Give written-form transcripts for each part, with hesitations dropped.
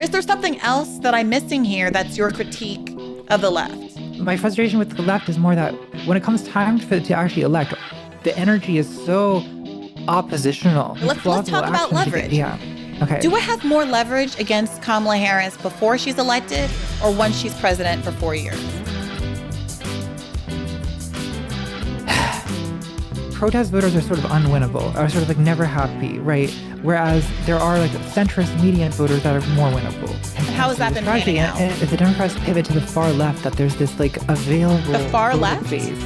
Is there something else that I'm missing here that's your critique of the left? My frustration with the left is more that when it comes time to actually elect, the energy is so oppositional. Let's talk about leverage. Yeah. Okay. Do I have more leverage against Kamala Harris before she's elected or once she's president for 4 years? Protest voters are sort of unwinnable, are sort of like never happy, right? Whereas there are like centrist median voters that are more winnable. And how has that been panning out? If the Democrats pivot to the far left, that there's this like available the far left base.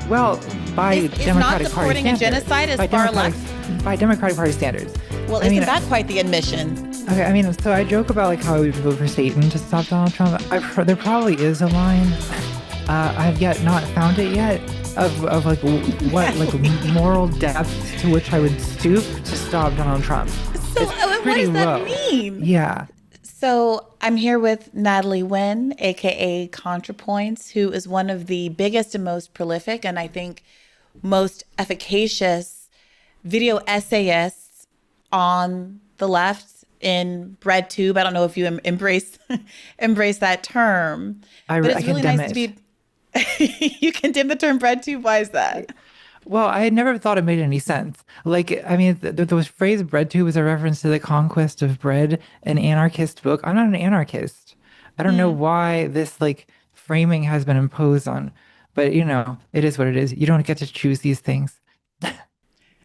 Well, by Democratic not Party supporting a genocide as far left? By Democratic Party standards. Well, isn't that quite the admission? Okay, I mean, so I joke about like how we would vote for Satan to stop Donald Trump. There probably is a line. I've yet not found it yet of like what like moral depth to which I would stoop to stop Donald Trump. So what does that mean? Yeah. So I'm here with Natalie Wynn, aka Contrapoints, who is one of the biggest and most prolific and I think most efficacious video essayists on the left in BreadTube. I don't know if you embrace that term, but it's really nice to be. You condemn the term BreadTube. Why is that? Well, I had never thought it made any sense. Like, I mean, the phrase BreadTube is a reference to the conquest of bread, an anarchist book. I'm not an anarchist. I don't know why this like framing has been imposed on, but you know, it is what it is. You don't get to choose these things.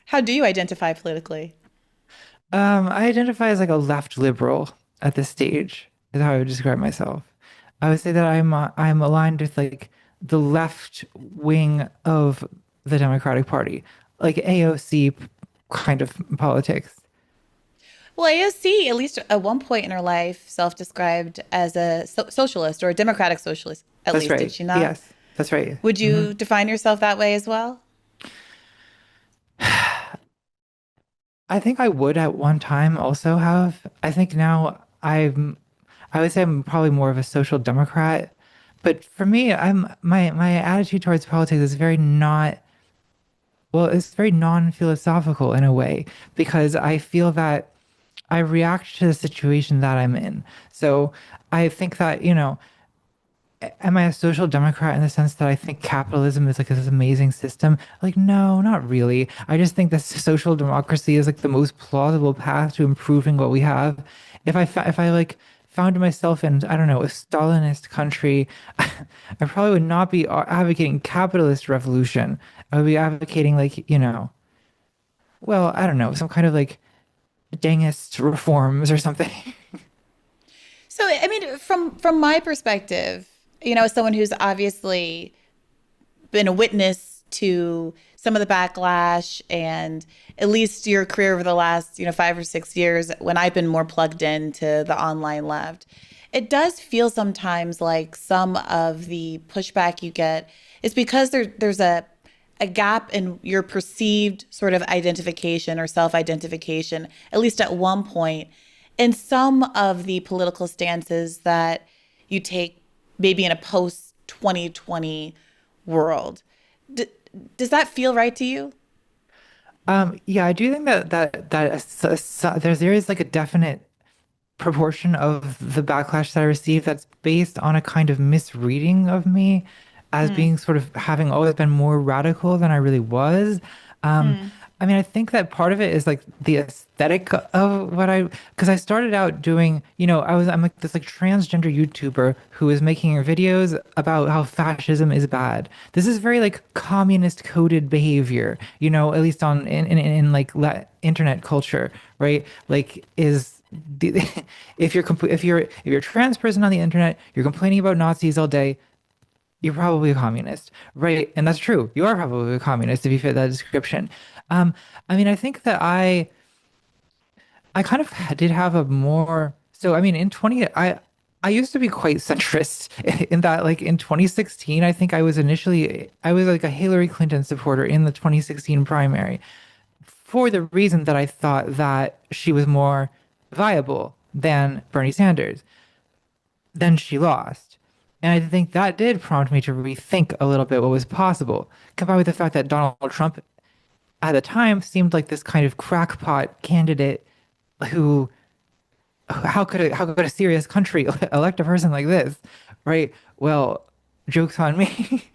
How do you identify politically? I identify as like a left liberal at this stage, is how I would describe myself. I would say that I'm aligned with like the left wing of the Democratic Party, like AOC kind of politics. Well, AOC, at least at one point in her life, self-described as a socialist or a democratic socialist, That's least, right. did she not? Yes, that's right. Would you define yourself that way as well? I think I would at one time also have. I think now I would say I'm probably more of a social democrat. But for me, my attitude towards politics is very not, well, it's very non-philosophical in a way, because I feel that I react to the situation that I'm in. So I think that, you know, am I a social democrat in the sense that I think capitalism is like this amazing system? Like, no, not really. I just think that social democracy is like the most plausible path to improving what we have. If I like found myself in, I don't know, a Stalinist country, I probably would not be advocating capitalist revolution. I would be advocating like, you know, well, I don't know, some kind of like Dengist reforms or something. So, I mean, from my perspective, you know, as someone who's obviously been a witness to some of the backlash and at least your career over the last, 5 or 6 years when I've been more plugged into the online left, it does feel sometimes like some of the pushback you get is because there's a gap in your perceived sort of identification or self-identification, at least at one point, in some of the political stances that you take maybe in a post-2020 world. Does that feel right to you? Yeah, I do think that there is like a definite proportion of the backlash that I receive that's based on a kind of misreading of me as being sort of having always been more radical than I really was. I mean, I think that part of it is like the aesthetic of because I started out doing, I'm like this like transgender YouTuber who is making videos about how fascism is bad. This is very like communist coded behavior, at least in like internet culture, right? Like if you're a trans person on the internet, you're complaining about Nazis all day, you're probably a communist, right? And that's true. You are probably a communist if you fit that description. I mean, I think that I kind of did have a more, so I mean, I used to be quite centrist in that, like in 2016, I think I was like a Hillary Clinton supporter in the 2016 primary for the reason that I thought that she was more viable than Bernie Sanders. Then she lost. And I think that did prompt me to rethink a little bit what was possible, combined with the fact that Donald Trump at the time seemed like this kind of crackpot candidate who how could a serious country elect a person like this, right? Well, joke's on me.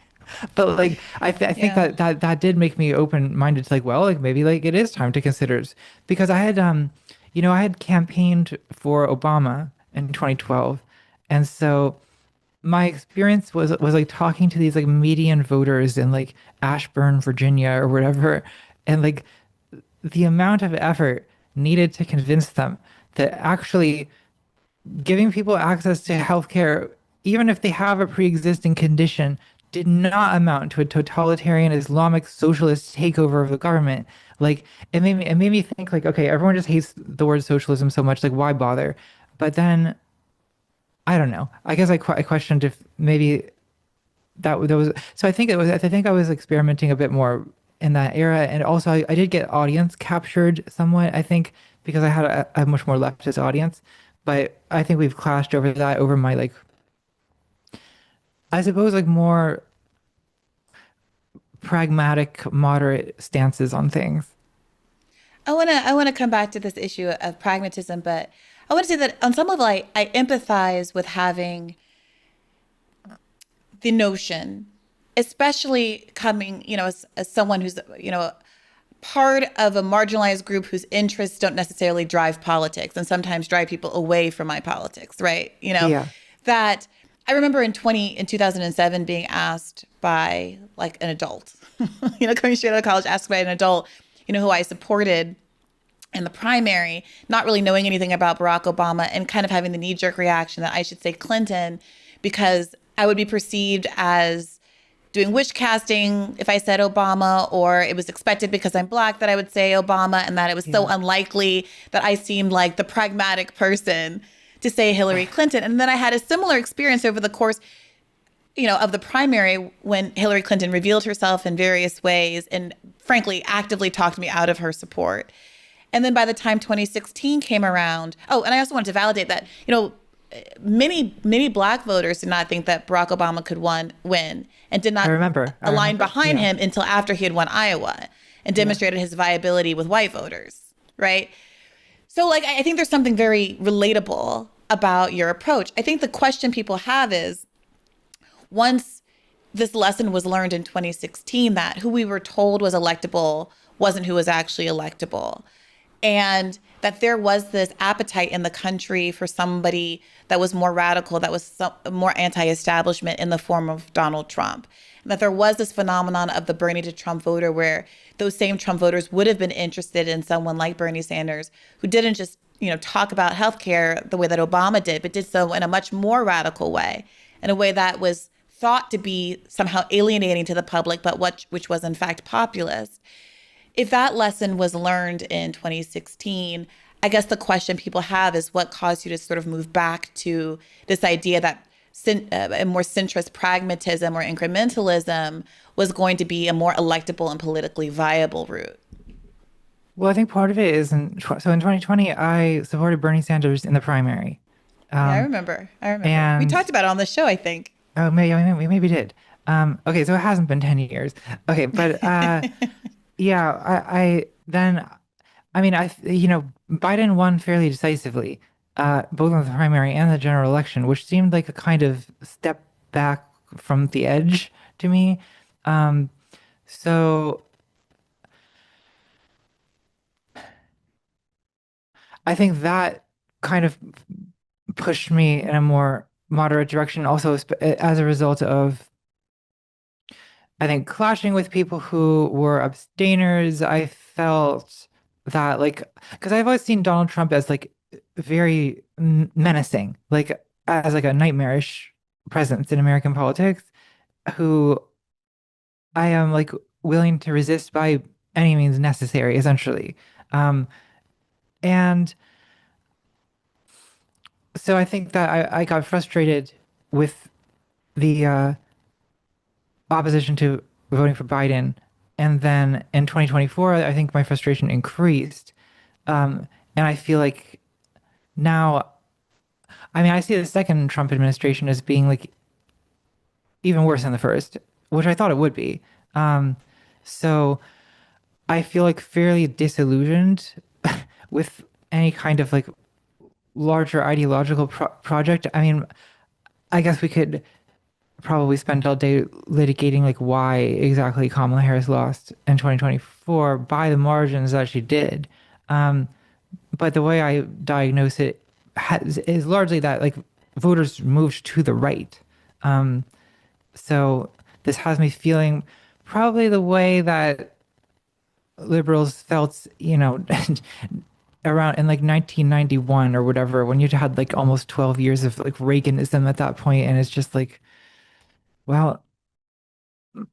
But like I think Yeah. that did make me open-minded to like, well, like maybe like it is time to consider it. Because I had I had campaigned for Obama in 2012. And so my experience was like talking to these like median voters in like Ashburn, Virginia or whatever, and like the amount of effort needed to convince them that actually giving people access to healthcare, even if they have a pre-existing condition, did not amount to a totalitarian Islamic socialist takeover of the government. Like it made me think like, okay, everyone just hates the word socialism so much, like why bother? But then I don't know. I guess I questioned if maybe that was so I think I was experimenting a bit more in that era, and also I did get audience captured somewhat, I think, because I had a much more leftist audience. But I think we've clashed over that, over my like I suppose like more pragmatic moderate stances on things. I wanna come back to this issue of pragmatism, but I want to say that on some level I empathize with having the notion, especially coming, as someone who's, part of a marginalized group whose interests don't necessarily drive politics and sometimes drive people away from my politics, right? Yeah, That I remember in 2007 being asked by like an adult, coming straight out of college, asked by an adult, who I supported in the primary, not really knowing anything about Barack Obama and kind of having the knee jerk reaction that I should say Clinton because I would be perceived as doing wish casting if I said Obama, or it was expected because I'm black that I would say Obama, and that it was so yeah. unlikely that I seemed like the pragmatic person to say Hillary Clinton. And then I had a similar experience over the course, of the primary when Hillary Clinton revealed herself in various ways and frankly actively talked me out of her support. And then by the time 2016 came around, oh, and I also wanted to validate that, many black voters did not think that Barack Obama could win and did not I align remember. behind Yeah. him until after he had won Iowa and Yeah. demonstrated his viability with white voters, right? So, like, I think there's something very relatable about your approach. I think the question people have is once this lesson was learned in 2016 that who we were told was electable wasn't who was actually electable. And that there was this appetite in the country for somebody that was more radical, that was more anti-establishment in the form of Donald Trump. And that there was this phenomenon of the Bernie to Trump voter where those same Trump voters would have been interested in someone like Bernie Sanders who didn't just, talk about healthcare the way that Obama did, but did so in a much more radical way, in a way that was thought to be somehow alienating to the public, but which was in fact populist. If that lesson was learned in 2016, I guess the question people have is what caused you to sort of move back to this idea that a more centrist pragmatism or incrementalism was going to be a more electable and politically viable route. Well, I think part of it is so in 2020 I supported Bernie Sanders in the primary. Yeah, I Um, remember. I remember. We and talked about it on the show, I think. oh, maybe we maybe did. Okay, so it hasn't been 10 years. Okay, but yeah, I then I mean Biden won fairly decisively, both on the primary and the general election, which seemed like a kind of step back from the edge to me. Um, so I think that kind of pushed me in a more moderate direction, also as a result of I think clashing with people who were abstainers. I felt that like because I've always seen Donald Trump as like very menacing, like as like a nightmarish presence in American politics, who I am like willing to resist by any means necessary, essentially. Um, and so I think that I got frustrated with the opposition to voting for Biden. And then in 2024, I think my frustration increased. And I feel like now, I mean, I see the second Trump administration as being like even worse than the first, which I thought it would be. Um, so I feel like fairly disillusioned with any kind of like larger ideological project. I mean, I guess we could probably spend all day litigating like why exactly Kamala Harris lost in 2024 by the margins that she did. Um, but the way I diagnose it is largely that like voters moved to the right. Um, so this has me feeling probably the way that liberals felt, around in like 1991 or whatever, when you had like almost 12 years of like Reaganism at that point, and it's just like, well,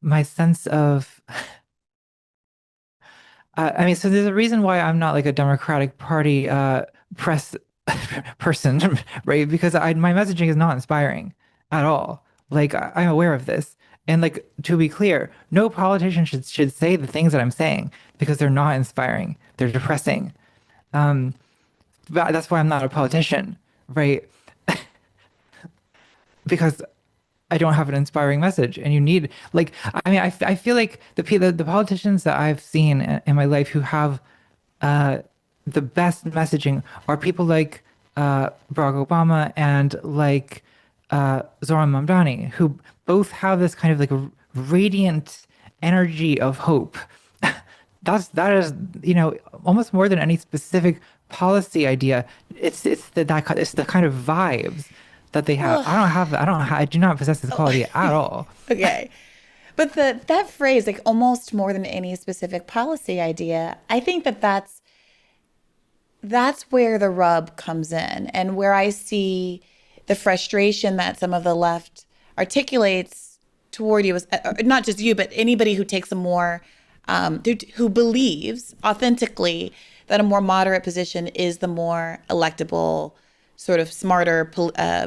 my sense of I mean, so there's a reason why I'm not like a Democratic Party press person, right? Because my messaging is not inspiring at all. Like I'm aware of this, and like to be clear, no politician should say the things that I'm saying because they're not inspiring. They're depressing. Um, but that's why I'm not a politician, right? Because I don't have an inspiring message, and you need like I mean I feel like the politicians that I've seen in my life who have uh, the best messaging are people like Barack Obama and like Zoran Mamdani, who both have this kind of like radiant energy of hope. That is almost more than any specific policy idea. It's the kind of vibes that they have. Well, I do not possess this oh, quality at all. okay. But that phrase, like almost more than any specific policy idea, I think that's where the rub comes in, and where I see the frustration that some of the left articulates toward you, is not just you, but anybody who takes a more who believes authentically that a more moderate position is the more electable, sort of smarter,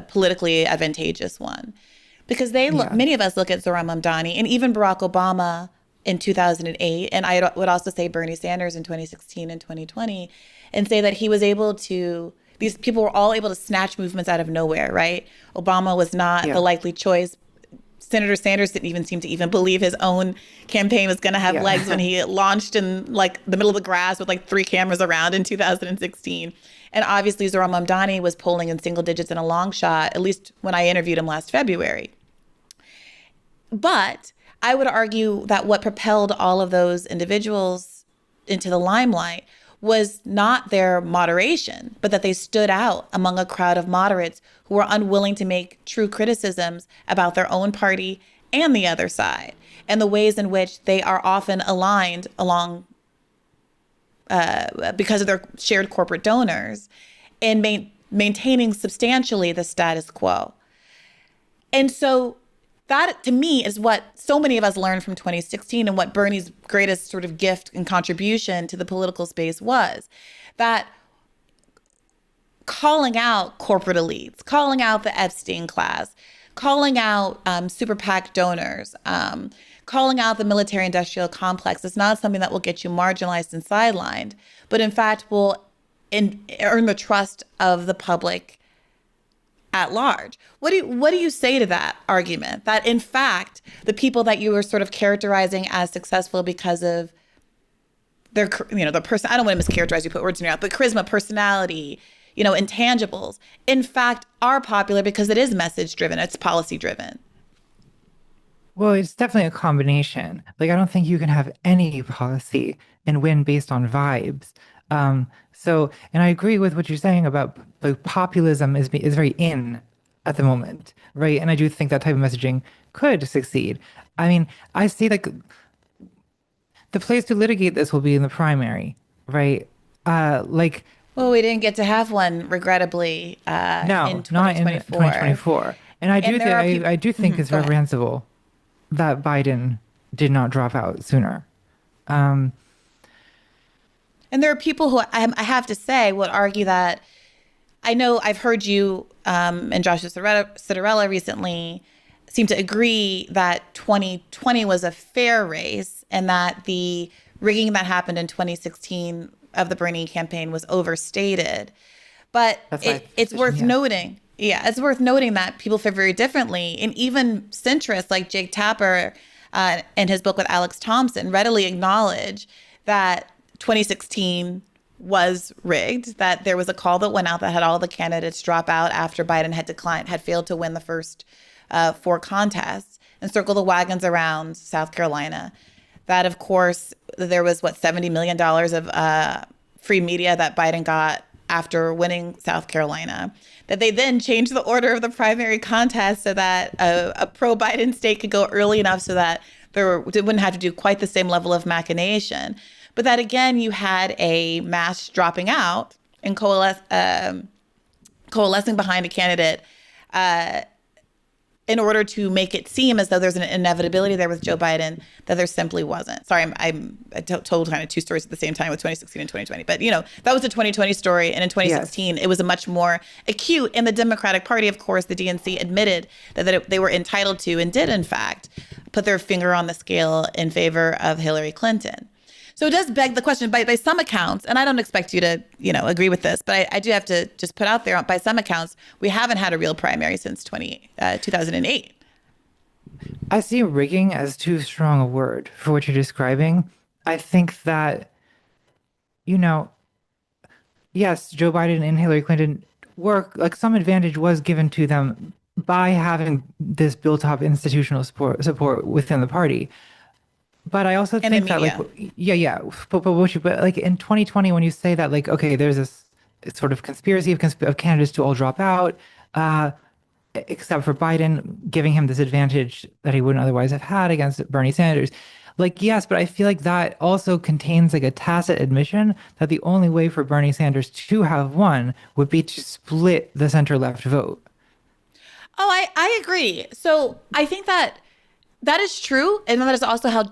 politically advantageous one. Because Yeah, many of us look at Zohran Mamdani and even Barack Obama in 2008, and I would also say Bernie Sanders in 2016 and 2020, and say that he was able to, these people were all able to snatch movements out of nowhere, right? Obama was not the yeah, likely choice. Senator Sanders didn't even seem to even believe his own campaign was going to have legs when yeah, he launched in like the middle of the grass with like three cameras around in 2016. And obviously Zohran Mamdani was polling in single digits in a long shot, at least when I interviewed him last February. But I would argue that what propelled all of those individuals into the limelight was not their moderation, but that they stood out among a crowd of moderates who were unwilling to make true criticisms about their own party and the other side, and the ways in which they are often aligned along because of their shared corporate donors and maintaining substantially the status quo. And so that to me is what so many of us learned from 2016, and what Bernie's greatest sort of gift and contribution to the political space was, that calling out corporate elites, calling out the Epstein class, calling out super PAC donors, calling out the military industrial complex is not something that will get you marginalized and sidelined, but in fact will earn the trust of the public at large. What do you say to that argument? That in fact, the people that you were sort of characterizing as successful because of their, the person, I don't want to mischaracterize, you put words in your mouth, but charisma, personality, intangibles, in fact, are popular because it is message driven, it's policy driven. Well, it's definitely a combination. Like, I don't think you can have any policy and win based on vibes. And I agree with what you're saying about like populism is very in at the moment, right? And I do think that type of messaging could succeed. I mean, I see like the place to litigate this will be in the primary, right? Like, Well, we didn't get to have one, regrettably, in no, not in 2024. 2024. And I do And there think are people, I do think it's go ahead. reprehensible that Biden did not drop out sooner. Um, And there are people who I have to say would argue that, I know I've heard you and Joshua Citarella recently seem to agree that 2020 was a fair race, and that the rigging that happened in 2016 of the Bernie campaign was overstated. But that's my it's position, worth yeah. noting, yeah, it's worth noting that people feel very differently. And even centrists like Jake Tapper in his book with Alex Thompson readily acknowledge that 2016 was rigged, that there was a call that went out that had all the candidates drop out after Biden had failed to win the first 4 contests and circle the wagons around South Carolina. That, of course, there was, $70 million of free media that Biden got after winning South Carolina, that they then changed the order of the primary contest so that a pro-Biden state could go early enough so that they wouldn't have to do quite the same level of machination. But that, again, you had a mass dropping out and coalescing behind a candidate in order to make it seem as though there's an inevitability there with Joe Biden that there simply wasn't. Sorry, I told kind of 2 stories at the same time with 2016 and 2020. But, that was a 2020 story. And in 2016, It was a much more acute. And the Democratic Party, of course, the DNC admitted that they were entitled to and did, in fact, put their finger on the scale in favor of Hillary Clinton. So it does beg the question, by some accounts, and I don't expect you to, agree with this, but I do have to just put out there, by some accounts, we haven't had a real primary since 2008. I see rigging as too strong a word for what you're describing. I think that, yes, Joe Biden and Hillary Clinton some advantage was given to them by having this built-up institutional support within the party. But I also think that, but in 2020, when you say that, okay, there's this sort of conspiracy of candidates to all drop out, except for Biden, giving him this advantage that he wouldn't otherwise have had against Bernie Sanders. Yes, but I feel like that also contains a tacit admission that the only way for Bernie Sanders to have won would be to split the center-left vote. Oh, I agree. So I think that is true. And that is also how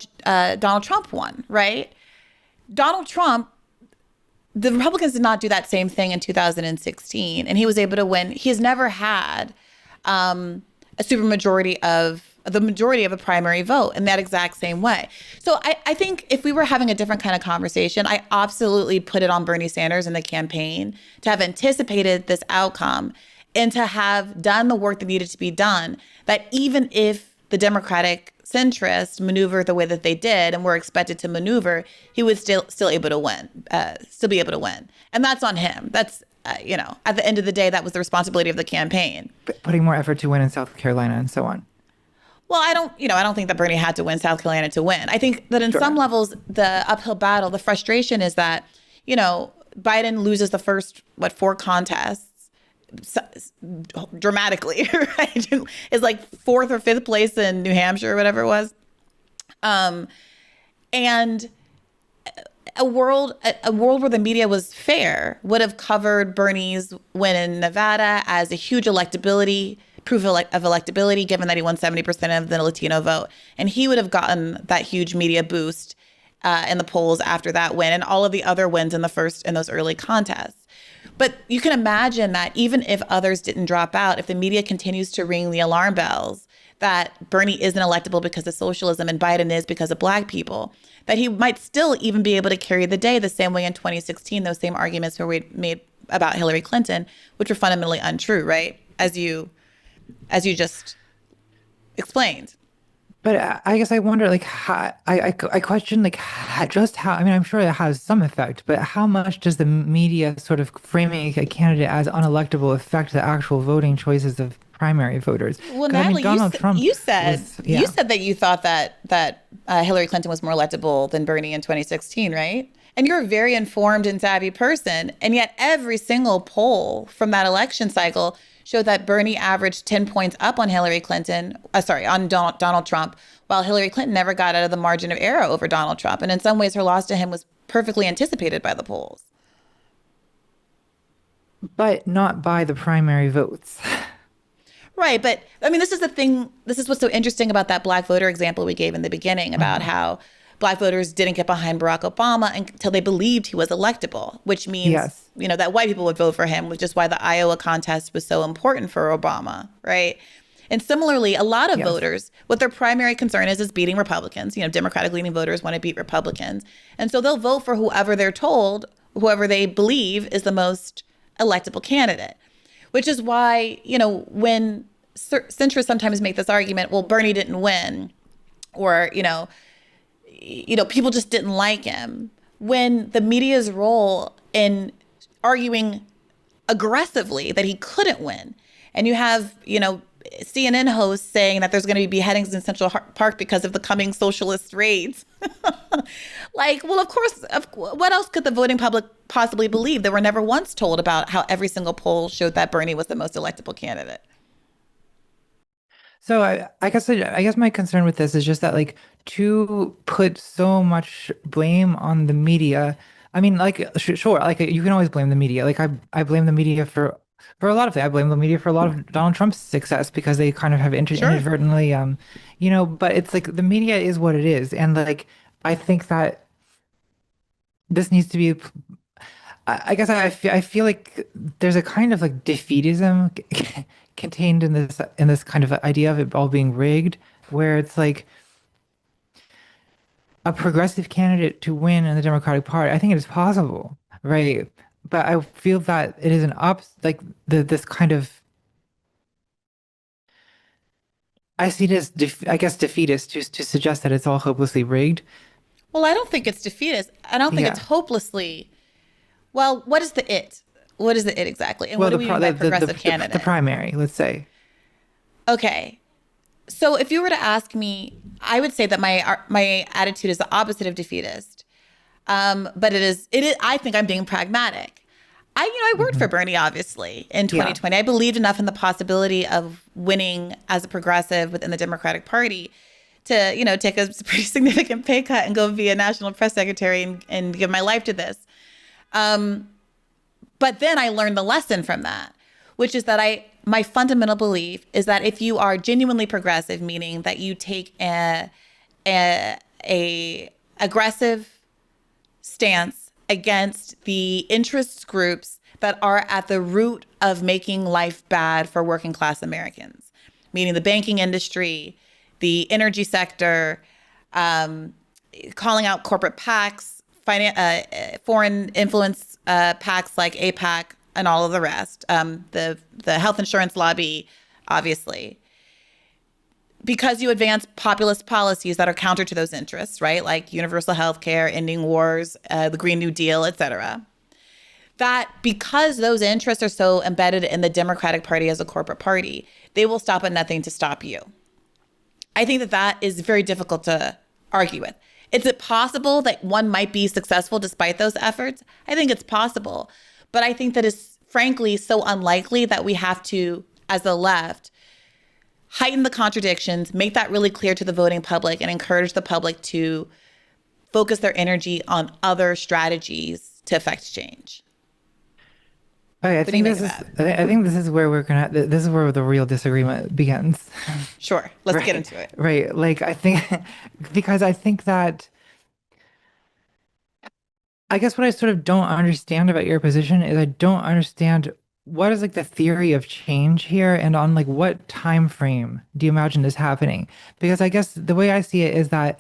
Donald Trump won, right? Donald Trump, the Republicans did not do that same thing in 2016. And he was able to win. He has never had a supermajority of the majority of a primary vote in that exact same way. So I think if we were having a different kind of conversation, I absolutely put it on Bernie Sanders and the campaign to have anticipated this outcome and to have done the work that needed to be done, that even if the Democratic centrists maneuvered the way that they did and were expected to maneuver, he would still be able to win. And that's on him. That's, at the end of the day, that was the responsibility of the campaign. Putting more effort to win in South Carolina and so on. Well, I don't think that Bernie had to win South Carolina to win. I think that in some levels, the uphill battle, the frustration is that, Biden loses the first, 4 contests dramatically, right? Is 4th or 5th place in New Hampshire or whatever it was. And a world where the media was fair would have covered Bernie's win in Nevada as a huge proof of electability, given that he won 70% of the Latino vote. And he would have gotten that huge media boost in the polls after that win and all of the other wins in those early contests. But you can imagine that even if others didn't drop out, if the media continues to ring the alarm bells that Bernie isn't electable because of socialism and Biden is because of Black people, that he might still even be able to carry the day the same way in 2016, those same arguments were made about Hillary Clinton, which were fundamentally untrue, right? As you just explained. But I guess I wonder, how, I question, just how, I'm sure it has some effect, but how much does the media sort of framing a candidate as unelectable affect the actual voting choices of primary voters? Well, Natalie, you said that you thought that Hillary Clinton was more electable than Bernie in 2016, right? And you're a very informed and savvy person. And yet every single poll from that election cycle showed that Bernie averaged 10 points up on on Donald Trump, while Hillary Clinton never got out of the margin of error over Donald Trump. And in some ways, her loss to him was perfectly anticipated by the polls. But not by the primary votes. Right. But this is the thing. This is what's so interesting about that Black voter example we gave in the beginning about how Black voters didn't get behind Barack Obama until they believed he was electable, which means, that white people would vote for him, which is why the Iowa contest was so important for Obama, right? And similarly, a lot of voters, what their primary concern is beating Republicans. Democratic-leaning voters want to beat Republicans. And so they'll vote for whoever they believe is the most electable candidate, which is why, when centrists sometimes make this argument, well, Bernie didn't win, or, people just didn't like him. When the media's role in arguing aggressively that he couldn't win. And you have, CNN hosts saying that there's going to be beheadings in Central Park because of the coming socialist raids. Like, well, of course, what else could the voting public possibly believe? They were never once told about how every single poll showed that Bernie was the most electable candidate. So I guess my concern with this is just that like to put so much blame on the media. I mean, like sure, like you can always blame the media. Like I blame the media for a lot of things. I blame the media for a lot of Donald Trump's success because they kind of have Sure. inadvertently but it's like the media is what it is, and like I think that this needs to be. I guess I feel like there's a kind of like defeatism contained in this kind of idea of it all being rigged, where it's like a progressive candidate to win in the Democratic Party. I think it is possible, right? But I feel that it is an like this kind of I see it as I guess defeatist to suggest that it's all hopelessly rigged. Well, I don't think it's defeatist. I don't think it's Yeah. hopelessly. Well, what is the it? What is the it exactly? And what Well, do we mean by progressive the candidate? primary, let's say. Okay. So if you were to ask me, I would say that my attitude is the opposite of defeatist. But it is. I think I'm being pragmatic. I worked Hmm. for Bernie obviously in Yeah. 2020. I believed enough in the possibility of winning as a progressive within the Democratic Party to take a pretty significant pay cut and go be a national press secretary and give my life to this. But then I learned the lesson from that, which is that my fundamental belief is that if you are genuinely progressive, meaning that you take a aggressive stance against the interest groups that are at the root of making life bad for working class Americans, meaning the banking industry, the energy sector, calling out corporate PACs, foreign influence PACs like APAC and all of the rest, the health insurance lobby, obviously, because you advance populist policies that are counter to those interests, right? Like universal health care, ending wars, the Green New Deal, et cetera. That because those interests are so embedded in the Democratic Party as a corporate party, they will stop at nothing to stop you. I think that is very difficult to argue with. Is it possible that one might be successful despite those efforts? I think it's possible. But I think that it's frankly so unlikely that we have to, as the left, heighten the contradictions, make that really clear to the voting public, and encourage the public to focus their energy on other strategies to affect change. Okay, I What do you think make this of is that? I think this is where this is where the real disagreement begins. Sure, let's get Right. into it. Right. Like I think because I think that I guess what I sort of don't understand about your position is I don't understand what is like the theory of change here and on like what time frame do you imagine this happening? Because I guess the way I see it is that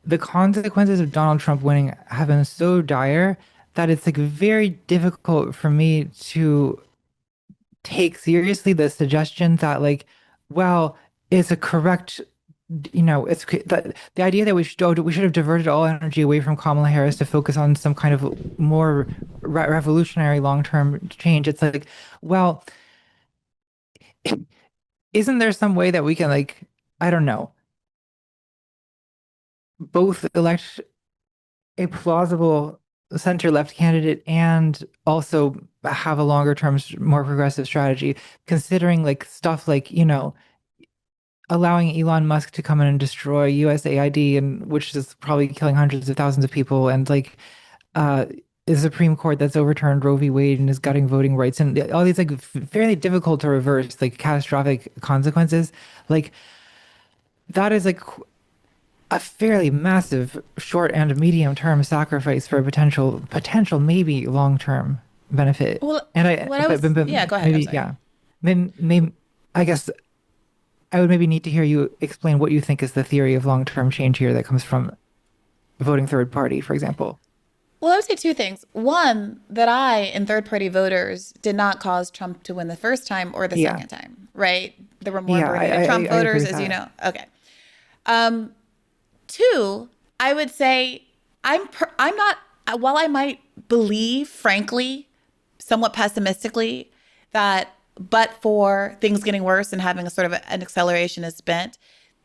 the consequences of Donald Trump winning have been so dire that it's like very difficult for me to take seriously the suggestion that like, well, it's a correct, the idea that we should have diverted all energy away from Kamala Harris to focus on some kind of more revolutionary long-term change. It's like, well, isn't there some way that we can like, I don't know, both elect a plausible center left candidate and also have a longer term, more progressive strategy, considering like stuff like, allowing Elon Musk to come in and destroy USAID, and which is probably killing hundreds of thousands of people, and like uh the Supreme Court that's overturned Roe v. Wade and is gutting voting rights, and all these like fairly difficult to reverse, like catastrophic consequences. Like that is like a fairly massive short and medium term sacrifice for a potential maybe long term benefit. Well, And what I was, but yeah, go ahead. I'm maybe sorry. yeah, maybe I guess I would maybe need to hear you explain what you think is the theory of long term change here that comes from voting third party, for example. Well, I would say two things. One, that I and third party voters did not cause Trump to win the first time or the Yeah, second time, right? There were more yeah, Bernie than Trump I agree voters, with as you that. know. Okay. Um, Two, I would say I'm not while I might believe, frankly, somewhat pessimistically, that but for things getting worse and having a sort of an accelerationist bent,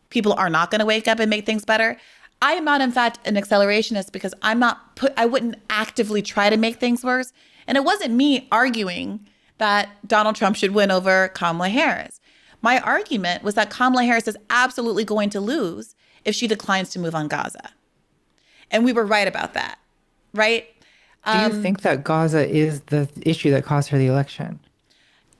people are not going to wake up and make things better. I am not, in fact, an accelerationist because I wouldn't actively try to make things worse. And it wasn't me arguing that Donald Trump should win over Kamala Harris. My argument was that Kamala Harris is absolutely going to lose if she declines to move on Gaza. And we were right about that, right? Do you think that Gaza is the issue that cost her the election?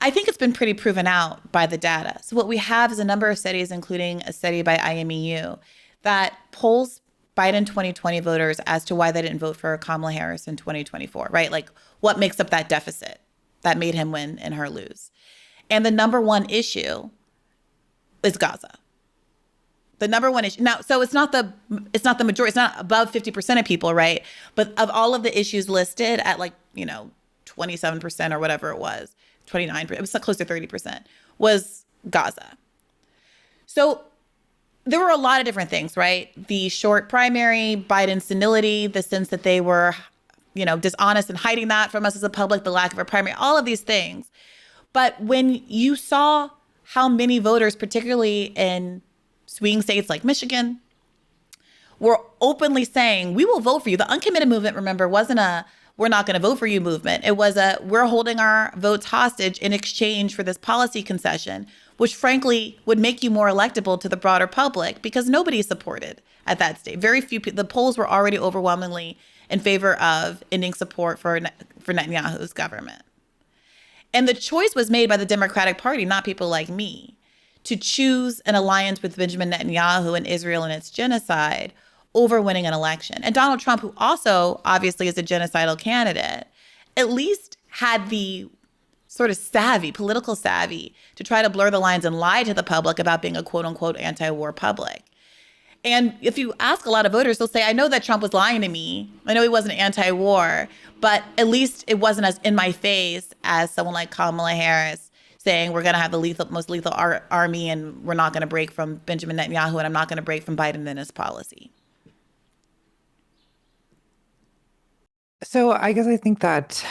I think it's been pretty proven out by the data. So what we have is a number of studies, including a study by IMEU, that polls Biden 2020 voters as to why they didn't vote for Kamala Harris in 2024, right? Like what makes up that deficit that made him win and her lose. And the number one issue is Gaza. The number one issue. Now, so it's not the majority, it's not above 50% of people, right? But of all of the issues listed at 27% or whatever it was, 29%, it was close to 30%, was Gaza. So there were a lot of different things, right? The short primary, Biden's senility, the sense that they were, dishonest and hiding that from us as a public, the lack of a primary, all of these things. But when you saw how many voters, particularly in swing states like Michigan, were openly saying, we will vote for you. The uncommitted movement, remember, wasn't a we're not going to vote for you movement. It was a we're holding our votes hostage in exchange for this policy concession, which frankly would make you more electable to the broader public because nobody supported at that stage. Very few people, the polls were already overwhelmingly in favor of ending support for Netanyahu's government. And the choice was made by the Democratic Party, not people like me, to choose an alliance with Benjamin Netanyahu and Israel and its genocide over winning an election. And Donald Trump, who also obviously is a genocidal candidate, at least had the sort of political savvy, to try to blur the lines and lie to the public about being a quote unquote anti-war public. And if you ask a lot of voters, they'll say, I know that Trump was lying to me. I know he wasn't anti-war, but at least it wasn't as in my face as someone like Kamala Harris saying we're going to have the most lethal army and we're not going to break from Benjamin Netanyahu and I'm not going to break from Biden and his policy. So I guess I think that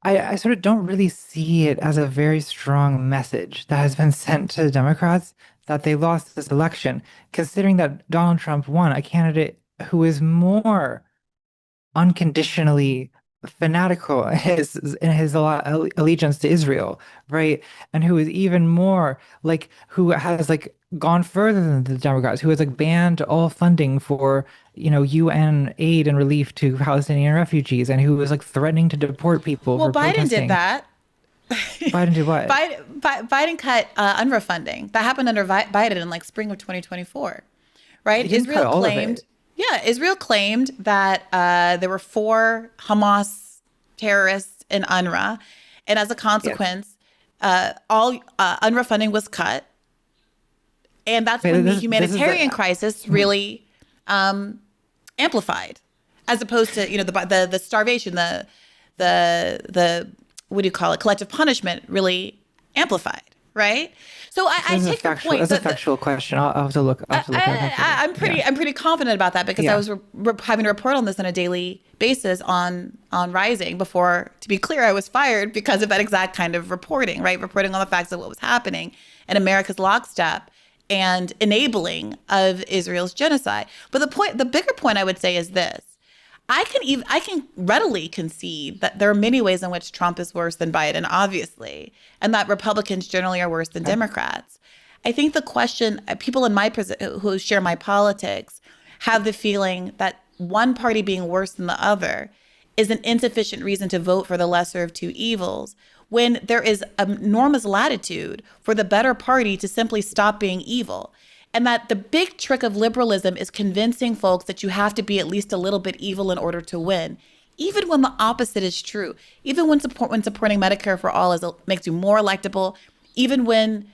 I sort of don't really see it as a very strong message that has been sent to the Democrats that they lost this election, considering that Donald Trump won, a candidate who is more unconditionally fanatical in his allegiance to Israel, right? And who is even more who has gone further than the Democrats, who has banned all funding for UN aid and relief to Palestinian refugees, and who was threatening to deport people Well, for Biden protesting. did that. Biden did what? Biden cut UNRWA funding. That happened under Biden in spring of 2024, right? He didn't cut all of it. Yeah, Israel claimed that there were 4 Hamas terrorists in UNRWA. And as a consequence, all UNRWA funding was cut. And that's when the humanitarian crisis really amplified, as opposed to, the starvation, the what do you call it, collective punishment really amplified, right? So I take your point. That's a factual question. I'll have to look. I'm pretty confident about that because I was having to report on this on a daily basis on Rising before. To be clear, I was fired because of that exact kind of reporting, right? Reporting on the facts of what was happening in America's lockstep and enabling of Israel's genocide. But the bigger point I would say is this. I can readily concede that there are many ways in which Trump is worse than Biden, obviously, and that Republicans generally are worse than Democrats. I think the question, people in who share my politics have the feeling that one party being worse than the other is an insufficient reason to vote for the lesser of two evils, when there is enormous latitude for the better party to simply stop being evil. And that the big trick of liberalism is convincing folks that you have to be at least a little bit evil in order to win, even when the opposite is true. Even when supporting Medicare for all makes you more electable, even when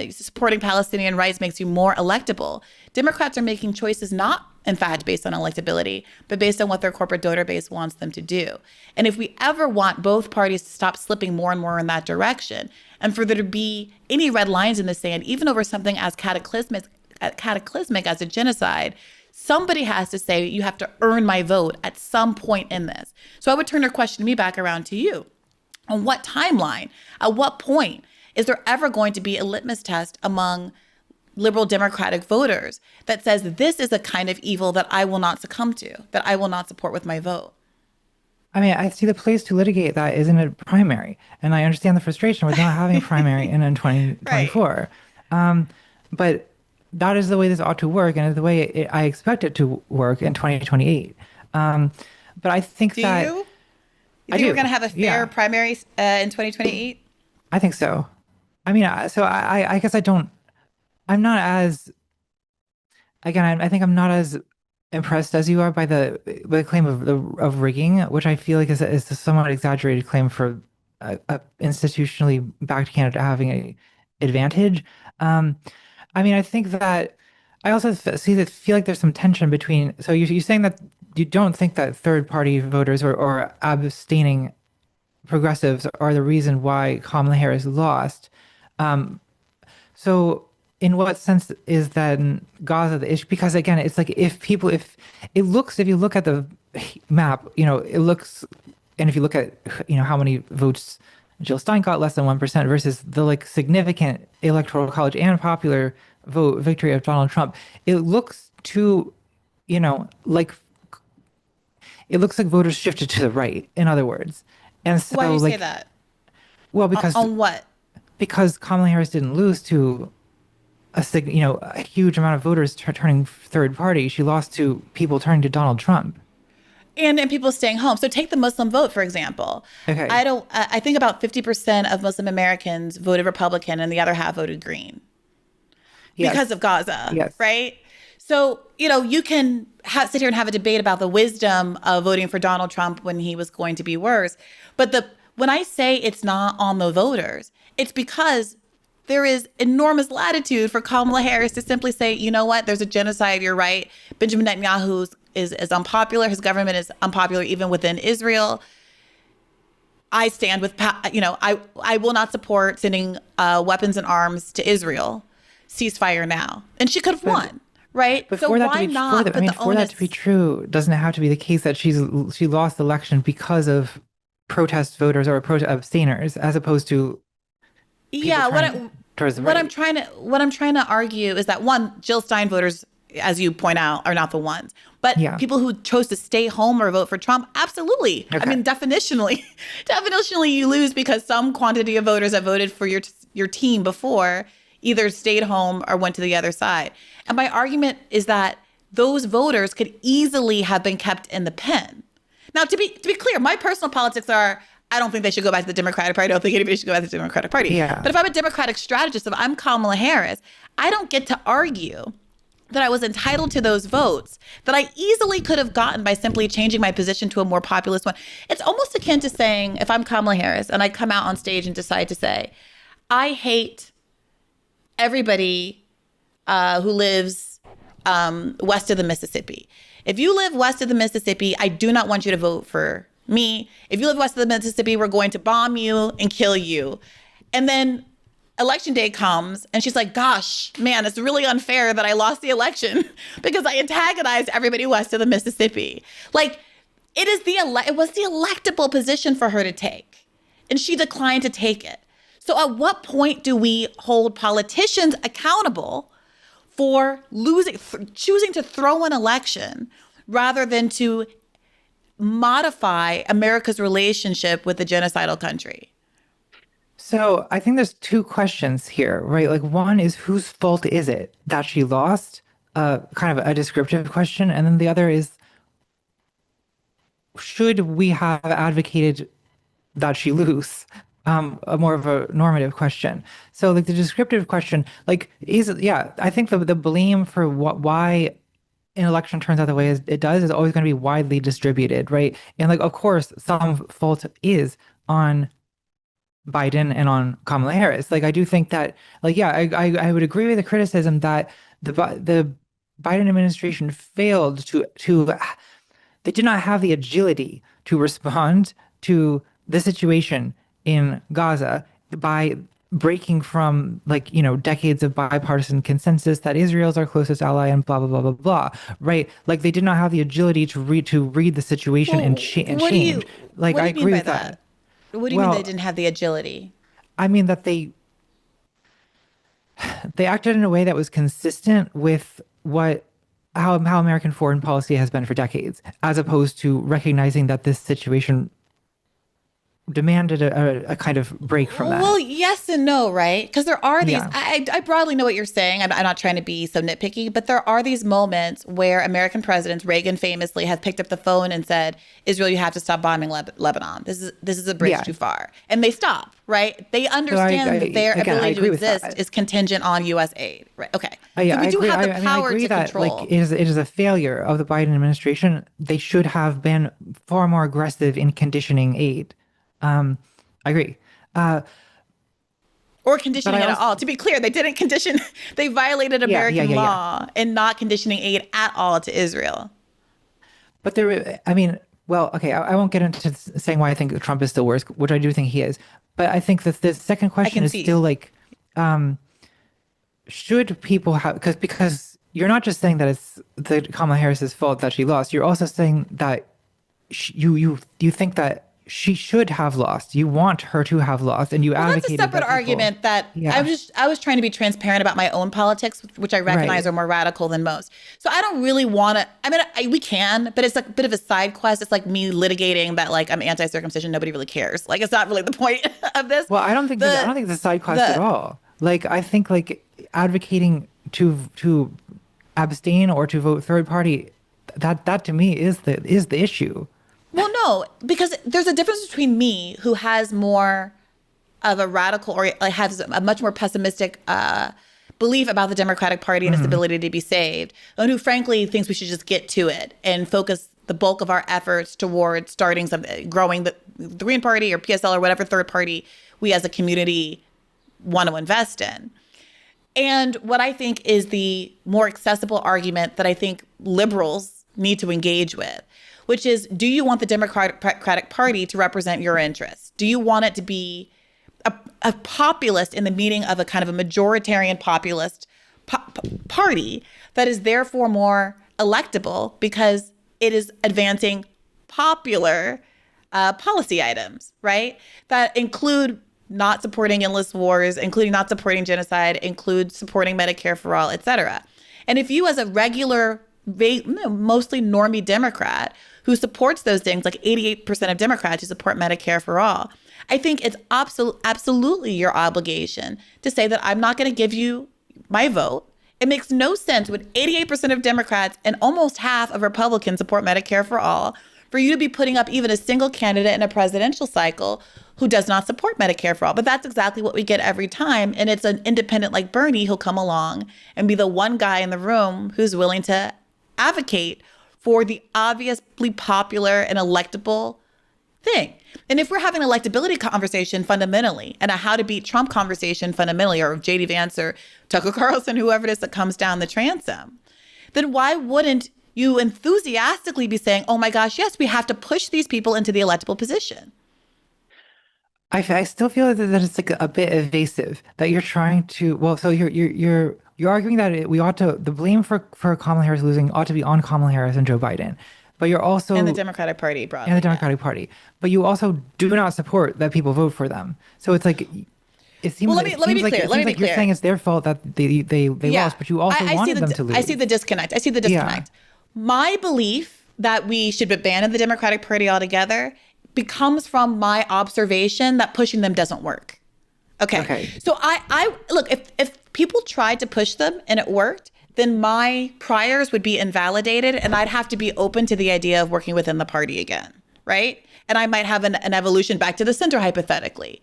supporting Palestinian rights makes you more electable. Democrats are making choices not, in fact, based on electability, but based on what their corporate donor base wants them to do. And if we ever want both parties to stop slipping more and more in that direction, and for there to be any red lines in the sand, even over something as cataclysmic as a genocide, Somebody has to say, you have to earn my vote at some point in this. So I would turn your question to me back around to you. On what timeline, at what point is there ever going to be a litmus test among liberal democratic voters that says this is a kind of evil that I will not succumb to, that I will not support with my vote? I mean, I see the place to litigate that is in a primary, and I understand the frustration with not having a primary in Right. 2024. But that is the way this ought to work, and the way I expect it to work in 2028. But I think Do that you? You I think we're do. going to have a fair Yeah, primary in 2028? I think so. I mean, I guess I don't. I'm not as again. I think I'm not as impressed as you are by the claim of rigging, which I feel like is a somewhat exaggerated claim for a institutionally backed candidate having a advantage. Um, I mean, I think that I also feel like there's some tension between. So you're saying that you don't think that third party voters or abstaining progressives are the reason why Kamala Harris lost. So, in what sense is then Gaza the issue? Because again, it's like if it looks, if you look at the map, it looks, and if you look at, how many votes Jill Stein got, less than 1% versus the like significant electoral college and popular vote victory of Donald Trump, it looks to, like it looks like voters shifted to the right, in other words. And Why do so you say like, that? well, On what? because Kamala Harris didn't lose to a huge amount of voters turning third party. She lost to people turning to Donald Trump. And people staying home. So take the Muslim vote, for example. Okay. I think about 50% of Muslim Americans voted Republican and the other half voted Green because Yes. of Gaza, Yes. right? So, you can sit here and have a debate about the wisdom of voting for Donald Trump when he was going to be worse. But when I say it's not on the voters, it's because there is enormous latitude for Kamala Harris to simply say, you know what, there's a genocide, you're right. Benjamin Netanyahu is unpopular. His government is unpopular even within Israel. I stand with, I will not support sending weapons and arms to Israel. Ceasefire now. And she could have But won, right? but So for that to why be for not that, I put mean, the for that to be onus? true, doesn't it have to be the case that she lost the election because of protest voters or abstainers, as opposed to people Yeah, turning towards the right? what I'm trying to argue is that one, Jill Stein voters, as you point out, are not the ones. But Yeah. people who chose to stay home or vote for Trump, absolutely. I Okay. mean, definitionally, you lose because some quantity of voters that voted for your team before either stayed home or went to the other side. And my argument is that those voters could easily have been kept in the pen. Now, to be clear, my personal politics are I don't think they should go back to the Democratic Party. I don't think anybody should go back to the Democratic Party. Yeah. But if I'm a Democratic strategist, if I'm Kamala Harris, I don't get to argue that I was entitled to those votes that I easily could have gotten by simply changing my position to a more populist one. It's almost akin to saying, if I'm Kamala Harris and I come out on stage and decide to say, I hate everybody who lives west of the Mississippi. If you live west of the Mississippi, I do not want you to vote for me. If you live west of the Mississippi, we're going to bomb you and kill you. And then election day comes and she's like, gosh, man, it's really unfair that I lost the election because I antagonized everybody west of the Mississippi. Like, it was the electable position for her to take. And she declined to take it. So at what point do we hold politicians accountable for choosing to throw an election rather than to modify America's relationship with the genocidal country? So I think there's two questions here, right? Like one is whose fault is it that she lost? Kind of a descriptive question, and then the other is should we have advocated that she lose? A more of a normative question. So like the descriptive question, like I think the blame for why an election turns out the way it does is always going to be widely distributed, right? And like of course some fault is on Biden and on Kamala Harris. Like I do think that like yeah, I would agree with the criticism that the Biden administration failed to they did not have the agility to respond to the situation in Gaza by breaking from like, decades of bipartisan consensus that Israel's our closest ally and blah blah blah blah blah, right? Like they did not have the agility to read the situation and Well, change. Like what do I you mean agree by with that. that? What do you mean they Well, didn't have the agility? I mean that they acted in a way that was consistent with what how American foreign policy has been for decades, as opposed to recognizing that this situation demanded a kind of break from Well, that. yes and no, right? Because there are these, Yeah. I broadly know what you're saying. I'm not trying to be so nitpicky, but there are these moments where American presidents, Reagan famously, have picked up the phone and said, Israel, you have to stop bombing Lebanon. This is a bridge Yeah. too far. And they stop, right? They So I, understand that their again, I ability to agree with exist that. is contingent on U.S. aid, right? Okay. So Yeah, we I do agree. have the I mean, I power agree to that like control. it is a failure of the Biden administration. They should have been far more aggressive in conditioning aid. I agree. Uh, Or but I conditioning it at all. also, To be clear, they didn't condition, they violated yeah, yeah, American yeah, yeah. law in not conditioning aid at all to Israel. But I mean, well, okay, I won't get into saying why I think Trump is still worse, which I do think he is. But I think that the second I question can is still see. like, should people have, because you're not just saying that it's the Kamala Harris's fault that she lost. You're also saying that you think that she should have lost. You want her to have lost, and you Well, that's a advocated separate that people, argument that yeah, I was trying to be transparent about my own politics, which I recognize right. are more radical than most. So I don't really want to. I mean, we can, but it's like a bit of a side quest. It's like me litigating that like I'm anti-circumcision. Nobody really cares. Like it's not really the point of this. Well, I The don't think it's a side quest at the all. Like I think like advocating to abstain or to vote third party, that to me is the issue. well, no, because there's a difference between me, who has more of a radical or like has a much more pessimistic belief about the Democratic Party and its Hmm. ability to be saved, and who frankly thinks we should just get to it and focus the bulk of our efforts towards starting something, growing the Green Party or PSL or whatever third party we as a community want to invest in. And what I think is the more accessible argument that I think liberals need to engage with, which is, do you want the Democratic Party to represent your interests? Do you want it to be a populist in the meaning of a kind of a majoritarian populist party that is therefore more electable because it is advancing popular policy items, right? That include not supporting endless wars, including not supporting genocide, include supporting Medicare for all, et cetera. And if you as a regular, mostly normie Democrat who supports those things, like 88% of Democrats who support Medicare for all, I think it's absolutely your obligation to say that I'm not going to give you my vote. It makes no sense when 88% of Democrats and almost half of Republicans support Medicare for all for you to be putting up even a single candidate in a presidential cycle who does not support Medicare for all. But that's exactly what we get every time. And it's an independent like Bernie who'll come along and be the one guy in the room who's willing to advocate for the obviously popular and electable thing. And if we're having an electability conversation fundamentally and a how to beat Trump conversation fundamentally, or JD Vance or Tucker Carlson, whoever it is that comes down the transom, then why wouldn't you enthusiastically be saying, oh my gosh, yes, we have to push these people into the electable position? I still feel that it's like a bit evasive that you're trying to. Well, so you're arguing that we ought to the blame for Kamala Harris losing ought to be on Kamala Harris and Joe Biden, but you're And the also Democratic Party and the broadly, yeah. Democratic Party, but you also do not support that people vote for them. So it's like it Well, seems let me be clear. it Let me seems be like you're saying clear. it's their fault that they Yeah, lost, but you also I see wanted them to I see lose. the disconnect. I see the Yeah. disconnect. My belief that we should abandon the Democratic Party altogether becomes from my observation that pushing them doesn't work. Okay. Okay. So I look, if people tried to push them and it worked, then my priors would be invalidated and I'd have to be open to the idea of working within the party again, right? And I might have an evolution back to the center hypothetically.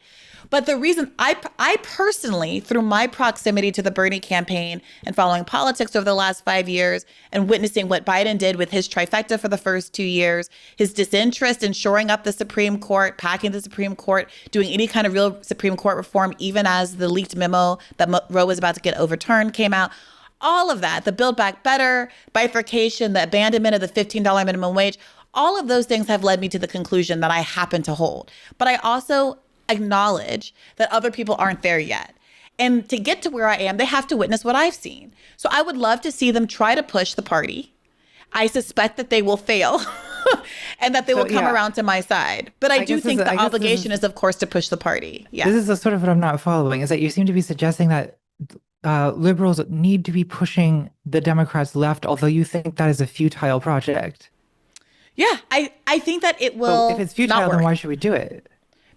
But the reason I personally, through my proximity to the Bernie campaign and following politics over the last 5 years and witnessing what Biden did with his trifecta for the first 2 years, his disinterest in shoring up the Supreme Court, packing the Supreme Court, doing any kind of real Supreme Court reform, even as the leaked memo that Roe was about to get overturned came out, all of that, the Build Back Better, bifurcation, the abandonment of the $15 minimum wage, all of those things have led me to the conclusion that I happen to hold. But I also acknowledge that other people aren't there yet. And to get to where I am, they have to witness what I've seen. So I would love to see them try to push the party. I suspect that they will fail and that they will come around to my side. But I do think the obligation is, of course, to push the party. Yeah. This is the sort of what I'm not following, is that you seem to be suggesting that liberals need to be pushing the Democrats left, although you think that is a futile project. Yeah, I think that it will. But if it's futile, then why should we do it?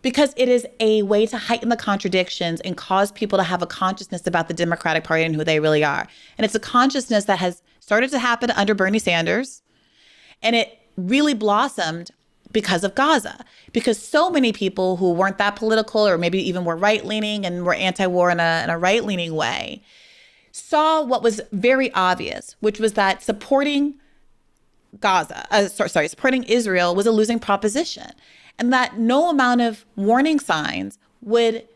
Because it is a way to heighten the contradictions and cause people to have a consciousness about the Democratic Party and who they really are. And it's a consciousness that has started to happen under Bernie Sanders. And it really blossomed because of Gaza. Because so many people who weren't that political, or maybe even were right-leaning and were anti-war in a right-leaning way, saw what was very obvious, which was that supporting supporting Israel was a losing proposition. And that no amount of warning signs would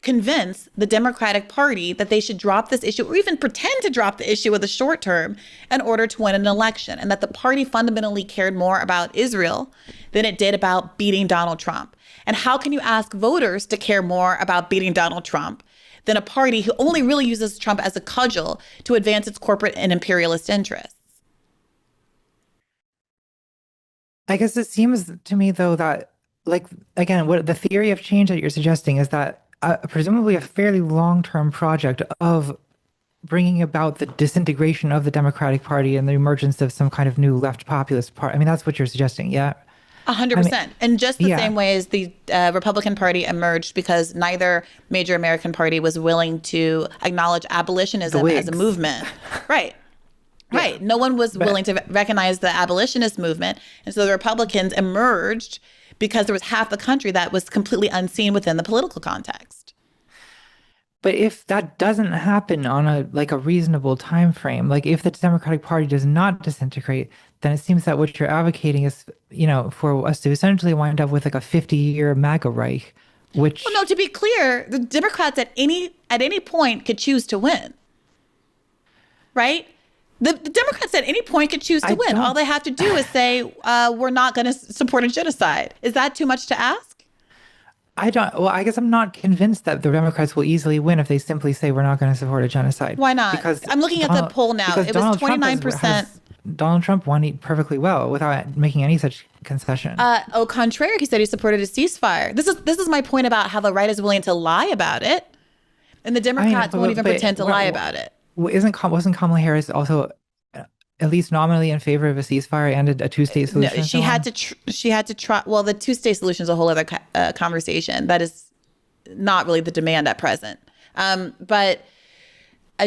convince the Democratic Party that they should drop this issue or even pretend to drop the issue in the short term in order to win an election. And that the party fundamentally cared more about Israel than it did about beating Donald Trump. And how can you ask voters to care more about beating Donald Trump than a party who only really uses Trump as a cudgel to advance its corporate and imperialist interests? I guess it seems to me, though, that, like, again, what the theory of change that you're suggesting is that presumably a fairly long-term project of bringing about the disintegration of the Democratic Party and the emergence of some kind of new left populist party. I mean, that's what you're suggesting, yeah? 100%. And just the same way as the Republican Party emerged because neither major American party was willing to acknowledge abolitionism as a movement. Right. Right. No one was willing to recognize the abolitionist movement. And so the Republicans emerged because there was half the country that was completely unseen within the political context. But if that doesn't happen on a reasonable time frame, like if the Democratic Party does not disintegrate, then it seems that what you're advocating is, for us to essentially wind up with like a 50-year MAGA Reich, which... Well, no, to be clear, the Democrats at any point could choose to win. Right? The Democrats at any point could choose to win. All they have to do is say, we're not going to support a genocide. Is that too much to ask? I guess I'm not convinced that the Democrats will easily win if they simply say we're not going to support a genocide. Why not? Because I'm looking at the poll now. It was 29%. Donald Trump won perfectly well without making any such concession. Au contraire, he said he supported a ceasefire. This is my point about how the right is willing to lie about it. And the Democrats won't even pretend to lie about it. Wasn't Kamala Harris also at least nominally in favor of a ceasefire and a two-state solution? No, she had to try. Well, the two-state solution is a whole other conversation. That is not really the demand at present. But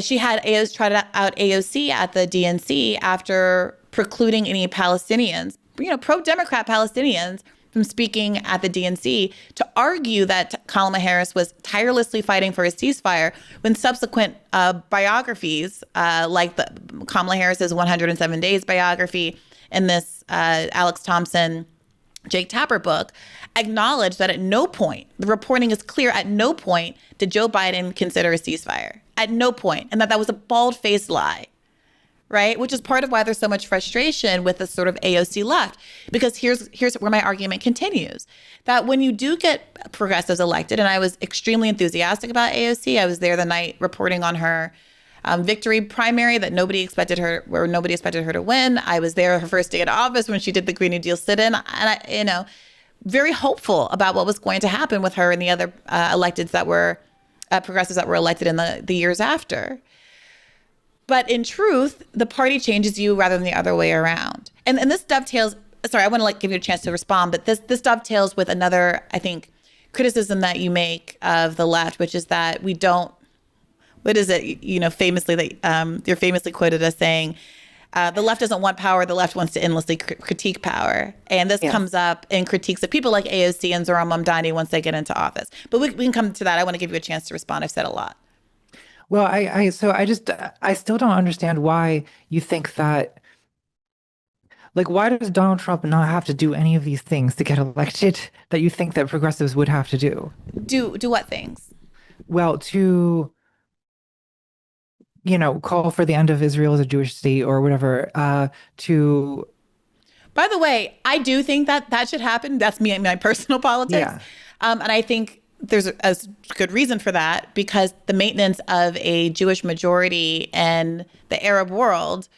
she had tried out AOC at the DNC after precluding any Palestinians, pro-Democrat Palestinians, from speaking at the DNC to argue that Kamala Harris was tirelessly fighting for a ceasefire when subsequent biographies, like the Kamala Harris's 107 Days biography and this Alex Thompson, Jake Tapper book, acknowledged that at no point, the reporting is clear, at no point did Joe Biden consider a ceasefire. At no point. And that was a bald-faced lie. Right? Which is part of why there's so much frustration with the sort of AOC left. Because here's where my argument continues. That when you do get progressives elected, and I was extremely enthusiastic about AOC. I was there the night reporting on her victory primary that nobody expected her to win. I was there her first day in office when she did the Green New Deal sit-in. And I, very hopeful about what was going to happen with her and the other electeds that were progressives that were elected in the years after. But in truth, the party changes you rather than the other way around. And this dovetails, sorry, I want to give you a chance to respond, but this dovetails with another, I think, criticism that you make of the left, which is that we don't, what is it, famously, that you're famously quoted as saying, the left doesn't want power, the left wants to endlessly critique power. And this comes up in critiques of people like AOC and Zoran Mamdani once they get into office. But we can come to that. I want to give you a chance to respond. I've said a lot. Well, I still don't understand why you think that, why does Donald Trump not have to do any of these things to get elected that you think that progressives would have to do? Do what things? Well, to, call for the end of Israel as a Jewish state or whatever, to... By the way, I do think that should happen. That's me and my personal politics. Yeah. And I think there's a good reason for that, because the maintenance of a Jewish majority in the Arab world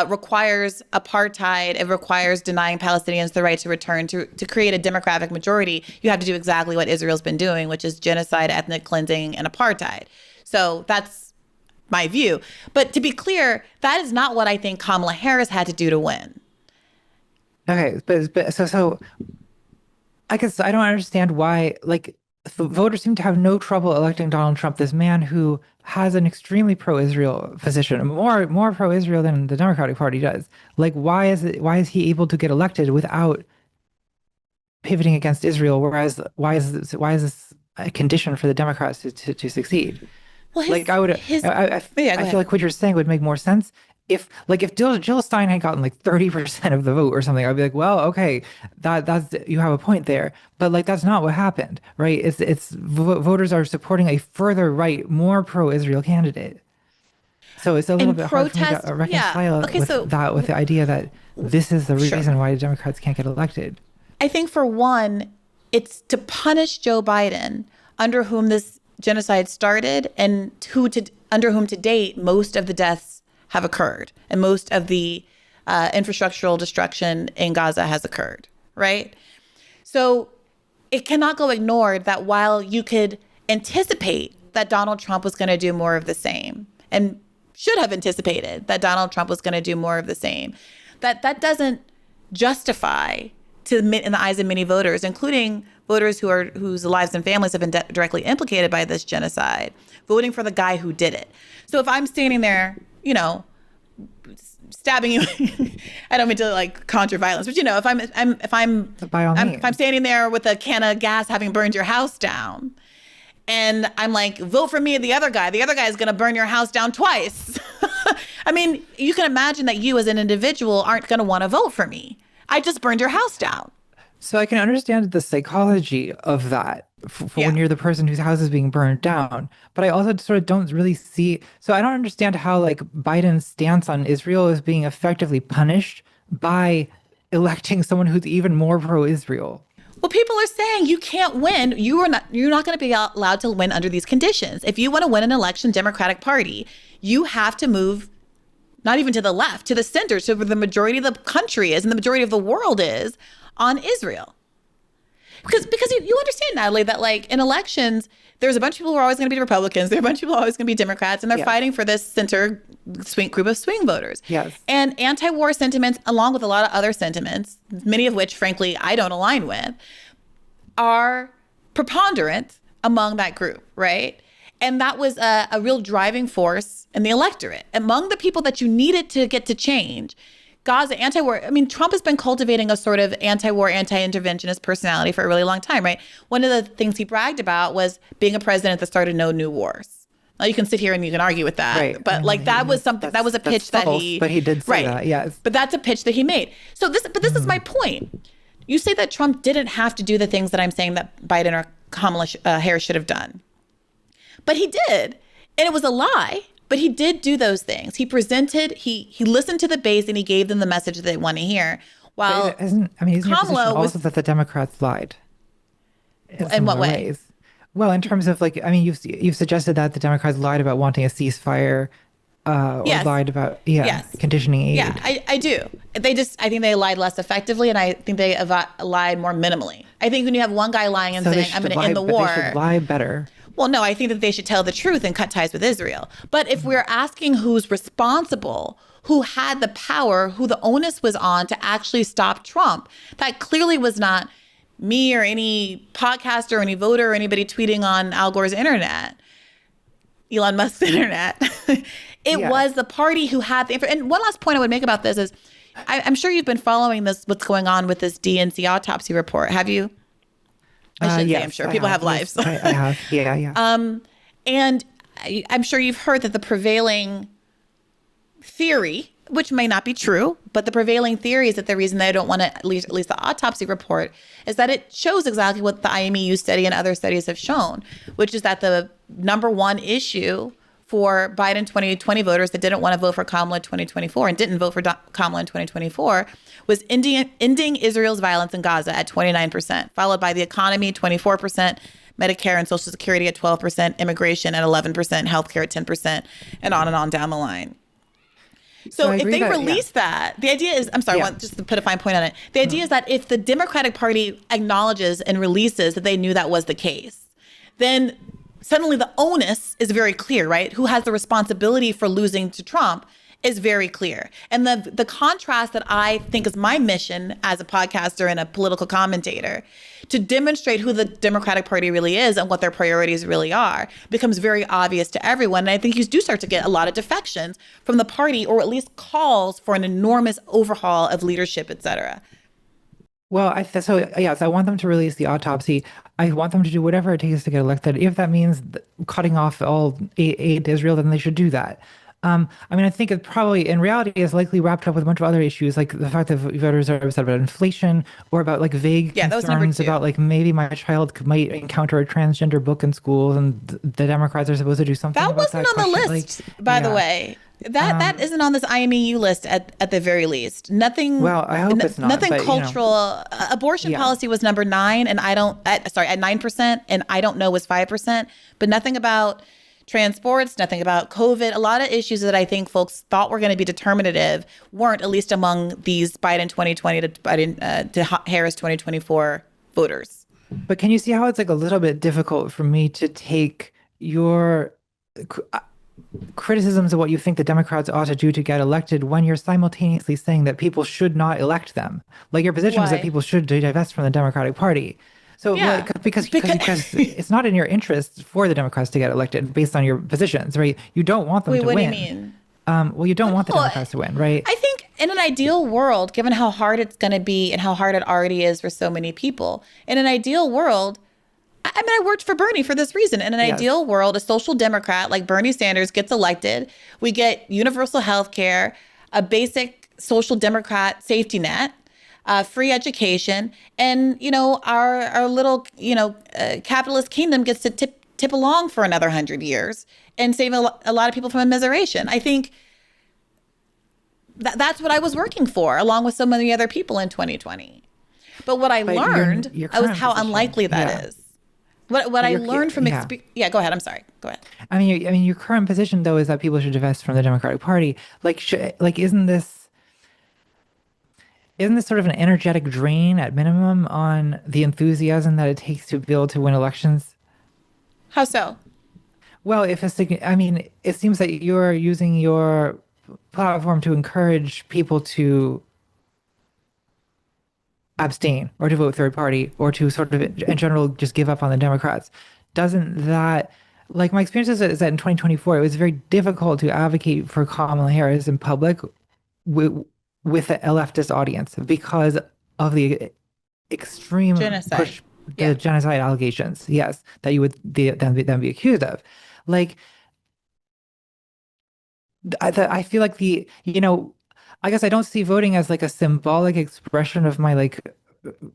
requires apartheid. It requires denying Palestinians the right to return. To create a democratic majority, you have to do exactly what Israel's been doing, which is genocide, ethnic cleansing, and apartheid. So that's my view. But to be clear, that is not what I think Kamala Harris had to do to win. Okay, but so I guess I don't understand why, like, voters seem to have no trouble electing Donald Trump, this man who has an extremely pro-Israel position, more pro-Israel than the Democratic Party does. Like, why is he able to get elected without pivoting against Israel? Whereas why is this a condition for the Democrats to succeed? Well, Like, I feel like what you're saying would make more sense if Jill Stein had gotten like 30% of the vote or something. I'd be like, well, okay, that's you have a point there. But like, that's not what happened, right? It's voters are supporting a further right, more pro-Israel candidate. So it's a little bit hard for me to reconcile with the idea that this is the reason why the Democrats can't get elected. I think for one, it's to punish Joe Biden, under whom this genocide started, and under whom to date most of the deaths have occurred, and most of the infrastructural destruction in Gaza has occurred, right? So it cannot go ignored that while you could anticipate that Donald Trump was going to do more of the same, and should have anticipated that Donald Trump was going to do more of the same, that doesn't justify, in the eyes of many voters, including voters whose lives and families have been directly implicated by this genocide, voting for the guy who did it. So if I'm standing there, stabbing you, I don't mean to like conjure violence, but if I'm standing there with a can of gas having burned your house down, and I'm like, vote for me and the other guy is going to burn your house down twice. I mean, you can imagine that you as an individual aren't going to want to vote for me. I just burned your house down. So I can understand the psychology of that for when you're the person whose house is being burned down. But I also sort of don't really see. So I don't understand how like Biden's stance on Israel is being effectively punished by electing someone who's even more pro-Israel. Well, people are saying you can't win. You're not going to be allowed to win under these conditions. If you want to win an election, Democratic Party, you have to move not even to the left, to the center, to where the majority of the country is and the majority of the world is on Israel. Because you understand, Natalie, that like in elections, there's a bunch of people who are always going to be Republicans. There are a bunch of people who are always going to be Democrats, and they're fighting for this center group of swing voters. Yes. And anti-war sentiments, along with a lot of other sentiments, many of which, frankly, I don't align with, are preponderant among that group, right? And that was a real driving force in the electorate. Among the people that you needed to get to change, Gaza, anti-war, I mean, Trump has been cultivating a sort of anti-war, anti-interventionist personality for a really long time, right? One of the things he bragged about was being a president that started no new wars. Now, you can sit here and you can argue with that, right. But like that was something, that was a pitch that he... But he did say that, yes. But that's a pitch that he made. So this is my point. You say that Trump didn't have to do the things that I'm saying that Biden or Kamala Harris should have done. But he did. And it was a lie. But he did do those things. He presented, he listened to the base, and he gave them the message that they want to hear. While isn't Kamala also that the Democrats lied? In what way? Ways. Well, in terms of like, I mean, you've suggested that the Democrats lied about wanting a ceasefire, or lied about conditioning aid. Yeah, I do. I think they lied less effectively, and I think they lied more minimally. I think when you have one guy lying and saying, "I'm going to end the war," they should lie better. Well, no, I think that they should tell the truth and cut ties with Israel. But if we're asking who's responsible, who had the power, who the onus was on to actually stop Trump, that clearly was not me or any podcaster or any voter or anybody tweeting on Al Gore's internet, Elon Musk's internet. It was the party who had the information. And one last point I would make about this is, I'm sure you've been following what's going on with this DNC autopsy report. Have you? I shouldn't say I'm sure. People have lives. I have. Yeah. And I'm sure you've heard that the prevailing theory, which may not be true, but the prevailing theory is that the reason they don't want to, at least the autopsy report, is that it shows exactly what the IMEU study and other studies have shown, which is that the number one issue for Biden 2020 voters that didn't want to vote for Kamala in 2024 and didn't vote for Kamala in 2024 was ending Israel's violence in Gaza at 29%, followed by the economy, 24%, Medicare and Social Security at 12%, immigration at 11%, healthcare at 10%, and on down the line. So So I if agree they that, release that, the idea is, I'm sorry, I yeah. want just to put a fine point on it. The idea is that if the Democratic Party acknowledges and releases that they knew that was the case, then suddenly the onus is very clear, right? Who has the responsibility for losing to Trump is very clear. And the contrast that I think is my mission as a podcaster and a political commentator to demonstrate who the Democratic Party really is and what their priorities really are becomes very obvious to everyone. And I think you do start to get a lot of defections from the party, or at least calls for an enormous overhaul of leadership, et cetera. Well, so yes, I want them to release the autopsy. I want them to do whatever it takes to get elected. If that means cutting off all aid to Israel, then they should do that. I mean, I think it probably, in reality, is likely wrapped up with a bunch of other issues, like the fact that voters are upset about inflation, or about like vague Yeah, that was number concerns two. about like maybe my child might encounter a transgender book in schools, and the Democrats are supposed to do something That about wasn't that on the question. list, Like, by the yeah. way. That isn't on this IMEU list at the very least. Nothing. Well, I hope it's not, Nothing but, cultural. Abortion yeah. policy was number 9, and I don't. At 9%, and I don't know was 5%. But nothing about transports. Nothing about COVID. A lot of issues that I think folks thought were going to be determinative weren't, at least among these Biden 2020 to Harris 2024 voters. But can you see how it's like a little bit difficult for me to take your criticisms of what you think the Democrats ought to do to get elected when you're simultaneously saying that people should not elect them? Like your position is that Why? people should divest from the Democratic Party. So Yeah, like because it's not in your interest for the Democrats to get elected based on your positions, right? You don't want them wait, to what do you win. mean? Well, you don't want the Well, Democrats to win, right? I think in an ideal world, given how hard it's going to be and how hard it already is for so many people, in an ideal world, I mean, I worked for Bernie for this reason. In an Yes. ideal world, a social democrat like Bernie Sanders gets elected. We get universal health care, a basic social democrat safety net, free education, and, our little, capitalist kingdom gets to tip along for another 100 years and save a lot of people from immiseration. I think that's what I was working for, along with so many other people in 2020. But what I But learned your was current how position, unlikely that yeah. is. What I Your- learned from yeah. experience. Yeah, go ahead. I'm sorry. Go ahead. I mean, your current position though is that people should divest from the Democratic Party. Like, isn't this sort of an energetic drain at minimum on the enthusiasm that it takes to be able to win elections? How so? Well, I mean, it seems that you're using your platform to encourage people to abstain or to vote third party or to sort of in general just give up on the Democrats. Doesn't that, like, my experience is that in 2024 it was very difficult to advocate for Kamala Harris in public with a leftist audience because of the extreme Genocide. push, Yeah. the genocide allegations, yes, that you would then be accused of. Like, I feel like I guess I don't see voting as like a symbolic expression of my like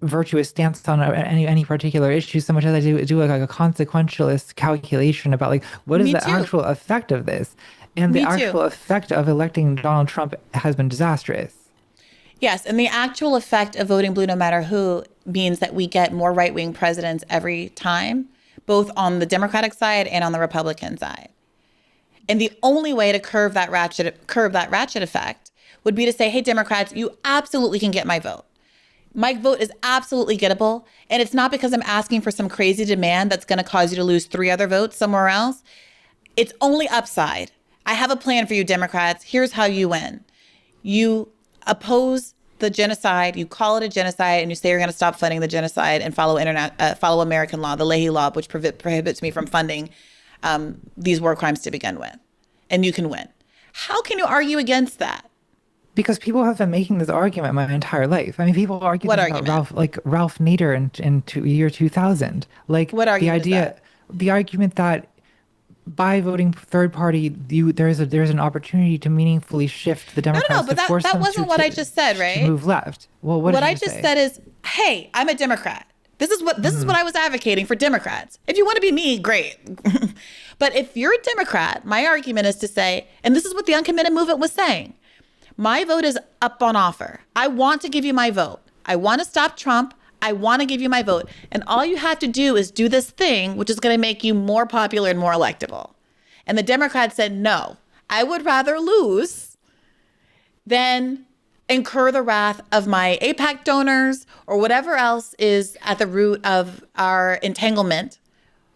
virtuous stance on any particular issue so much as I do like a consequentialist calculation about like what is Me the too. actual effect of this, and the Me too. actual effect of electing Donald Trump has been disastrous. Yes, and the actual effect of voting blue no matter who means that we get more right-wing presidents every time, both on the Democratic side and on the Republican side. And the only way to curb that ratchet effect would be to say, hey, Democrats, you absolutely can get my vote. My vote is absolutely gettable. And it's not because I'm asking for some crazy demand that's going to cause you to lose 3 other votes somewhere else. It's only upside. I have a plan for you, Democrats. Here's how you win. You oppose the genocide, you call it a genocide, and you say you're going to stop funding the genocide and follow American law, the Leahy law, which prohibits me from funding these war crimes to begin with. And you can win. How can you argue against that? Because people have been making this argument my entire life. I mean, people argue What this argument? about Ralph Nader in year 2000. Like What argument is that? the argument that by voting third party, there's an opportunity to meaningfully shift the Democrats but to force that them wasn't what I just said, to right? move left. Well, what did I you just say? said is, hey, I'm a Democrat. This is what I was advocating for Democrats. If you want to be me, great. But if you're a Democrat, my argument is to say, and this is what the uncommitted movement was saying, my vote is up on offer. I want to give you my vote. I want to stop Trump. I want to give you my vote. And all you have to do is do this thing, which is going to make you more popular and more electable. And the Democrats said, no, I would rather lose than incur the wrath of my AIPAC donors or whatever else is at the root of our entanglement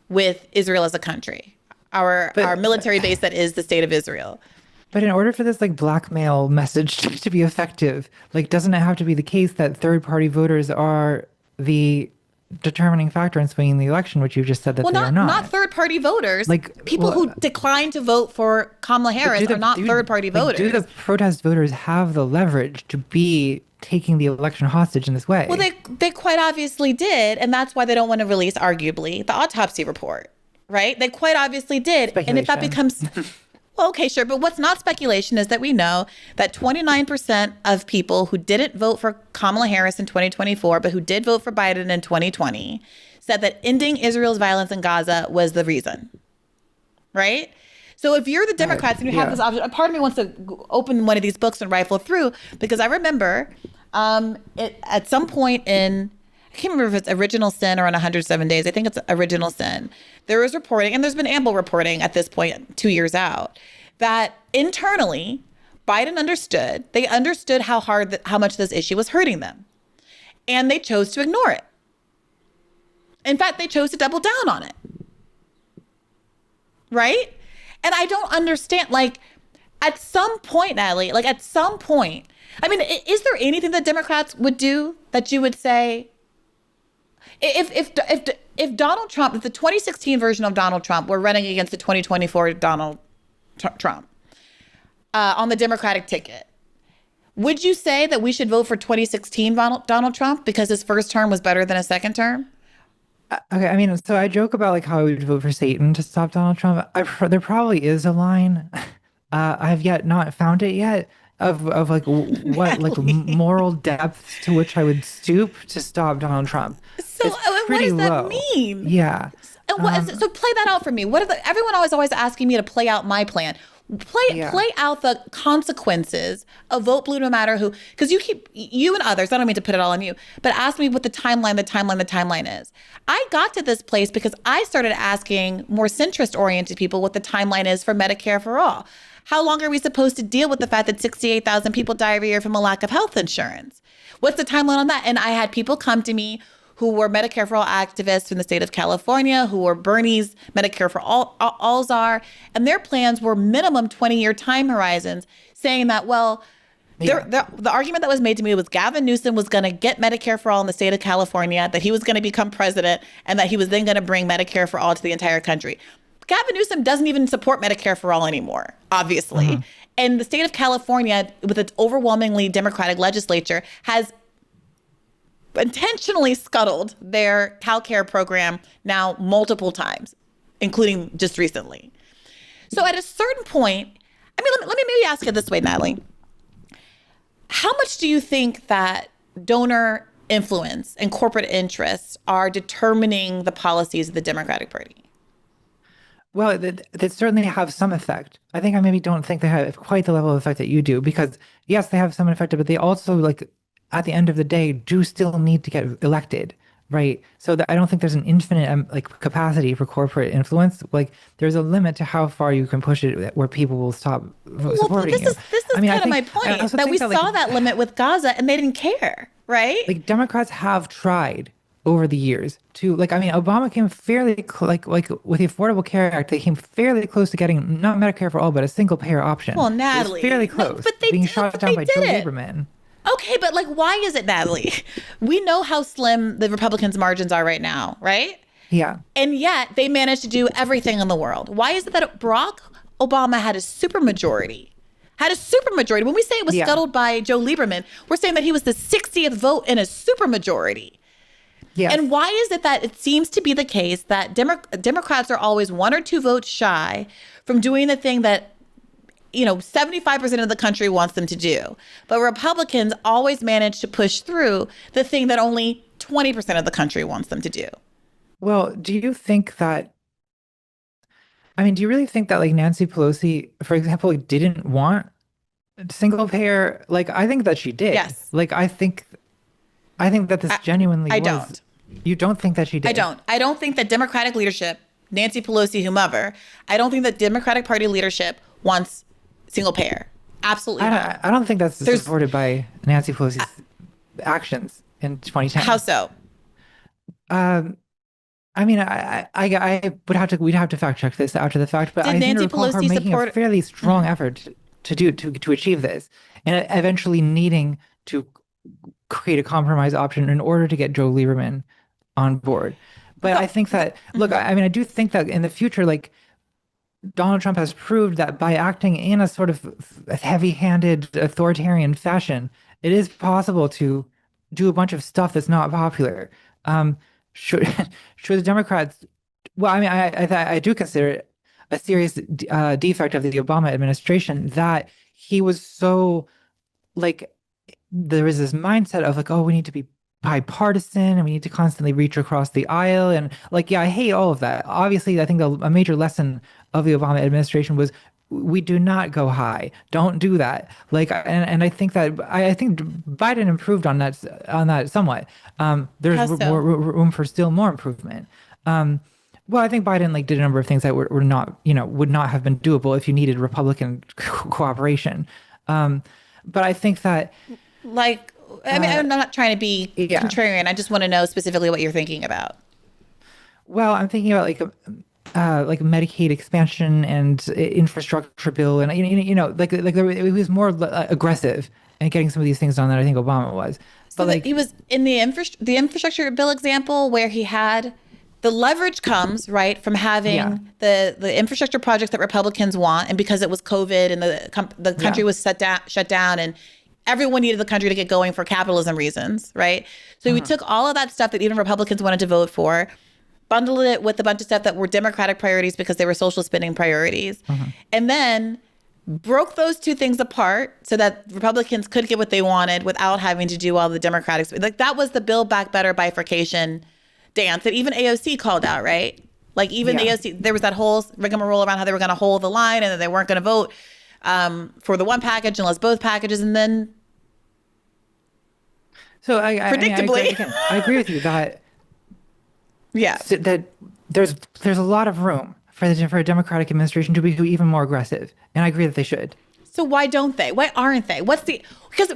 with Israel as a country, our military base that is the state of Israel. But in order for this like blackmail message to be effective, like doesn't it have to be the case that third party voters are the determining factor in swinging the election, which you've just said that they are not? Not third party voters. Like people who decline to vote for Kamala Harris are not third party voters. Do the protest voters have the leverage to be taking the election hostage in this way? Well, they quite obviously did, and that's why they don't want to release, arguably, the autopsy report, right? They quite obviously did. And if that becomes... Well, okay, sure. But what's not speculation is that we know that 29% of people who didn't vote for Kamala Harris in 2024, but who did vote for Biden in 2020, said that ending Israel's violence in Gaza was the reason, right? So if you're the Democrats and you have this option, a part of me wants to open one of these books and rifle through, because I remember at some point in, I can't remember if it's Original Sin or on 107 Days. I think it's Original Sin. There was reporting, and there's been ample reporting at this point, 2 years out, that internally, Biden understood. They understood how much this issue was hurting them. And they chose to ignore it. In fact, they chose to double down on it. Right? And I don't understand, like, at some point, Natalie, like at some point, I mean, is there anything that Democrats would do that you would say, if Donald Trump, if the 2016 version of Donald Trump were running against the 2024 Donald Trump on the Democratic ticket, would you say that we should vote for 2016 Donald Trump because his first term was better than his second term? Okay, I mean, so I joke about like how I would vote for Satan to stop Donald Trump. There probably is a line. I have yet not found it yet of like what like moral depths to which I would stoop to stop Donald Trump. So what does that mean? Yeah. And so play that out for me. Everyone always asking me to play out my plan. Play out the consequences of vote blue no matter who, because you and others, I don't mean to put it all on you, but ask me what the timeline is. I got to this place because I started asking more centrist oriented people what the timeline is for Medicare for all. How long are we supposed to deal with the fact that 68,000 people die every year from a lack of health insurance? What's the timeline on that? And I had people come to me who were Medicare for All activists in the state of California, who were Bernie's Medicare for All czar, and their plans were minimum 20-year time horizons, saying that, well, the argument that was made to me was Gavin Newsom was going to get Medicare for All in the state of California, that he was going to become president, and that he was then going to bring Medicare for All to the entire country. Gavin Newsom doesn't even support Medicare for All anymore, obviously. Mm-hmm. And the state of California, with its overwhelmingly Democratic legislature, has intentionally scuttled their CalCare program now multiple times, including just recently. So at a certain point, I mean, let me maybe ask it this way, Natalie. How much do you think that donor influence and corporate interests are determining the policies of the Democratic Party? Well, they certainly have some effect. I think I maybe don't think they have quite the level of effect that you do, because yes, they have some effect, but they also, like, at the end of the day, do still need to get elected, right? So I don't think there's an infinite like capacity for corporate influence. Like, there's a limit to how far you can push it where people will stop supporting you. This is kind of my point, that we saw that limit with Gaza and they didn't care, right? Like, Democrats have tried over the years to, like, I mean, Obama came fairly like with the Affordable Care Act, they came fairly close to getting not Medicare for all, but a single payer option. Well, Natalie, fairly close. No, but they being shot down by Joe Lieberman. Okay, but like, why is it, Natalie? We know how slim the Republicans' margins are right now, right? Yeah. And yet they managed to do everything in the world. Why is it that Barack Obama had a supermajority? When we say it was scuttled by Joe Lieberman, we're saying that he was the 60th vote in a supermajority. Yes. And why is it that it seems to be the case that Democrats are always 1 or 2 votes shy from doing the thing that 75% of the country wants them to do, but Republicans always manage to push through the thing that only 20% of the country wants them to do? Well, do you really think that like Nancy Pelosi, for example, didn't want single payer? Like, I think that she did. Yes. Like, I think I think that this genuinely I was. don't. You don't think that she I did? don't. I don't think that Democratic leadership, Nancy Pelosi, whomever, I don't think that Democratic Party leadership wants single payer. Absolutely not. I don't think that's There's supported by Nancy Pelosi's actions in how 2010. so? Um, I mean, I would have to, we'd have to fact check this after the fact, but Did I seem to Nancy recall her Pelosi making a support? fairly strong effort to achieve this, and eventually needing to create a compromise option in order to get Joe Lieberman on board. But I think that, look, I mean, I do think that in the future, like Donald Trump has proved that by acting in a sort of heavy-handed authoritarian fashion, it is possible to do a bunch of stuff that's not popular. Um, should should the Democrats? Well, I mean, I do consider it a serious defect of the Obama administration that he was so like there was this mindset of like, oh, we need to be bipartisan and we need to constantly reach across the aisle. And like, yeah, I hate all of that. Obviously, I think a major lesson of the Obama administration was we do not go high. Don't do that. Like, and I think that I think Biden improved on that somewhat. There's How more so? room for still more improvement. Well, I think Biden like did a number of things that were not, would not have been doable if you needed Republican cooperation. But I think that Like, I mean, I'm not trying to be yeah. contrarian. I just want to know specifically what you're thinking about. Well, I'm thinking about like Medicaid expansion and infrastructure bill, and it was more aggressive in getting some of these things done than I think Obama was. So But that like, he was in the infrastructure bill example where he had the leverage comes right from having yeah, the infrastructure projects that Republicans want, and because it was COVID and the country yeah, was shut down, and everyone needed the country to get going for capitalism reasons, right? So we took all of that stuff that even Republicans wanted to vote for, bundled it with a bunch of stuff that were Democratic priorities because they were social spending priorities, and then broke those two things apart so that Republicans could get what they wanted without having to do all the Democratic. Like that was the Build Back Better bifurcation dance that even AOC called out, right? Like even yeah. AOC, there was that whole rigmarole around how they were going to hold the line and that they weren't going to vote for the one package unless both packages, and then So predictably, I agree with you that yeah. that there's a lot of room for a Democratic administration to be even more aggressive, and I agree that they should. So why don't they? Why aren't they? What's the because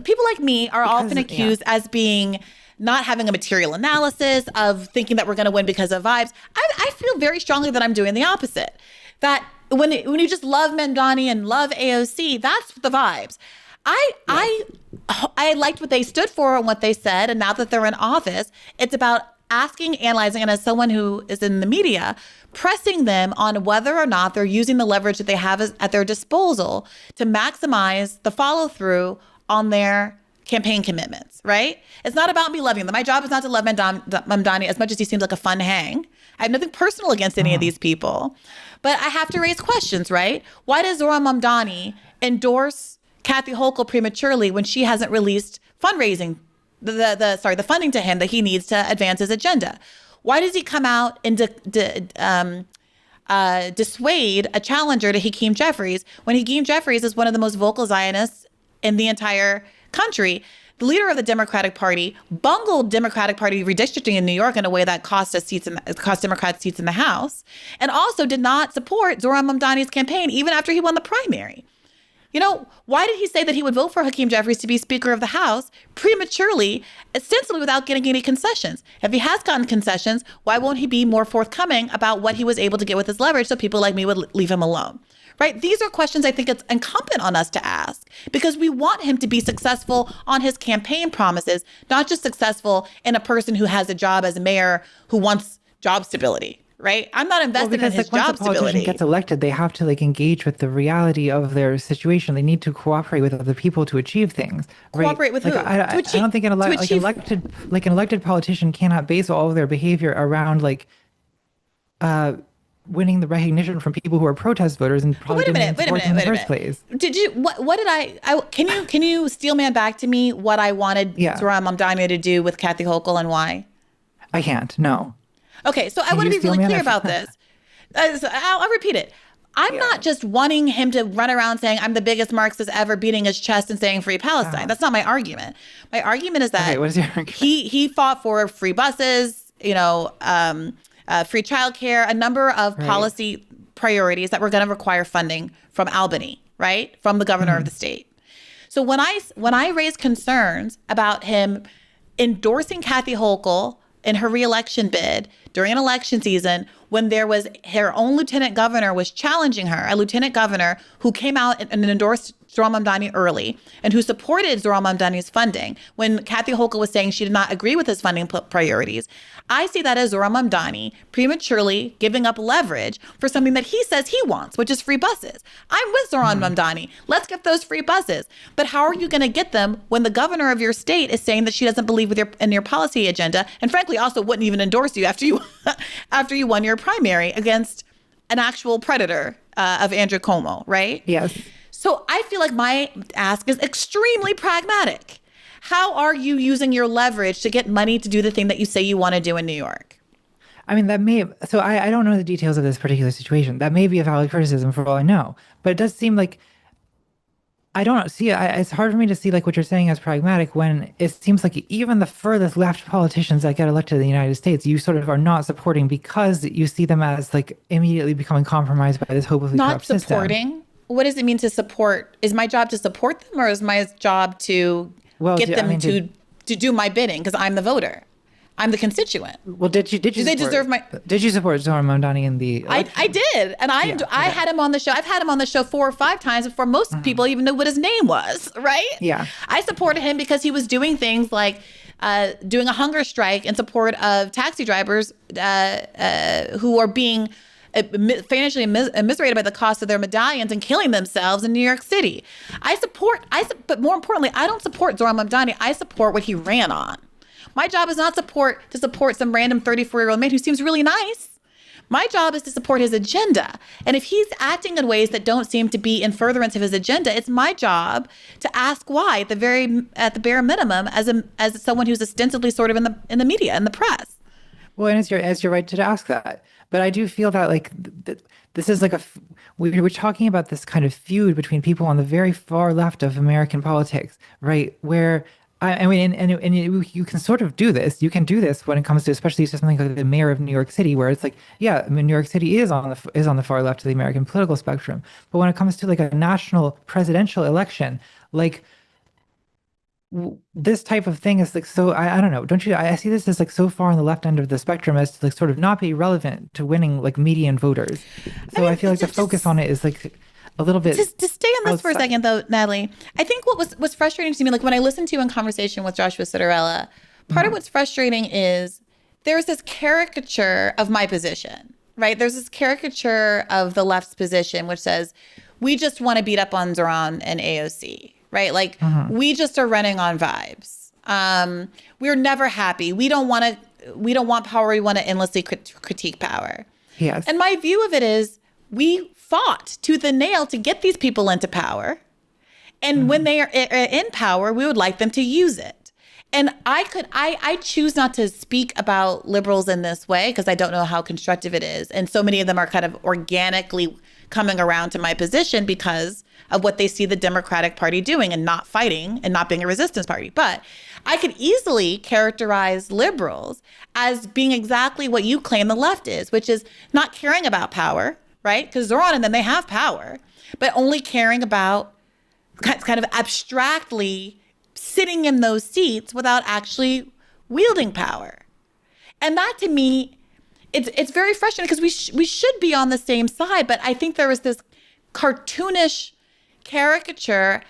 people like me are often Yeah. accused as being not having a material analysis of thinking that we're going to win because of vibes. I feel very strongly that I'm doing the opposite. That when you just love Mamdani and love AOC, that's the vibes. I liked what they stood for and what they said, and now that they're in office, it's about asking, analyzing, and as someone who is in the media, pressing them on whether or not they're using the leverage that they have at their disposal to maximize the follow through on their campaign commitments, right? It's not about me loving them. My job is not to love Mamdani as much as he seems like a fun hang. I have nothing personal against any of these people, but I have to raise questions, right? Why does Zohran Mamdani endorse Kathy Hochul prematurely when she hasn't released fundraising, the funding to him that he needs to advance his agenda? Why does he come out and dissuade a challenger to Hakeem Jeffries when Hakeem Jeffries is one of the most vocal Zionists in the entire country? The leader of the Democratic Party bungled Democratic Party redistricting in New York in a way that cost Democrats seats in the House, and also did not support Zohran Mamdani's campaign even after he won the primary. You know, why did he say that he would vote for Hakeem Jeffries to be Speaker of the House prematurely, ostensibly without getting any concessions? If he has gotten concessions, why won't he be more forthcoming about what he was able to get with his leverage so people like me would leave him alone? Right? These are questions I think it's incumbent on us to ask because we want him to be successful on his campaign promises, not just successful in a person who has a job as a mayor who wants job stability. Right? I'm not invested in his job Once a politician stability. gets elected, they have to like engage with the reality of their situation. They need to cooperate with other people to achieve things. Right? Cooperate with like, who? I don't think an elected politician cannot base all of their behavior around winning the recognition from people who are protest voters and probably didn't even support them in the first place. Did you what did I can you steelman back to me what I wanted Zohran Mamdani to do with Kathy Hochul and why? I can't. No. Okay, so I want to be really clear about this. So I'll repeat it. I'm Yeah. not just wanting him to run around saying I'm the biggest Marxist ever, beating his chest and saying free Palestine. Uh-huh. That's not my argument. My argument is Okay, that what is your argument? he fought for free buses, free childcare, a number of Right. policy priorities that were going to require funding from Albany, right, from the governor of the state. So when I raised concerns about him endorsing Kathy Hochul in her reelection bid during an election season, when there was her own lieutenant governor was challenging her, a lieutenant governor who came out and endorsed Zohran Mamdani early and who supported Zohran Mamdani's funding when Kathy Hochul was saying she did not agree with his funding priorities. I see that as Zohran Mamdani prematurely giving up leverage for something that he says he wants, which is free buses. I'm with Zohran Mamdani. Let's get those free buses. But how are you going to get them when the governor of your state is saying that she doesn't believe in your policy agenda, and frankly also wouldn't even endorse you after you won your primary against an actual predator of Andrew Cuomo, right? Yes. So I feel like my ask is extremely pragmatic. How are you using your leverage to get money to do the thing that you say you want to do in New York? I mean, I don't know the details of this particular situation. That may be a valid criticism for all I know, but it does seem like I don't see it's hard for me to see like what you're saying as pragmatic when it seems like even the furthest left politicians that get elected in the United States, you sort of are not supporting because you see them as like immediately becoming compromised by this hopelessly Not corrupt system. supporting. What does it mean to support? Is my job to support them, or is my job to get them to do my bidding because I'm the voter? I'm the constituent. Well, did you Do they support, deserve my? Did you support Zohran Mamdani in the election? I did, and I had him on the show. I've had him on the show 4 or 5 times before most people even knew what his name was. Right? Yeah. I supported him because he was doing things like doing a hunger strike in support of taxi drivers who are being financially immiserated by the cost of their medallions and killing themselves in New York City. But more importantly, I don't support Zohran Mamdani. I support what he ran on. My job is not to support some random 34-year-old man who seems really nice. My job is to support his agenda. And if he's acting in ways that don't seem to be in furtherance of his agenda, it's my job to ask why at the bare minimum as someone who's ostensibly sort of in the media, in the press. Well, and it's your right to ask that. But I do feel that like this is like we're talking about this kind of feud between people on the very far left of American politics, right? Where I mean, and you can sort of do this. You can do this when it comes to, especially to something like the mayor of New York City, where it's like, yeah, I mean, New York City is on the far left of the American political spectrum. But when it comes to like a national presidential election, like this type of thing is like so I don't know, don't you? I see this as like so far on the left end of the spectrum as to like sort of not be relevant to winning like median voters. So I feel like the focus on it is like a little bit. To stay on this for a second, though, Natalie, I think what was frustrating to me, like when I listened to you in conversation with Joshua Citarella, part of what's frustrating is there's this caricature of my position, right? There's this caricature of the left's position, which says we just want to beat up on Zohran and AOC, right? Like we just are running on vibes. We're never happy. We don't want power. We want to endlessly critique power. Yes. And my view of it is we fought tooth and nail to get these people into power. And when they are in power, we would like them to use it. And I choose not to speak about liberals in this way because I don't know how constructive it is. And so many of them are kind of organically coming around to my position because of what they see the Democratic Party doing and not fighting and not being a resistance party. But I could easily characterize liberals as being exactly what you claim the left is, which is not caring about power, right? Because Zohran and them, they have power, but only caring about kind of abstractly sitting in those seats without actually wielding power. And that to me, it's very frustrating because we should be on the same side, but I think there was this cartoonish caricature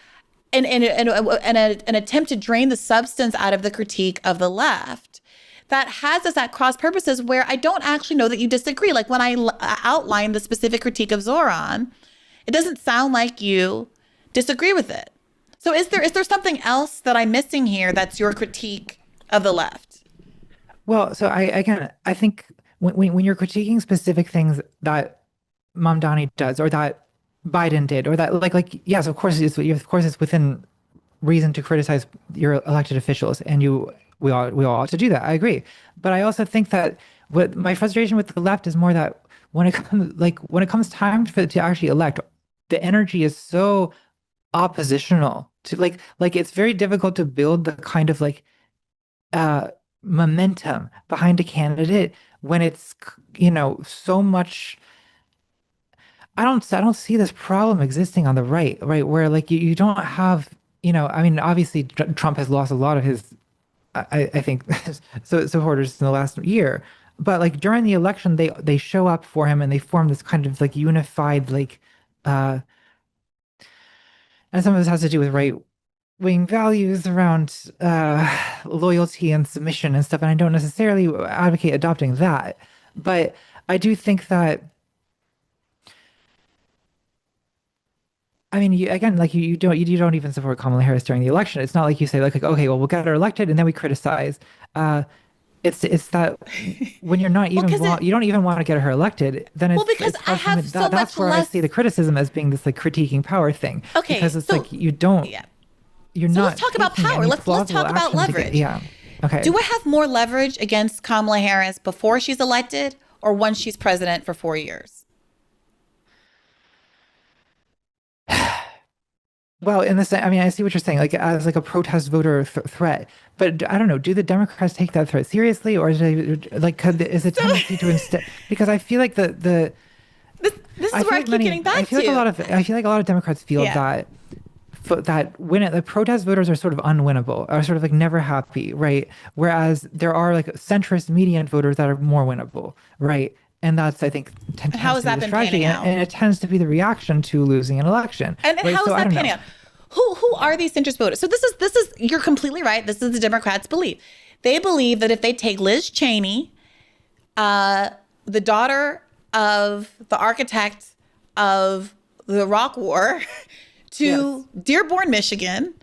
and an attempt to drain the substance out of the critique of the left that has us at cross purposes where I don't actually know that you disagree. Like when I outlined the specific critique of Zohran, it doesn't sound like you disagree with it. So is there something else that I'm missing here that's your critique of the left? Well, so I think when you're critiquing specific things that Mamdani does or that Biden did or that like yes, of course it's within reason to criticize your elected officials, and we all ought to do that. I agree. But I also think that what my frustration with the left is more that when it comes time to actually elect, the energy is so oppositional to it's very difficult to build the kind of uh momentum behind a candidate when it's so much. I don't see this problem existing on the right, where you don't have, I mean, obviously Trump has lost a lot of his, I think, supporters in the last year, but during the election, they show up for him and they form this kind of unified uh, and some of this has to do with right wing values around loyalty and submission and stuff, and I don't necessarily advocate adopting that, but I do think that. I mean, again, you don't even support Kamala Harris during the election. It's not like you say okay, well, we'll get her elected and then we criticize. Uh, it's that when you're not even you don't even want to get her elected, then because it's I have so that's much where I less. see the criticism as being this critiquing power thing. Okay, because it's so you don't yeah. you're So not let's talk about taking power. any Let's plausible talk about action to leverage. yeah. Okay. Do I have more leverage against Kamala Harris before she's elected or once she's president for 4 years? Well, in the sense, I mean, I see what you're saying, as a protest voter threat, but I don't know. Do the Democrats take that threat seriously, or is it is a tendency to instead? Because I feel like This is where I keep getting back I feel to. I feel like a lot of Democrats feel Yeah. that when the protest voters are sort of unwinnable, are sort of never happy, right? Whereas there are centrist median voters that are more winnable, right? And that's, I think, And how has tends to be that the been strategy, panning out? and it tends to be the reaction to losing an election, And right? how is So I that don't panning know. out? Who are these centrist voters? So this is you're completely right. This is the Democrats' belief. They believe that if they take Liz Cheney, the daughter of the architect of the Iraq War, to Yes. Dearborn, Michigan,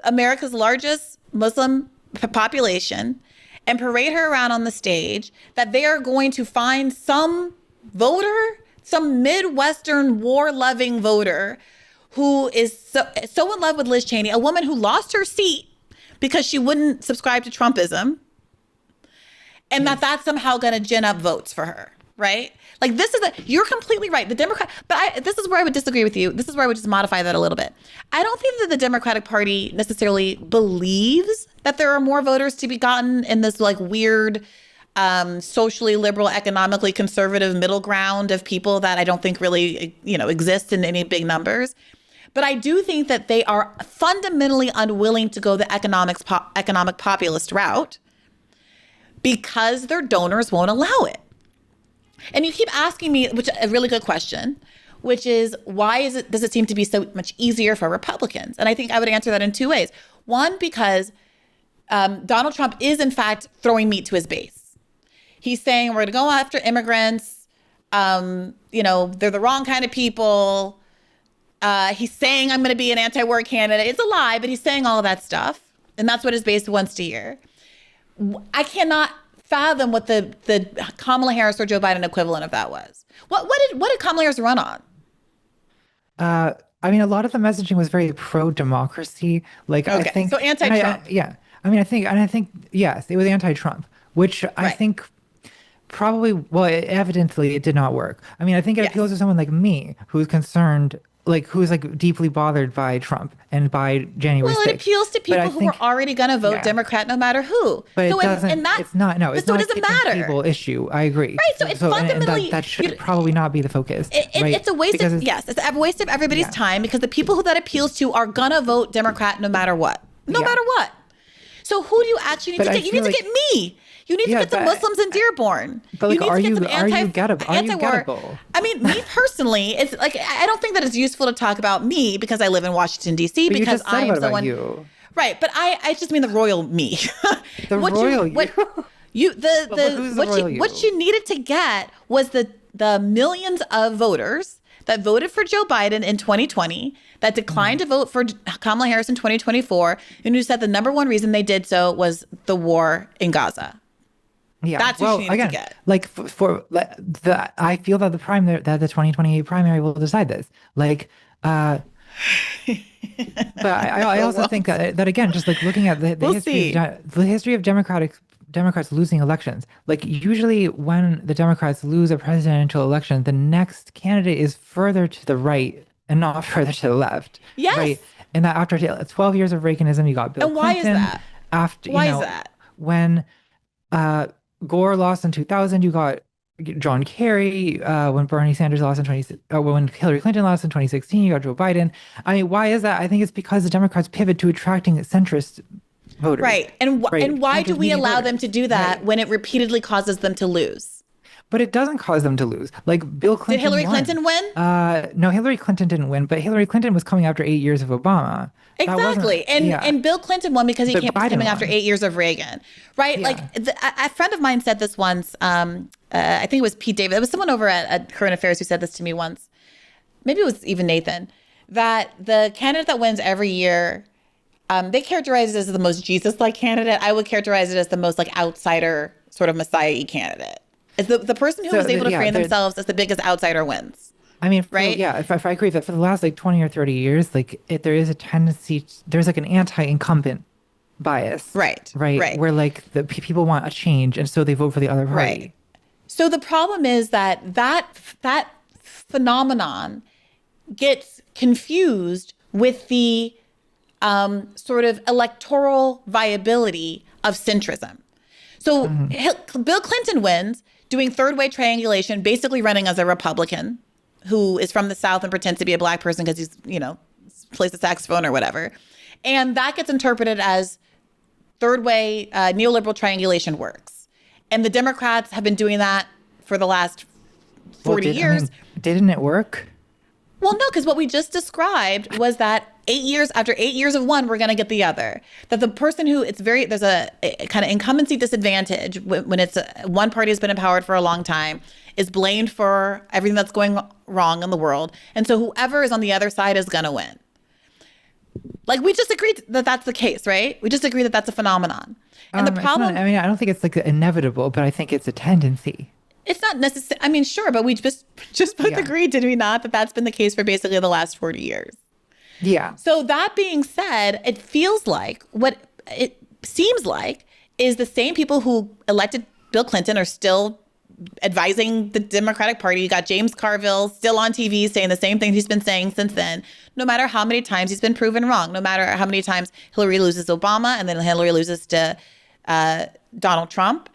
America's largest Muslim population, and parade her around on the stage, that they are going to find some voter, some Midwestern war-loving voter who is so in love with Liz Cheney, a woman who lost her seat because she wouldn't subscribe to Trumpism, and that's somehow going to gin up votes for her, right? You're completely right. The Democrat, but this is where I would disagree with you. This is where I would just modify that a little bit. I don't think that the Democratic Party necessarily believes that there are more voters to be gotten in this weird, socially liberal, economically conservative middle ground of people that I don't think really, exist in any big numbers. But I do think that they are fundamentally unwilling to go the economic populist route because their donors won't allow it. And you keep asking me, which is a really good question, which is why does it seem to be so much easier for Republicans? And I think I would answer that in two ways. One, because Donald Trump is in fact throwing meat to his base. He's saying we're going to go after immigrants. They're the wrong kind of people. He's saying I'm going to be an anti-war candidate. It's a lie, but he's saying all of that stuff. And that's what his base wants to hear. I cannot fathom what the Kamala Harris or Joe Biden equivalent of that was. What did Kamala Harris run on? I mean, a lot of the messaging was very pro-democracy. I think, so anti-Trump. Yeah. I mean, I think, yes, it was anti-Trump, which I Right. think probably, well, evidently it did not work. I mean, I think it Yes. appeals to someone like me who's concerned, who's deeply bothered by Trump and by January Well, it 6th. appeals to But I people who think, are already going to vote yeah. Democrat no matter who. But So it doesn't. It's not. No, it's so not it a doesn't kitchen matter. table issue. I agree. Right. So it's fundamentally that should probably not be the focus. Right? It's a waste Because of yes, it's a waste of everybody's Yeah. time because the people who that appeals to are gonna vote Democrat no matter what. No Yeah. matter what. So who do you actually need But to I get? You need feel to get me. You need to Yeah, get some but- Muslims in Dearborn. But, you need are to get you some gettable? Are you anti-war. gettable? I mean, me personally, it's I don't think that it's useful to talk about me because I live in Washington D.C. But you because just said I am about someone. you. Right, but I just mean the royal me. The royal you. But who's the royal you? What you needed to get was the millions of voters that voted for Joe Biden in 2020, that declined to vote for Kamala Harris in 2024, and who said the number one reason they did so was the war in Gaza. Yeah, That's what you needed to get. I feel that that the 2028 primary will decide this. But I also think that again, just looking at the We'll history see. the history of Democratic Democrats losing elections. Like usually when the Democrats lose a presidential election, the next candidate is further to the right and not further to the left, Yes. right? And that after 12 years of Reaganism, you got Bill And why is Clinton. that? After, Why is that? when uh, Gore lost in 2000, you got John Kerry. When Bernie Sanders lost in when Hillary Clinton lost in 2016, you got Joe Biden. I mean, why is that? I think it's because the Democrats pivot to attracting centrist voters, Right. And right? why do Centrist we leaning allow them voters, to do that right? when it repeatedly causes them to lose? But it doesn't cause them to lose. Like Bill Did Clinton Hillary won. Clinton win? No, Hillary Clinton didn't win, but Hillary Clinton was coming after 8 years of Obama. That wasn't, Exactly. yeah. And Bill Clinton won because But was Biden coming after won. 8 years of Reagan, right? Yeah. Like a friend of mine said this once. I think it was Pete David. It was someone over at Current Affairs who said this to me once. Maybe it was even Nathan, that the candidate that wins every year, they characterize it as the most Jesus-like candidate. I would characterize it as the most like outsider sort of Messiah-y candidate. It's the person who So was able to yeah, frame themselves as the biggest outsider wins, I mean, right? yeah, if I agree that for the last like 20 or 30 years, like there is a tendency, there's like an anti-incumbent bias, Right, right? right, Where like the people want a change, and so they vote for the other right. party. So the problem is that phenomenon gets confused with the sort of electoral viability of centrism. So Bill Clinton wins doing third way triangulation, basically running as a Republican who is from the South and pretends to be a black person because he's, plays the saxophone or whatever. And that gets interpreted as third way neoliberal triangulation works. And the Democrats have been doing that for the last 40 years. Didn't it work? Well, no, because what we just described was that 8 years after 8 years of one, we're going to get the other. That the person who there's a kind of incumbency disadvantage when it's one party has been in power for a long time, is blamed for everything that's going wrong in the world. And so whoever is on the other side is going to win. Like we just agreed that that's the case, right? We just agree that that's a phenomenon. And the problem, I don't think it's like inevitable, but I think it's a tendency. it's not necessary. I mean, sure, but we just both agreed, did we not, that that's been the case for basically the last 40 years. Yeah. So that being said, it feels like what it seems like is the same people who elected Bill Clinton are still advising the Democratic Party. You got James Carville still on TV saying the same thing he's been saying since then, no matter how many times he's been proven wrong, no matter how many times Hillary loses Obama and then Hillary loses to Donald Trump.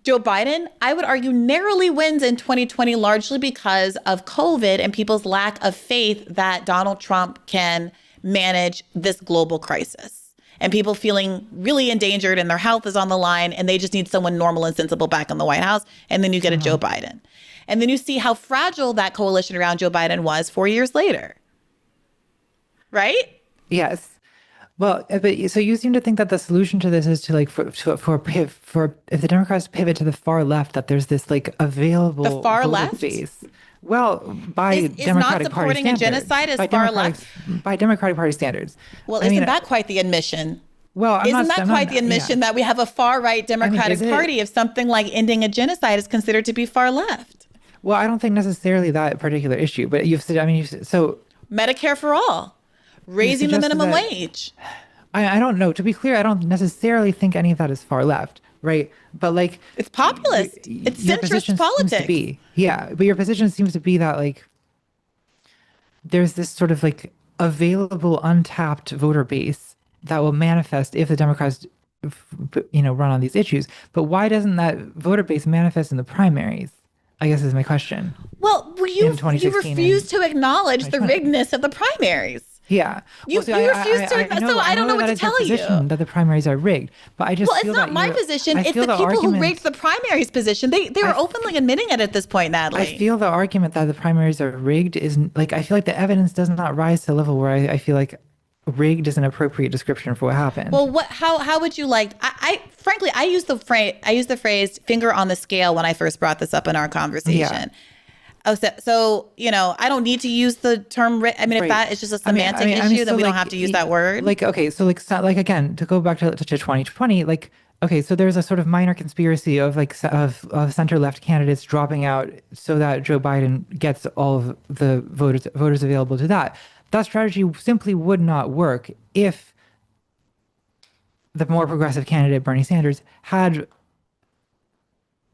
Joe Biden, I would argue, narrowly wins in 2020 largely because of COVID and people's lack of faith that Donald Trump can manage this global crisis. And people feeling really endangered and their health is on the line and they just need someone normal and sensible back in the White House. And then you get a Joe Biden. And then you see how fragile that coalition around Joe Biden was 4 years later. Right? Yes. Well, but so you seem to think that the solution to this is to like for if the Democrats pivot to the far left, that there's this like available The far voter left? base. Well, by Is not Democratic Party supporting a standards, genocide as by far Democratic- left? by Democratic Party standards. Well, I isn't mean, that quite the admission? well, Isn't that quite the admission that we have a far right Democratic is it? Party if something like ending a genocide is considered to be far left? Well, I don't think necessarily that particular issue, but so Medicare for all, raising the suggested minimum that- wage. I don't know. To be clear, I don't necessarily think any of that is far left, right? But like It's populist. It's your centrist position seems politics. to be, yeah. But your position seems to be that like there's this sort of like available untapped voter base that will manifest if the Democrats, run on these issues. But why doesn't that voter base manifest in the primaries? I guess is my question. Well, you In 2016 refuse to acknowledge the 2020. riggedness of the primaries. Yeah. You refuse to acknowledge. So I don't know what that to is your tell position, you. that the primaries are rigged. But I just Well, it's feel not that my you're- position. I It's feel the people who argument- rigged the primaries position. They were openly admitting it at this point, Natalie. I feel the argument that the primaries are rigged is like, I feel like the evidence does not rise to the level where I feel like rigged is an appropriate description for what happened. Well, how would you like? I frankly, I use the phrase finger on the scale when I first brought this up in our conversation. Yeah. Oh, so I don't need to use the term. I mean, if Right. that is just a semantic issue, then so we don't like, have to use that word. Like, okay, so like, again, to go back to 2020, like, okay, so there's a sort of minor conspiracy of like of center left candidates dropping out so that Joe Biden gets all of the voters available to that. That strategy simply would not work if the more progressive candidate, Bernie Sanders, had,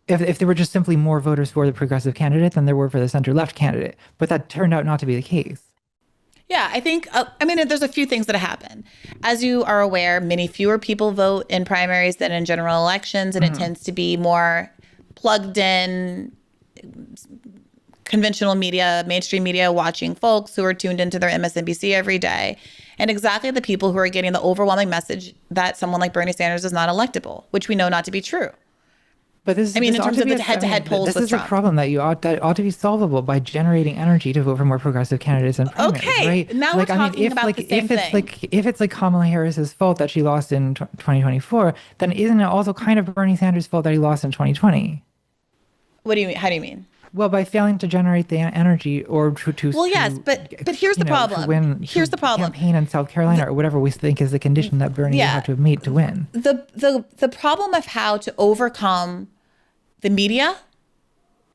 if there were just simply more voters for the progressive candidate than there were for the center-left candidate. But that turned out not to be the case. Yeah, I think, I mean, there's a few things that happen. As you are aware, many fewer people vote in primaries than in general elections, and it tends to be more plugged in conventional media, mainstream media, watching folks who are tuned into their MSNBC every day. And exactly the people who are getting the overwhelming message that someone like Bernie Sanders is not electable, which we know not to be true. But this, I mean, this in ought terms to of be the head-to-head polls this with is Trump. a problem that ought to be solvable by generating energy to vote for more progressive candidates in primaries, Okay, right? now we're talking about the same thing. If it's like Kamala Harris's fault that she lost in 2024, then isn't it also kind of Bernie Sanders' fault that he lost in 2020? What do you mean? How do you mean? Well, by failing to generate the energy or to Well, yes, but here's the problem. Here's the problem. Campaign in South Carolina or whatever we think is the condition that Bernie would have to meet to win. The problem of how to overcome the media,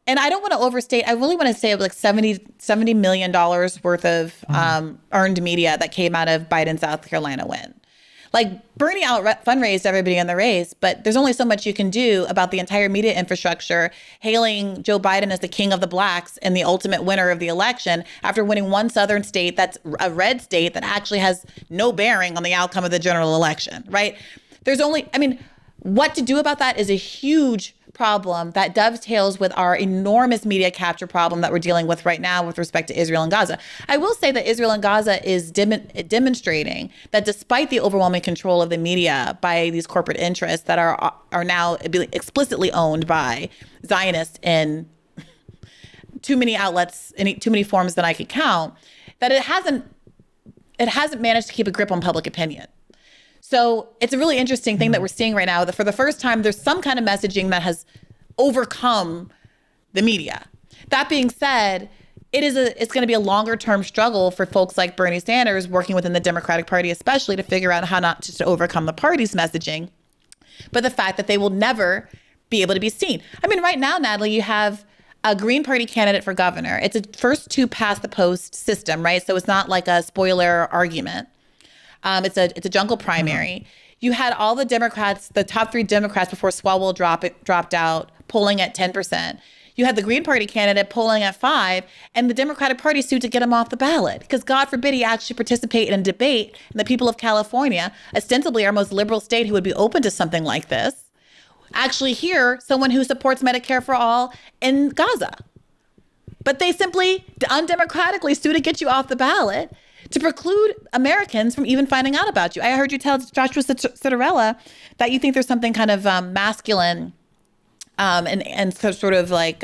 and I don't want to overstate, I really want to say like $70 million worth of earned media that came out of Biden's South Carolina win. Like Bernie fundraised everybody in the race, but there's only so much you can do about the entire media infrastructure hailing Joe Biden as the king of the blacks and the ultimate winner of the election after winning one southern state that's a red state that actually has no bearing on the outcome of the general election, right? What to do about that is a huge problem that dovetails with our enormous media capture problem that we're dealing with right now with respect to Israel and Gaza. I will say that Israel and Gaza is demonstrating that despite the overwhelming control of the media by these corporate interests that are now explicitly owned by Zionists in too many outlets, in too many forms than I could count, that it hasn't managed to keep a grip on public opinion. So it's a really interesting thing that we're seeing right now, that for the first time, there's some kind of messaging that has overcome the media. That being said, it's going to be a longer term struggle for folks like Bernie Sanders working within the Democratic Party, especially to figure out how not just to overcome the party's messaging, but the fact that they will never be able to be seen. I mean, right now, Natalie, you have a Green Party candidate for governor. It's a first to past the post system, right? So it's not like a spoiler argument. It's a jungle primary. You had all the Democrats, the top three Democrats before Swalwell dropped out, polling at 10%. You had the Green Party candidate polling at 5%, and the Democratic Party sued to get him off the ballot because God forbid he actually participate in a debate. And the people of California, ostensibly our most liberal state who would be open to something like this, actually hear someone who supports Medicare for all in Gaza. But they simply undemocratically sue to get you off the ballot, to preclude Americans from even finding out about you. I heard you tell Joshua Citarella that you think there's something kind of masculine and sort of like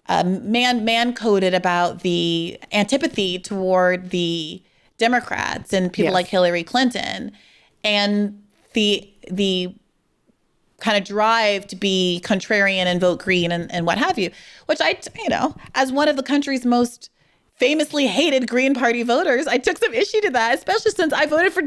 man-coded about the antipathy toward the Democrats and people like Hillary Clinton, and the kind of drive to be contrarian and vote green and what have you, which as one of the country's most famously hated Green Party voters, I took some issue to that, especially since I voted for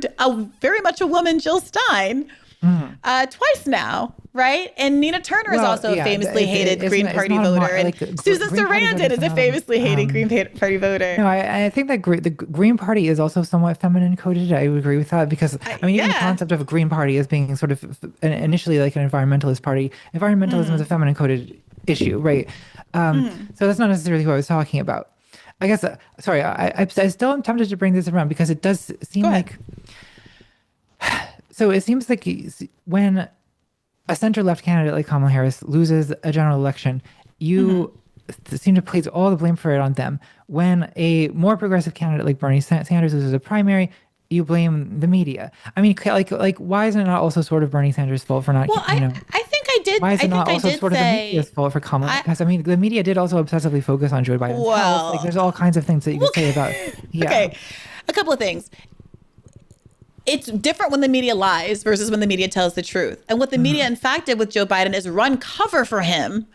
very much a woman, Jill Stein, twice now, right? And Nina Turner is also a famously hated Green Party voter. And Susan Sarandon is a famously hated Green Party voter. No, I think that the Green Party is also somewhat feminine coded. I would agree with that because, even the concept of a Green Party as being sort of initially like an environmentalist party, environmentalism is a feminine coded issue, right? So that's not necessarily who I was talking about. I guess, sorry, I still am tempted to bring this around because it does seem like, so it seems like when a center-left candidate like Kamala Harris loses a general election, you seem to place all the blame for it on them. When a more progressive candidate like Bernie Sanders loses a primary, you blame the media. I mean, like why isn't it not also sort of Bernie Sanders' fault for not, I think I did. Why is it not also sort of the say, media's fault for Kamala? Because the media did also obsessively focus on Joe Biden's health. Like, there's all kinds of things that you can say about. Yeah. Okay, a couple of things. It's different when the media lies versus when the media tells the truth. And what the media, in fact, did with Joe Biden is run cover for him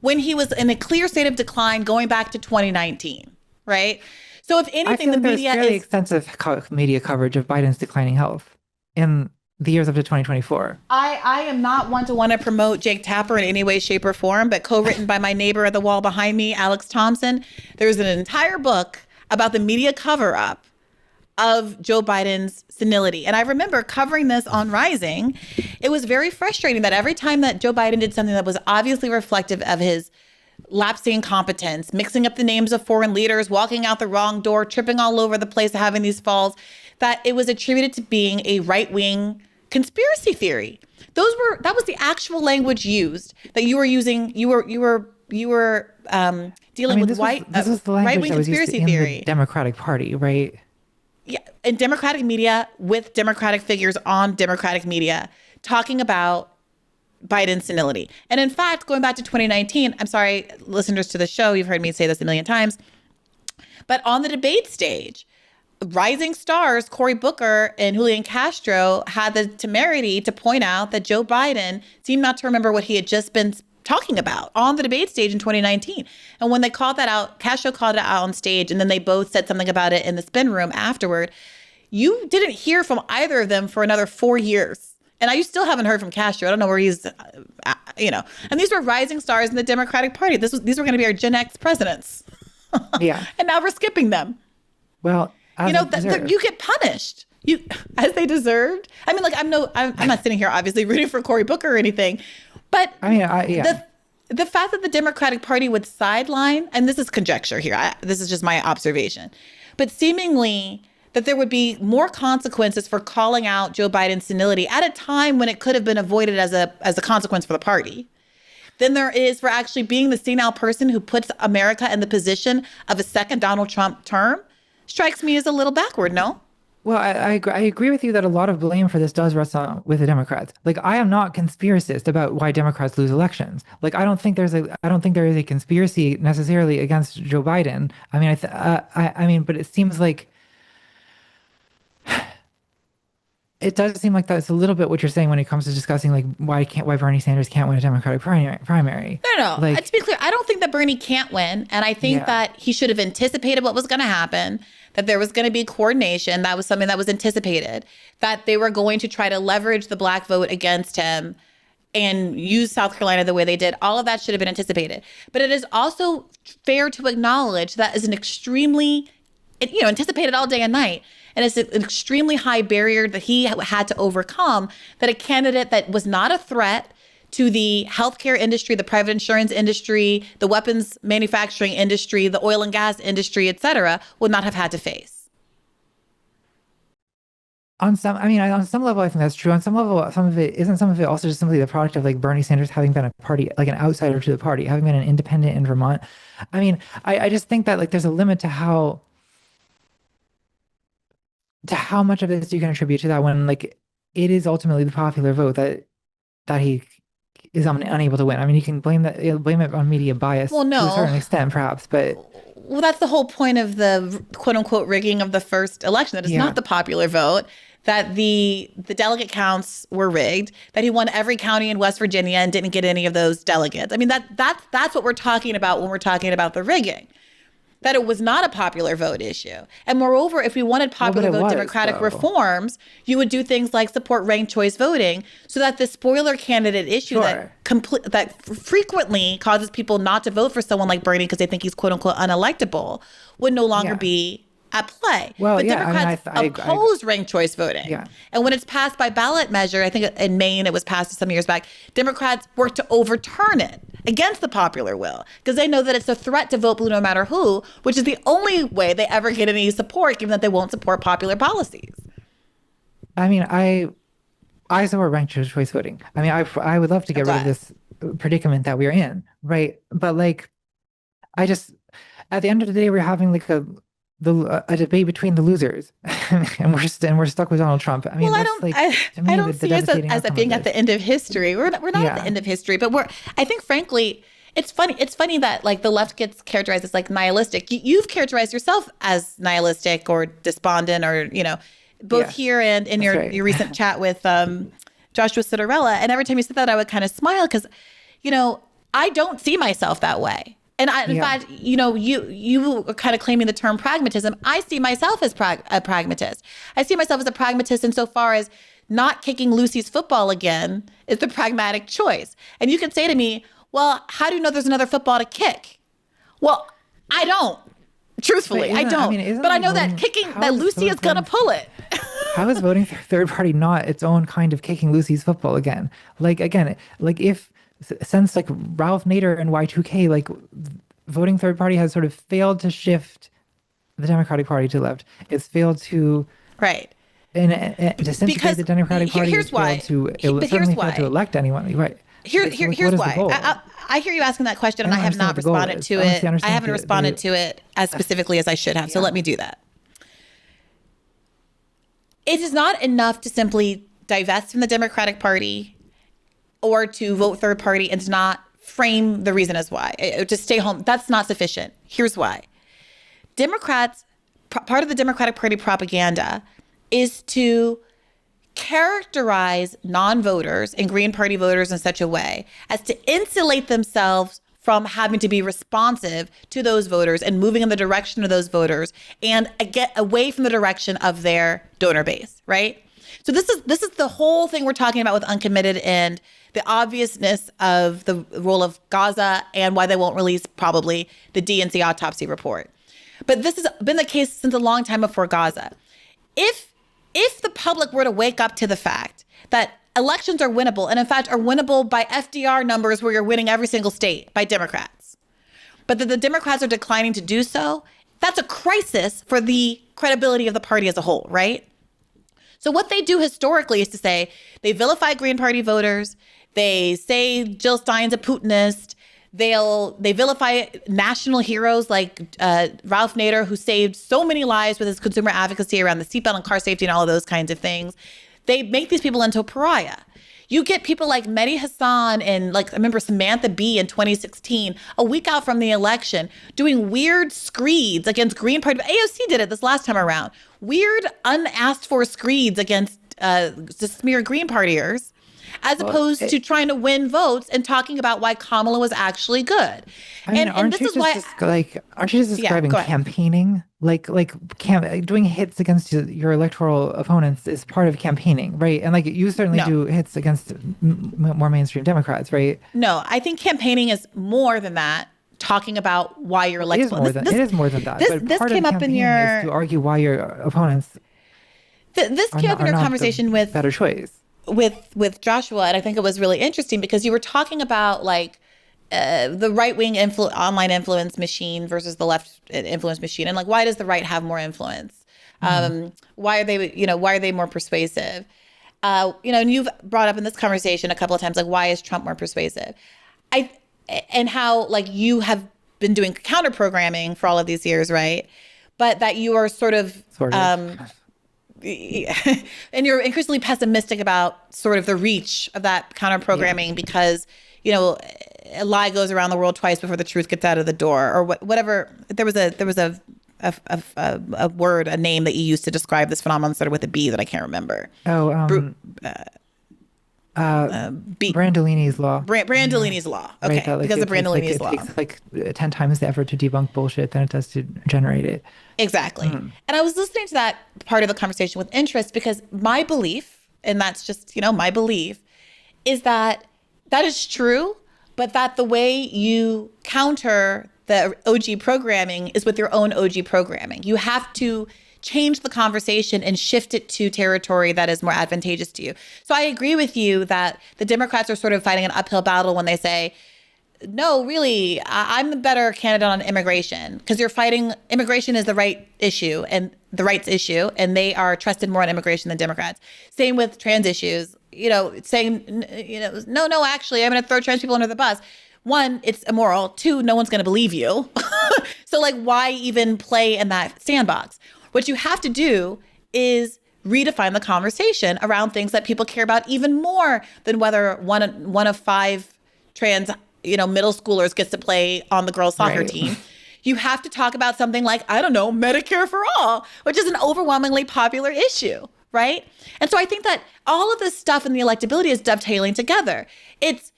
when he was in a clear state of decline going back to 2019, right? So if anything, the media fairly extensive media coverage of Biden's declining health in the years up to 2024. I am not one to want to promote Jake Tapper in any way, shape, or form, but co-written by my neighbor at the wall behind me, Alex Thompson. There's an entire book about the media cover-up of Joe Biden's senility. And I remember covering this on Rising. It was very frustrating that every time that Joe Biden did something that was obviously reflective of his lapsing competence, mixing up the names of foreign leaders, walking out the wrong door, tripping all over the place, having these falls, that it was attributed to being a right-wing conspiracy theory. That was the actual language used, that you were using. You were dealing with this was the language right-wing that was used conspiracy in theory. the Democratic Party, right? Yeah, in Democratic media, with Democratic figures on Democratic media, talking about Biden's senility. And in fact, going back to 2019, I'm sorry, listeners to the show, you've heard me say this a million times, but on the debate stage, rising stars Cory Booker and Julian Castro had the temerity to point out that Joe Biden seemed not to remember what he had just been talking about on the debate stage in 2019. And when they called that out, Castro called it out on stage, and then they both said something about it in the spin room afterward. You didn't hear from either of them for another 4 years. And I still haven't heard from Castro. I don't know where he's, And these were rising stars in the Democratic Party. These were going to be our Gen X presidents. Yeah. And now we're skipping them. Well, You get punished. As they deserved. I mean, like, I'm not sitting here obviously rooting for Cory Booker or anything, but I mean, yeah. The fact that the Democratic Party would sideline, and this is conjecture here, this is just my observation, but seemingly that there would be more consequences for calling out Joe Biden's senility at a time when it could have been avoided as a consequence for the party than there is for actually being the senile person who puts America in the position of a second Donald Trump term. Strikes me as a little backward, no? Well, I agree with you that a lot of blame for this does rest on with the Democrats. Like, I am not conspiracist about why Democrats lose elections. Like, I don't think there is a conspiracy necessarily against Joe Biden. I mean, I mean, but it seems like it does seem like that's a little bit what you're saying when it comes to discussing like why Bernie Sanders can't win a Democratic primary. No. Like, To be clear, I don't think that Bernie can't win, and I think that he should have anticipated what was going to happen, that there was going to be coordination. That was something that was anticipated, that they were going to try to leverage the black vote against him and use South Carolina the way they did. All of that should have been anticipated. But it is also fair to acknowledge that is an extremely, anticipated all day and night. And it's an extremely high barrier that he had to overcome, that a candidate that was not a threat to the healthcare industry, the private insurance industry, the weapons manufacturing industry, the oil and gas industry, et cetera, would not have had to face. on some level, I think that's true. On some level, some of it also just simply the product of like Bernie Sanders having been a party, like an outsider to the party, having been an independent in Vermont. I mean, I just think that like there's a limit to how much of this you can attribute to that when like it is ultimately the popular vote that he is unable to win. I mean, you can blame it on media bias to a certain extent, perhaps, but that's the whole point of the quote unquote rigging of the first election. That it's not the popular vote, that the delegate counts were rigged, that he won every county in West Virginia and didn't get any of those delegates. I mean, that's what we're talking about when we're talking about the rigging. That it was not a popular vote issue. And moreover, if we wanted popular vote Democratic reforms, you would do things like support ranked choice voting so that the spoiler candidate issue that frequently causes people not to vote for someone like Bernie because they think he's quote unquote unelectable would no longer be at play. Well, but Democrats oppose ranked choice voting. Yeah. And when it's passed by ballot measure, I think in Maine it was passed some years back, Democrats work to overturn it against the popular will because they know that it's a threat to vote blue no matter who, which is the only way they ever get any support, given that they won't support popular policies. I mean, I support ranked choice voting. I mean, I would love to get rid of this predicament that we're in, right? But like, I just, at the end of the day, we're having like a debate between the losers, and we're stuck with Donald Trump. I mean, I don't see us as being at the end of history. We're not at the end of history, but I think, frankly, it's funny. It's funny that like the left gets characterized as like nihilistic. You've characterized yourself as nihilistic or despondent, or both here and in your recent chat with Joshua Citarella. And every time you said that, I would kind of smile because, I don't see myself that way. And in fact, you are kind of claiming the term pragmatism. I see myself as a pragmatist. I see myself as a pragmatist insofar as not kicking Lucy's football again is the pragmatic choice. And you can say to me, well, how do you know there's another football to kick? Well, I don't. Truthfully, I don't. But I know that that Lucy is going to pull it. How is voting third party not its own kind of kicking Lucy's football again? Like, again, like if since like Ralph Nader and Y2K, like voting third party has sort of failed to shift the Democratic Party to the left. It's failed to right and disintegrate the Democratic Party. Here's why. Certainly failed to elect anyone. Right. Here's why. I hear you asking that question, and I have not responded to it. I haven't responded to it as specifically as I should have. So let me do that. It is not enough to simply divest from the Democratic Party or to vote third party and to not frame the reason as why. To stay home, that's not sufficient. Here's why. Democrats, part of the Democratic Party propaganda is to characterize non-voters and Green Party voters in such a way as to insulate themselves from having to be responsive to those voters and moving in the direction of those voters and get away from the direction of their donor base, right? So this is the whole thing we're talking about with uncommitted and the obviousness of the role of Gaza and why they won't release probably the DNC autopsy report. But this has been the case since a long time before Gaza. If the public were to wake up to the fact that elections are winnable, and in fact are winnable by FDR numbers where you're winning every single state by Democrats, but that the Democrats are declining to do so, that's a crisis for the credibility of the party as a whole, right? So what they do historically is to say they vilify Green Party voters, they say Jill Stein's a Putinist, they vilify national heroes like Ralph Nader, who saved so many lives with his consumer advocacy around the seatbelt and car safety and all of those kinds of things. They make these people into a pariah. You get people like Mehdi Hassan and like I remember Samantha Bee in 2016, a week out from the election, doing weird screeds against Green Party. AOC did it this last time around. Weird, unasked for screeds against to smear Green Partiers, as opposed to trying to win votes and talking about why Kamala was actually good. I mean, aren't you just describing campaigning? Doing hits against your electoral opponents is part of campaigning, right? And like you certainly do hits against more mainstream Democrats, right? No, I think campaigning is more than that. Talking about why you're elected. It is more than that. This came up in your is to argue why your opponents. This came up in your conversation with better choice. With Joshua, and I think it was really interesting because you were talking about like the right-wing online influence machine versus the left influence machine, and like why does the right have more influence? Why are they more persuasive? And you've brought up in this conversation a couple of times like why is Trump more persuasive? And how like you have been doing counter programming for all of these years, right? But that you are sort of. And you're increasingly pessimistic about sort of the reach of that counter programming because, a lie goes around the world twice before the truth gets out of the door or whatever. There was a word, a name that you used to describe this phenomenon started with a B that I can't remember. Brandolini's law. Brandolini's law. Okay, right, because of Brandolini's law. It takes like 10 times the effort to debunk bullshit than it does to generate it. Exactly. And I was listening to that part of the conversation with interest because my belief, and that's just, my belief, is that is true, but that the way you counter the OG programming is with your own OG programming. You have to change the conversation and shift it to territory that is more advantageous to you. So I agree with you that the Democrats are sort of fighting an uphill battle when they say, no, really, I'm the better candidate on immigration because you're fighting immigration is the right issue and the rights issue, and they are trusted more on immigration than Democrats. Same with trans issues, saying, no, actually, I'm going to throw trans people under the bus. One, it's immoral. Two, no one's going to believe you. So like, why even play in that sandbox? What you have to do is redefine the conversation around things that people care about even more than whether one of five trans middle schoolers gets to play on the girls' soccer team. You have to talk about something like, I don't know, Medicare for all, which is an overwhelmingly popular issue, right? And so I think that all of this stuff in the electability is dovetailing together. It's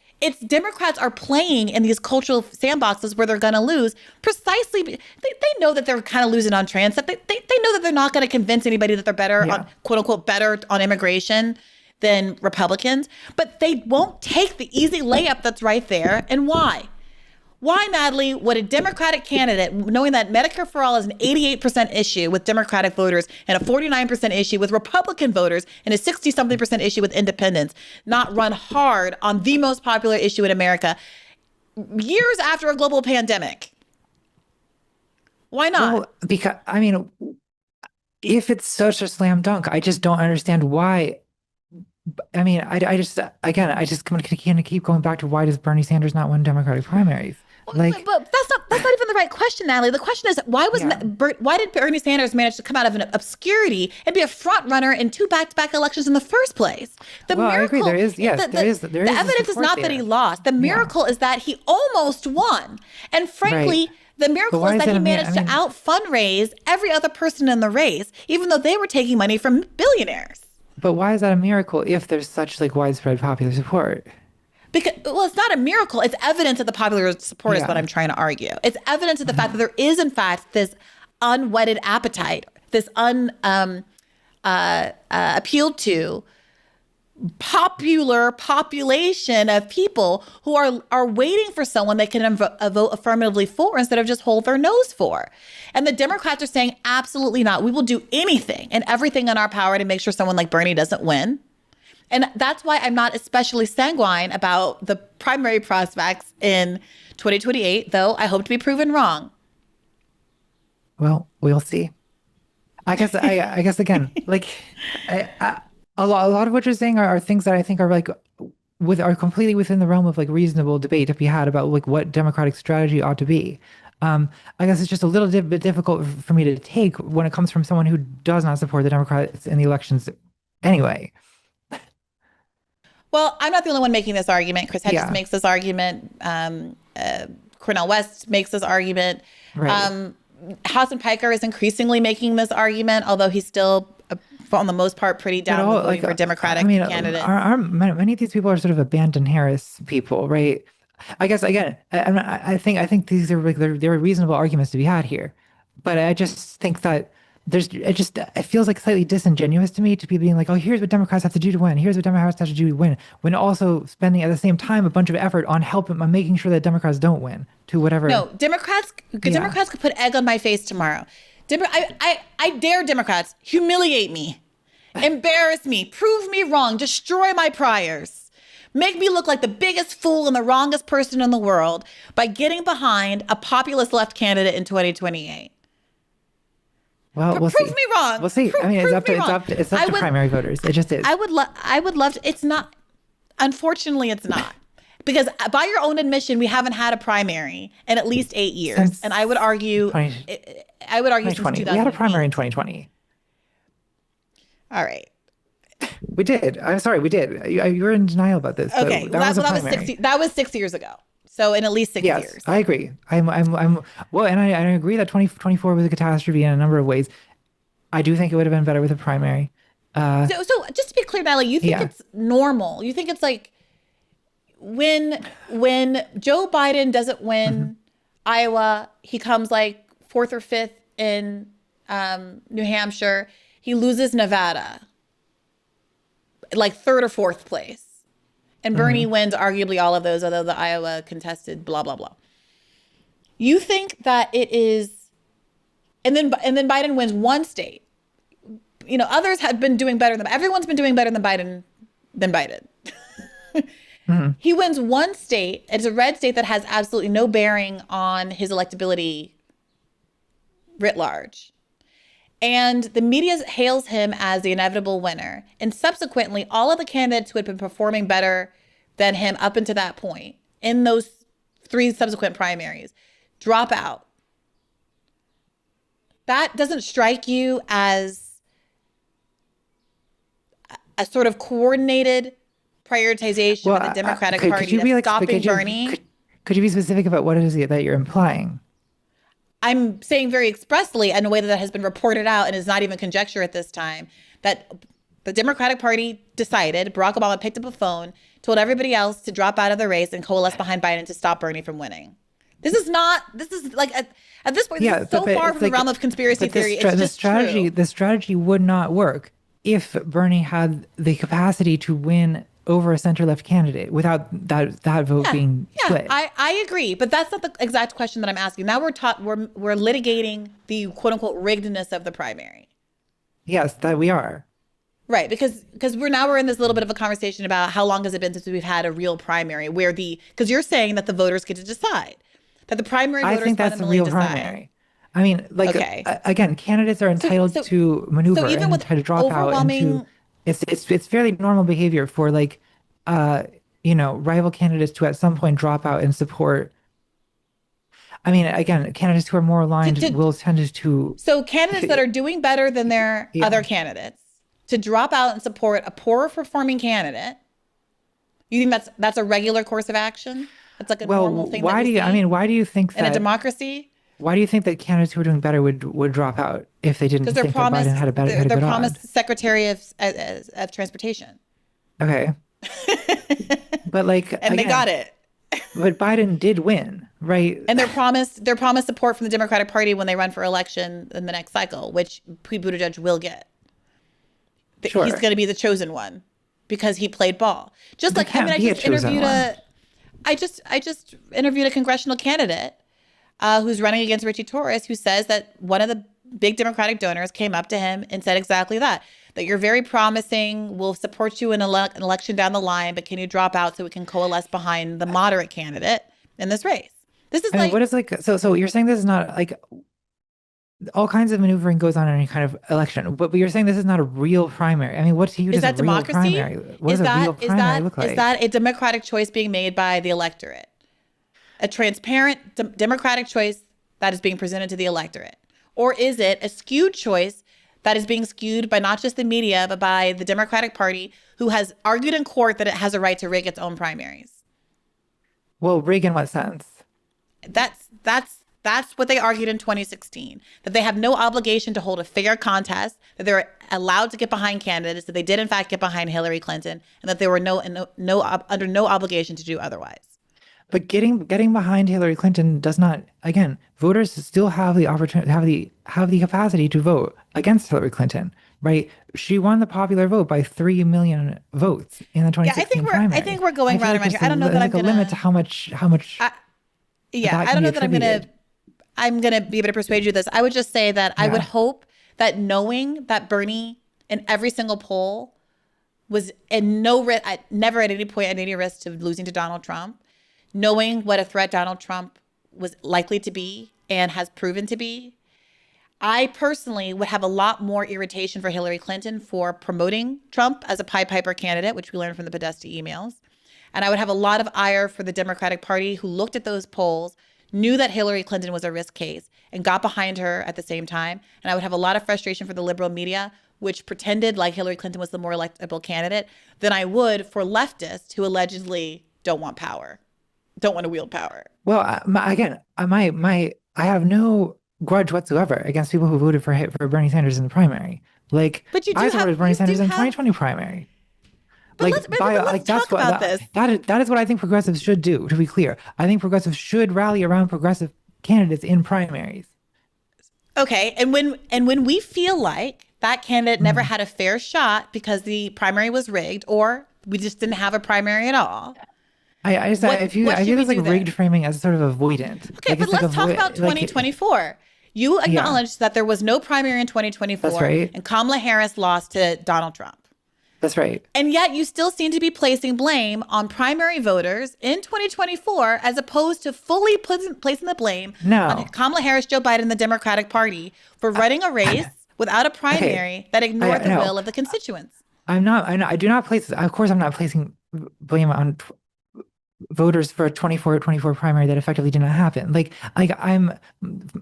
Democrats are playing in these cultural sandboxes where they're going to lose precisely. They know that they're kind of losing on trans stuff. They know that they're not going to convince anybody that they're better on, quote unquote, better on immigration than Republicans, but they won't take the easy layup that's right there. And why? Why, Natalie, would a Democratic candidate, knowing that Medicare for All is an 88% issue with Democratic voters and a 49% issue with Republican voters and a 60-something% issue with independents, not run hard on the most popular issue in America years after a global pandemic? Why not? Well, because I mean, if it's such a slam dunk, I just don't understand why. I mean, I just again, I just kind of keep going back to why does Bernie Sanders not win Democratic primaries? Like, But that's not even the right question, Natalie. The question is why did Bernie Sanders manage to come out of an obscurity and be a front runner in 2 back-to-back elections in the first place? The well, miracle, I agree. There is, yes, there is. The evidence is not that he lost. The miracle is that he almost won. And frankly, the miracle is that he managed to out fundraise every other person in the race, even though they were taking money from billionaires. But why is that a miracle if there's such like widespread popular support? Because, well, it's not a miracle. It's evidence of the popular support is what I'm trying to argue. It's evidence of the fact that there is, in fact, this unwedded appetite, this appealed to popular population of people who are waiting for someone they can vote affirmatively for instead of just hold their nose for. And the Democrats are saying, absolutely not. We will do anything and everything in our power to make sure someone like Bernie doesn't win. And that's why I'm not especially sanguine about the primary prospects in 2028, though I hope to be proven wrong. Well, we'll see. I guess again, like a lot of what you're saying are things that I think are like are completely within the realm of like reasonable debate to be had about like what Democratic strategy ought to be. I guess it's just a little bit difficult for me to take when it comes from someone who does not support the Democrats in the elections anyway. Well, I'm not the only one making this argument. Chris Hedges makes this argument. Cornel West makes this argument. Right. Hassan Piker is increasingly making this argument, although he's still, on the most part, pretty down with voting for Democratic candidates. Many of these people are sort of abandoned Harris people, right? I guess again, I think these are like there are reasonable arguments to be had here, but I just think that it feels like slightly disingenuous to me to be being like, oh, here's what Democrats have to do to win. Here's what Democrats have to do to win, when also spending at the same time a bunch of effort on making sure that Democrats don't win to whatever. No, Democrats could put egg on my face tomorrow. I dare Democrats, humiliate me, embarrass me, prove me wrong, destroy my priors, make me look like the biggest fool and the wrongest person in the world by getting behind a populist left candidate in 2028. Well, we'll prove see. me wrong. We'll see. I mean, it's up to primary voters. It just is. I would love to. It's not. Unfortunately, it's not. Because by your own admission, we haven't had a primary in at least 8 years. And I would argue, since 2020. We had a primary in 2020. All right. We did. I'm sorry, we did. You were in denial about this. Okay. That was 6 years ago. So in at least 6 years. Yes, I agree. I'm well, and I agree that 2024 was a catastrophe in a number of ways. I do think it would have been better with a primary. So just to be clear, Natalie, you think it's normal? You think it's like when Joe Biden doesn't win Iowa, he comes like 4th or 5th in New Hampshire. He loses Nevada, like 3rd or 4th place. And Bernie wins arguably all of those, although the Iowa contested, blah, blah, blah. You think that it is, and then Biden wins one state. You know, others have been doing better than, everyone's been doing better than Biden. He wins one state. It's a red state that has absolutely no bearing on his electability writ large. And the media hails him as the inevitable winner. And subsequently, all of the candidates who had been performing better than him up until that point in those 3 subsequent primaries drop out. That doesn't strike you as a sort of coordinated prioritization of the Democratic Party of stopping Bernie? Could you be specific about what it is that you're implying? I'm saying very expressly, in a way that has been reported out and is not even conjecture at this time, that the Democratic Party decided, Barack Obama picked up a phone, told everybody else to drop out of the race and coalesce behind Biden to stop Bernie from winning. This is like, at this point, this is so far from the realm of conspiracy theory. It's just true. The strategy would not work if Bernie had the capacity to win over a center-left candidate without that vote Yeah, being yeah, split. I agree, but that's not the exact question that I'm asking. Now we're litigating the quote unquote riggedness of the primary. Yes, that we are. Right, because we're in this little bit of a conversation about how long has it been since we've had a real primary where because you're saying that the voters get to decide, that the primary I voters think that's the fundamentally real decide. primary. I mean, like Okay, again, candidates are so entitled so to so maneuver even and with try to drop out into overwhelming, it's fairly normal behavior for like uh rival candidates to at some point drop out and support. I mean, again, candidates who are more to, aligned to will tend to so candidates that are doing better than their yeah. other candidates to drop out and support a poorer performing candidate. You think that's a regular course of action? That's like a Well, normal thing that we I mean, see in a democracy? why do you think that candidates who are doing better would drop out if they didn't Because think that Biden had a they're good odd? promised Secretary of Transportation, Okay. But like and they got again, it. but Biden did win, right? And they're promised support from the Democratic Party when they run for election in the next cycle, which Pete Buttigieg will get. He's Sure. going to be the chosen one because he played ball. Just There like I mean, can't be a chosen one. I just interviewed a congressional candidate who's running against Richie Torres, who says that one of the big Democratic donors came up to him and said exactly that. That you're very promising. We'll support you in an election down the line, but can you drop out so we can coalesce behind the moderate candidate in this race? This is I mean, what like, is like so you're saying this is not like all kinds of maneuvering goes on in any kind of election, but you're saying this is not a real primary. I mean, what to you is does a that real democracy? primary? What does a real primary look Is like? that a democratic choice being made by the electorate? A transparent democratic choice that is being presented to the electorate? Or is it a skewed choice that is being skewed by not just the media, but by the Democratic Party, who has argued in court that it has a right to rig its own primaries? Well, rig in what sense? That's what they argued in 2016, that they have no obligation to hold a fair contest, that they're allowed to get behind candidates, that they did in fact get behind Hillary Clinton, and that they were under no obligation to do otherwise. But getting behind Hillary Clinton does not, again, voters still have the opportunity, have the capacity to vote against Hillary Clinton, right? She won the popular vote by 3 million votes in the Yeah, 2016 I primary. think we're going I feel round like and round here. I don't know that there's I'm like a limit to gonna. how much I, yeah, that I can don't be know that attributed. I'm gonna be able to persuade you of this. I would just say that I would Yeah. hope that knowing that Bernie in every single poll was in no risk, never at any point at any risk of losing to Donald Trump, knowing what a threat Donald Trump was likely to be and has proven to be, I personally would have a lot more irritation for Hillary Clinton for promoting Trump as a Pied Piper candidate, which we learned from the Podesta emails. And I would have a lot of ire for the Democratic Party, who looked at those polls, knew that Hillary Clinton was a risk case, and got behind her at the same time. And I would have a lot of frustration for the liberal media, which pretended like Hillary Clinton was the more electable candidate, than I would for leftists who allegedly don't want power, don't want to wield power. Well, again, I have no grudge whatsoever against people who voted for Bernie Sanders in the primary. Like But I supported Bernie you do Sanders in the have, 2020 primary. but Like let's like that's talk what about this. that is what I think progressives should do, to be clear. I think progressives should rally around progressive candidates in primaries. Okay, and when we feel like that candidate never Mhm. had a fair shot because the primary was rigged, or we just didn't have a primary at all, I just what I should view we this like do rigged then? framing as sort of avoidant. Okay, Like but it's like let's talk avoid about like 2024. You yeah, acknowledged that there was no primary in that's 2024 right. and Kamala Harris lost to Donald Trump. That's right. And yet you still seem to be placing blame on primary voters in 2024 as opposed to fully placing the blame on No. Kamala Harris, Joe Biden, the Democratic Party for running a race without a Okay. primary that ignored the No. will of the constituents. I do not place, of course, I'm not placing blame on voters for a 24 primary that effectively did not happen.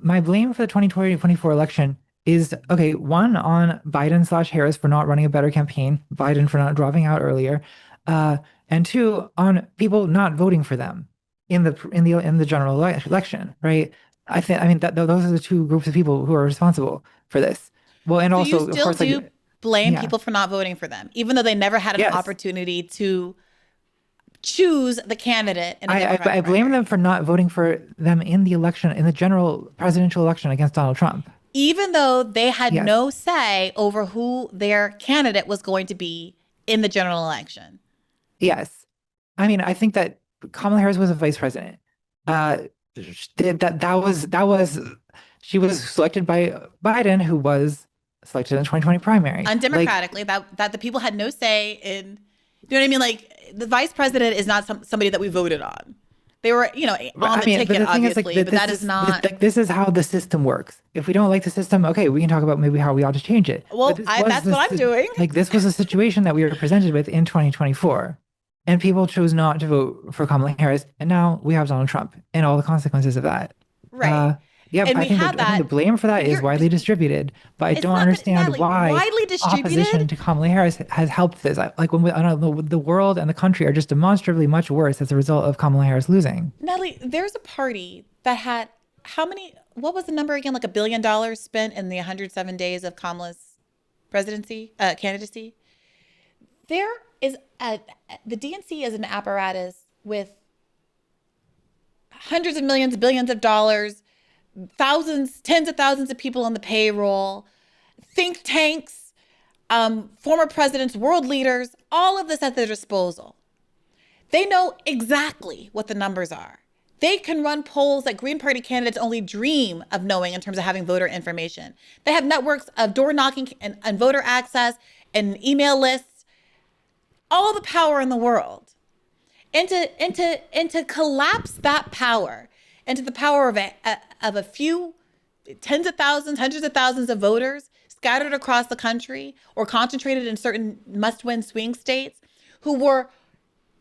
My blame for the 2024 election is, okay, one on Biden/Harris for not running a better campaign, Biden for not dropping out earlier, uh, and two on people not voting for them in the general election, right? I mean that those are the two groups of people who are responsible for this. Well, and So you also, of still course, like, do blame yeah. people for not voting for them, even though they never had an Yes. opportunity to choose the candidate in a I Democratic blame them primary. for not voting for them in the election, in the general presidential election against Donald Trump. Even though they had Yes. no say over who their candidate was going to be in the general election. Yes. I mean, I think that Kamala Harris was a vice president. Uh, that was she was selected by Biden, who was selected in the 2020 primary. Like, Undemocratically, that the people had no say in. You know what I mean? Like the vice president is not somebody that we voted on. They were, on I the mean, but ticket, the thing is, like, obviously, but that is not. like, this is how the system works. If we don't like the system, okay, we can talk about maybe how we ought to change it. But Well, that's what I'm doing. this was a situation that we were presented with in 2024, and people chose not to vote for Kamala Harris, and now we have Donald Trump and all the consequences of that. Right. Yeah, And I we think had I think that. the blame for that But is widely distributed, but I it's don't not, but understand Natalie, why widely opposition distributed. to Kamala Harris has helped this. Like, when I don't know, the world and the country are just demonstrably much worse as a result of Kamala Harris losing. Natalie, there's a party that had how many, what was the number again? Like $1 billion spent in the 107 days of Kamala's candidacy. There is the DNC is an apparatus with hundreds of millions, billions of dollars, thousands, tens of thousands of people on the payroll, think tanks, former presidents, world leaders, all of this at their disposal. They know exactly what the numbers are. They can run polls that Green Party candidates only dream of knowing in terms of having voter information. They have networks of door knocking and voter access and email lists, all the power in the world. And to collapse that power into the power of a few tens of thousands, hundreds of thousands of voters scattered across the country or concentrated in certain must-win swing states who were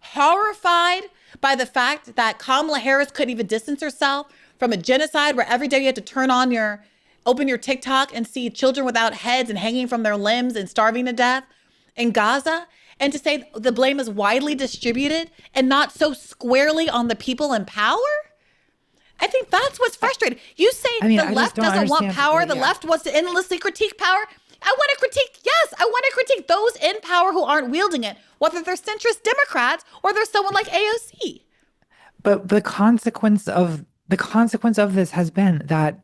horrified by the fact that Kamala Harris couldn't even distance herself from a genocide where every day you had to open your TikTok and see children without heads and hanging from their limbs and starving to death in Gaza. And to say the blame is widely distributed and not so squarely on the people in power? I think that's what's frustrating. You say I mean, the I just left don't doesn't want understand. power, Like, the yeah. left wants to endlessly critique power. I want to critique those in power who aren't wielding it, whether they're centrist Democrats or they're someone like AOC. But the consequence of this has been that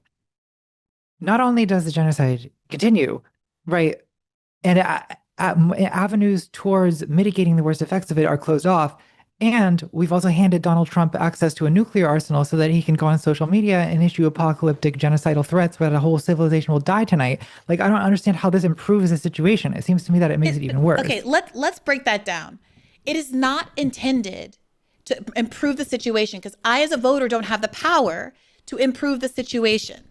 not only does the genocide continue, right, and avenues towards mitigating the worst effects of it are closed off, and we've also handed Donald Trump access to a nuclear arsenal so that he can go on social media and issue apocalyptic genocidal threats where the whole civilization will die tonight. Like, I don't understand how this improves the situation. It seems to me that it makes it even worse. Okay, let's break that down. It is not intended to improve the situation because I, as a voter, don't have the power to improve the situation.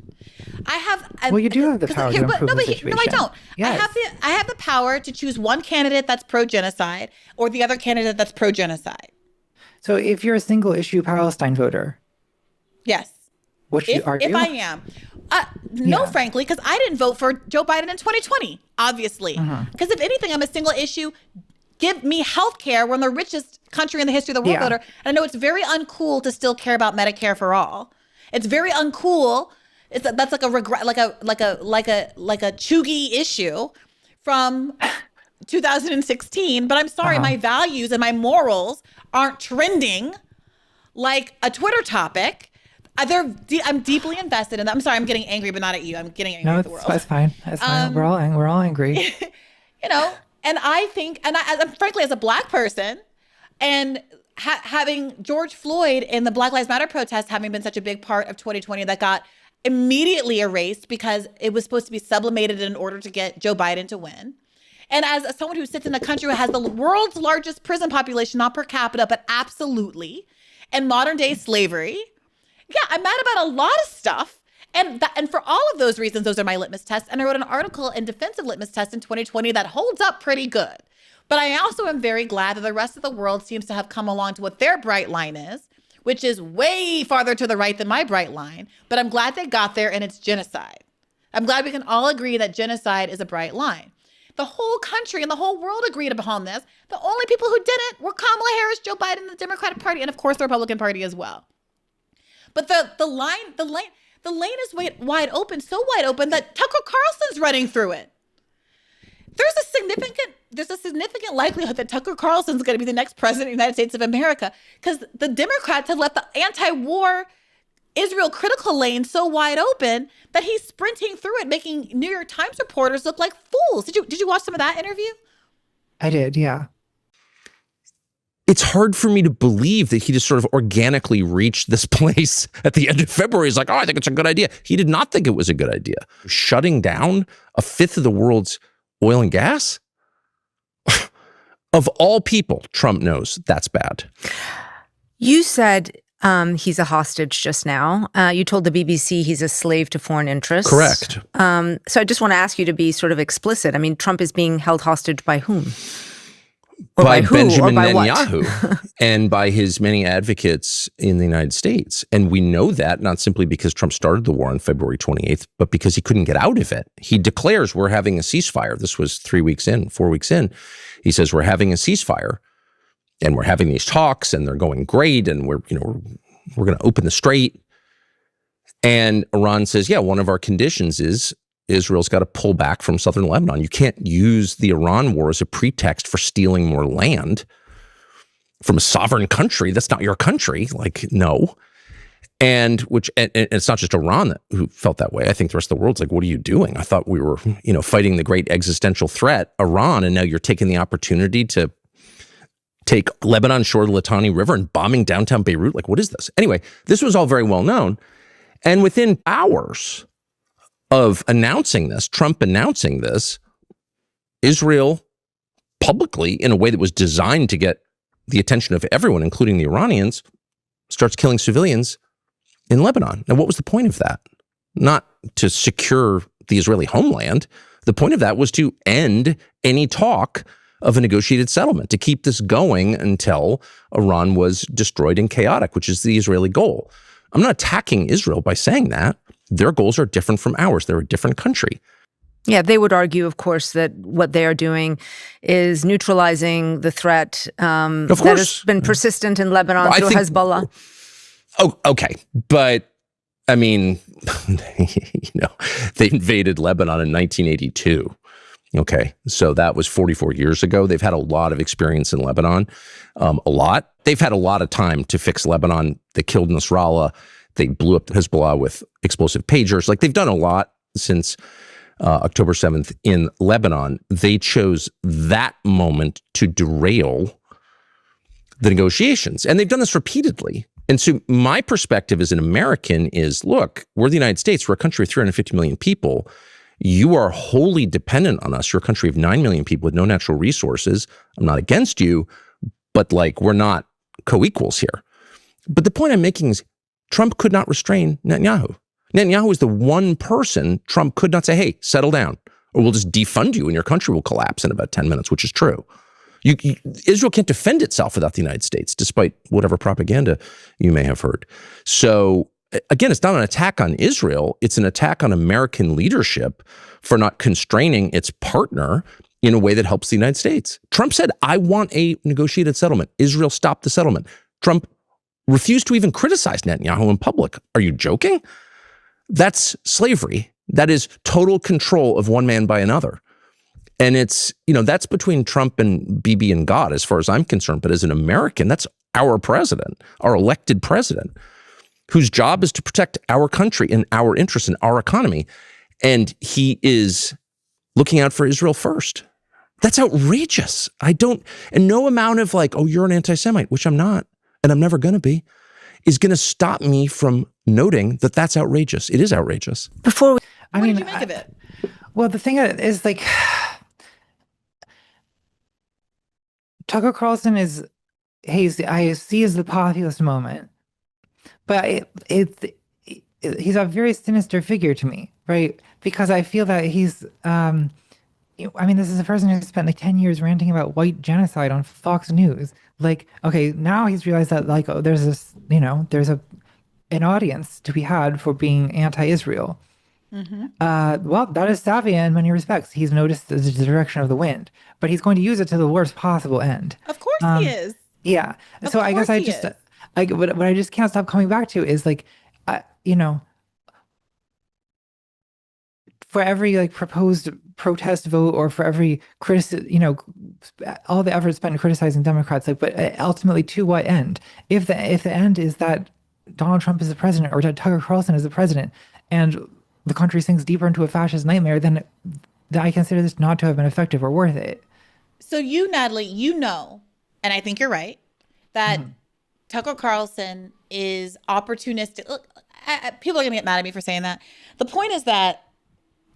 Well, you do have the power to improve the situation. No, I don't. Yes. I have the power to choose one candidate that's pro-genocide or the other candidate that's pro-genocide. So if you're a single issue Palestine voter, Yes. which are If you? I am. No, Yeah. frankly, because I didn't vote for Joe Biden in 2020, obviously. Because if anything, I'm a single issue. Give me health care. We're in the richest country in the history of the world, Yeah. voter. And I know it's very uncool to still care about Medicare for all. It's very uncool. That's like a regret, like a chuggy issue from 2016. But I'm sorry, my values and my morals aren't trending like a Twitter topic. I'm deeply invested in that. I'm sorry, I'm getting angry, but not at you. I'm getting angry No, at the world. it's fine. It's fine. We're all angry. And I think, frankly, as a Black person, and having George Floyd in the Black Lives Matter protest having been such a big part of 2020 that got immediately erased because it was supposed to be sublimated in order to get Joe Biden to win. And as someone who sits in a country who has the world's largest prison population, not per capita, but absolutely, and modern day slavery, yeah, I'm mad about a lot of stuff. And for all of those reasons, those are my litmus tests. And I wrote an article in Defense of Litmus Test in 2020 that holds up pretty good. But I also am very glad that the rest of the world seems to have come along to what their bright line is, which is way farther to the right than my bright line. But I'm glad they got there, and it's genocide. I'm glad we can all agree that genocide is a bright line. The whole country and the whole world agreed upon this. The only people who didn't were Kamala Harris, Joe Biden, the Democratic Party, and of course the Republican Party as well. But the lane is wide open, so wide open that Tucker Carlson's running through it. There's a significant likelihood that Tucker Carlson's going to be the next president of the United States of America because the Democrats have left the anti-war Israel critical lane so wide open that he's sprinting through it, making New York Times reporters look like fools. Did you watch some of that interview? I did, yeah. it's hard for me to believe that he just sort of organically reached this place at the end of February. He's like, oh, I think it's a good idea. He did not think it was a good idea. Shutting down a fifth of the world's oil and gas? Of all people, Trump knows that's bad. You said he's a hostage just now. You told the BBC he's a slave to foreign interests. Correct. So I just want to ask you to be sort of explicit. I mean, Trump is being held hostage by whom? Or by who? Benjamin Or by Netanyahu and by his many advocates in the United States. And we know that not simply because Trump started the war on February 28th, but because he couldn't get out of it. He declares we're having a ceasefire. This was 4 weeks in. He says we're having a ceasefire and we're having these talks and they're going great and we're going to open the strait. And Iran says, yeah, one of our conditions is Israel's got to pull back from southern Lebanon. You can't use the Iran war as a pretext for stealing more land from a sovereign country. That's not your country. Like, no. And it's not just Iran who felt that way. I think the rest of the world's like, what are you doing? I thought we were, fighting the great existential threat, Iran, and now you're taking the opportunity to take Lebanon shore of the Litani River and bombing downtown Beirut. Like, what is this? Anyway, this was all very well known. And within hours of Trump announcing this, Israel publicly, in a way that was designed to get the attention of everyone, including the Iranians, starts killing civilians in Lebanon. Now, what was the point of that? Not to secure the Israeli homeland. The point of that was to end any talk of a negotiated settlement, to keep this going until Iran was destroyed and chaotic, which is the Israeli goal. I'm not attacking Israel by saying that. Their goals are different from ours. They're a different country. Yeah, they would argue, of course, that what they are doing is neutralizing the threat that has been persistent in Lebanon through Hezbollah. Oh, okay. But, I mean, they invaded Lebanon in 1982. Okay, so that was 44 years ago. They've had a lot of experience in Lebanon, a lot. They've had a lot of time to fix Lebanon. They killed Nasrallah. They blew up Hezbollah with explosive pagers. Like, they've done a lot since October 7th in Lebanon. They chose that moment to derail the negotiations. And they've done this repeatedly. And so my perspective as an American is, look, we're the United States. We're a country of 350 million people. You are wholly dependent on us. You're a country of 9 million people with no natural resources. I'm not against you, but like, we're not co-equals here. But the point I'm making is Trump could not restrain Netanyahu. Netanyahu is the one person Trump could not say, hey, settle down, or we'll just defund you and your country will collapse in about 10 minutes, which is true. Israel can't defend itself without the United States, despite whatever propaganda you may have heard. So again, it's not an attack on Israel. It's an attack on American leadership for not constraining its partner in a way that helps the United States. Trump said, I want a negotiated settlement. Israel stopped the settlement. Trump refused to even criticize Netanyahu in public. Are you joking? That's slavery. That is total control of one man by another. And it's, that's between Trump and Bibi and God, as far as I'm concerned. But as an American, that's our president, our elected president, whose job is to protect our country and our interests and our economy. And he is looking out for Israel first. That's outrageous. And no amount of like, oh, you're an anti-Semite, which I'm not, and I'm never going to be, is going to stop me from noting that that's outrageous. It is outrageous. What did you make of it? Well, the thing is, like, Tucker Carlson I see as the populist moment, but he's a very sinister figure to me, right? Because I feel that he's, this is a person who spent like 10 years ranting about white genocide on Fox News. Like, okay, now he's realized that like, oh, there's this, there's an audience to be had for being anti-Israel. Mm-hmm. Well, that is savvy in many respects. He's noticed the direction of the wind, but he's going to use it to the worst possible end. Of course he is. Yeah. So I guess what I just can't stop coming back to is like, for every like proposed protest vote or for every all the effort spent criticizing Democrats, like, but ultimately to what end? If the end is that Donald Trump is the president or that Tucker Carlson is the president and the country sinks deeper into a fascist nightmare, then I consider this not to have been effective or worth it. So you, Natalie, and I think you're right, that Tucker Carlson is opportunistic. Look, people are going to get mad at me for saying that. The point is that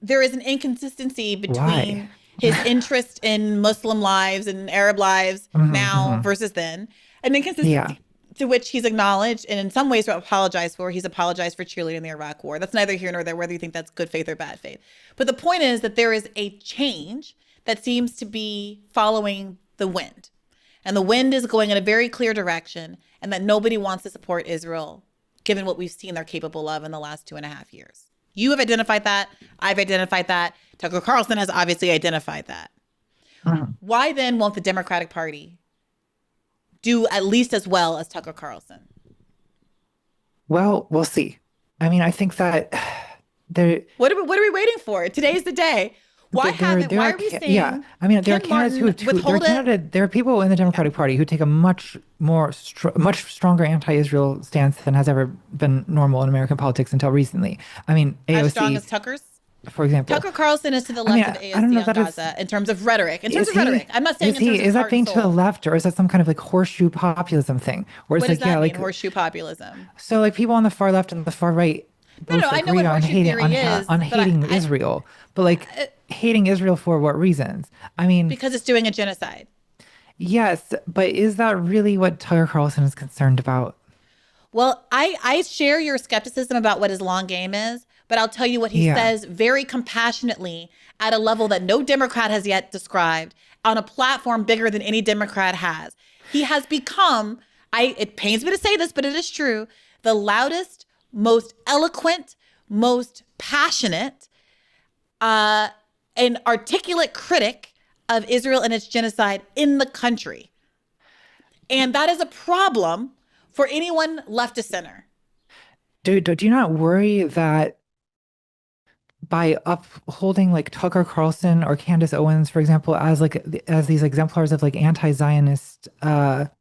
there is an inconsistency between his interest in Muslim lives and Arab lives now versus then. An inconsistency to which he's acknowledged and in some ways apologized for. He's apologized for cheerleading the Iraq War. That's neither here nor there, whether you think that's good faith or bad faith. But the point is that there is a change that seems to be following the wind. And the wind is going in a very clear direction, and that nobody wants to support Israel, given what we've seen they're capable of in the last 2.5 years. You have identified that. I've identified that. Tucker Carlson has obviously identified that. Why then won't the Democratic Party do at least as well as Tucker Carlson? Well, we'll see. I mean, I think that there. What are we waiting for? Today's the day. Why are we saying? Yeah, I mean, there are candidates there are people in the Democratic Party who take a much stronger anti-Israel stance than has ever been normal in American politics until recently. I mean, AOC, as strong as Tucker's, for example. Tucker Carlson is to the left of AOC on Gaza in terms of rhetoric. I'm not saying is that being to the left, or is that some kind of like horseshoe populism thing? Where it's what does that mean, horseshoe populism? So like people on the far left and the far right both agree on hating Israel, but like hating Israel for what reasons? I mean, because it's doing a genocide. Yes, but is that really what Tucker Carlson is concerned about? Well, I share your skepticism about what his long game is, but I'll tell you what he says very compassionately at a level that no Democrat has yet described, on a platform bigger than any Democrat has. He has become, it pains me to say this, but it is true, the loudest, most eloquent, most passionate, and articulate critic of Israel and its genocide in the country. And that is a problem for anyone left of center. Do you not worry that by upholding like Tucker Carlson or Candace Owens, for example, as these exemplars of like anti-Zionist, being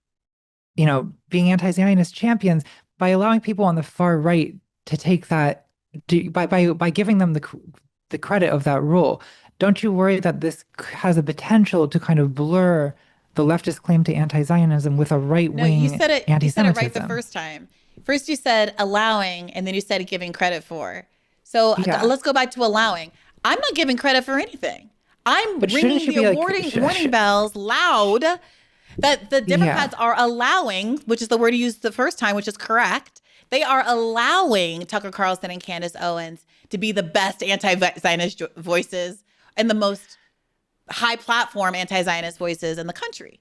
anti-Zionist champions, by allowing people on the far right to take that, by giving them the credit of that role, don't you worry that this has a potential to kind of blur the leftist claim to anti-Zionism with a right-wing anti-Semitism? You said it right the first time. First you said allowing, and then you said giving credit for. So let's go back to allowing. I'm not giving credit for anything. I'm ringing the warning bells loud that the Democrats are allowing, which is the word you used the first time, which is correct. They are allowing Tucker Carlson and Candace Owens to be the best anti-Zionist voices and the most high platform anti-Zionist voices in the country.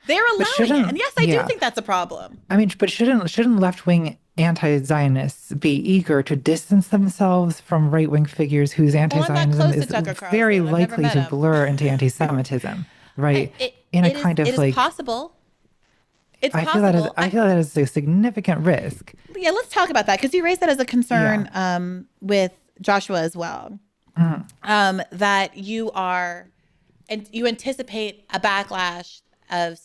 They're allowing it. And yes, I do think that's a problem. I mean, but shouldn't left-wing anti-Zionists be eager to distance themselves from right-wing figures whose anti-Zionism is very likely to blur into anti-Semitism, right? It's possible. It's possible. I feel that is a significant risk. Yeah, let's talk about that, because you raised that as a concern with Joshua as well. That you anticipate a backlash of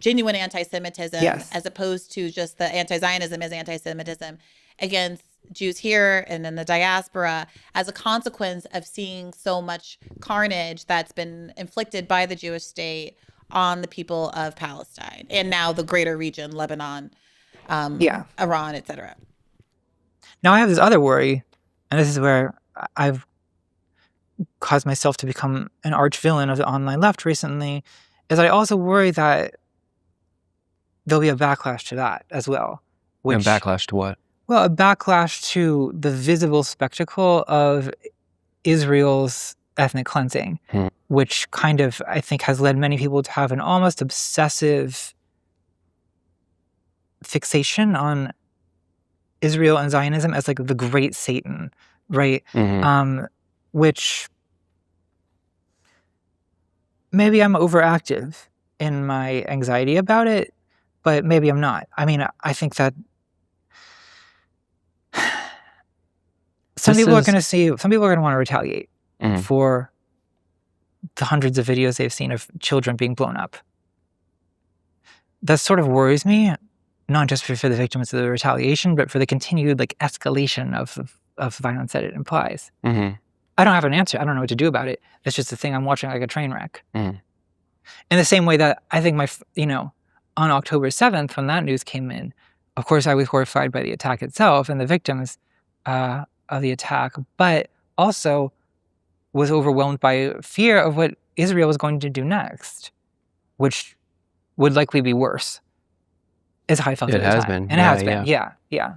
genuine anti-Semitism as opposed to just the anti-Zionism as anti-Semitism against Jews here and in the diaspora as a consequence of seeing so much carnage that's been inflicted by the Jewish state on the people of Palestine and now the greater region, Lebanon, Iran, etc. Now I have this other worry, and this is where I've caused myself to become an arch villain of the online left recently, is I also worry that there'll be a backlash to that as well. And backlash to what? Well, a backlash to the visible spectacle of Israel's ethnic cleansing, which kind of, I think, has led many people to have an almost obsessive fixation on Israel and Zionism as like the great Satan, right? Which maybe I'm overactive in my anxiety about it, but maybe I'm not. I mean, I think that some people are going to want to retaliate for the hundreds of videos they've seen of children being blown up. That sort of worries me, not just for the victims of the retaliation, but for the continued like escalation of violence that it implies. I don't have an answer. I don't know what to do about it. It's just a thing I'm watching like a train wreck. In the same way that I think on October 7th, when that news came in, of course, I was horrified by the attack itself and the victims of the attack, but also was overwhelmed by fear of what Israel was going to do next, which would likely be worse, is how I felt at the time. It has been. And it has been, yeah.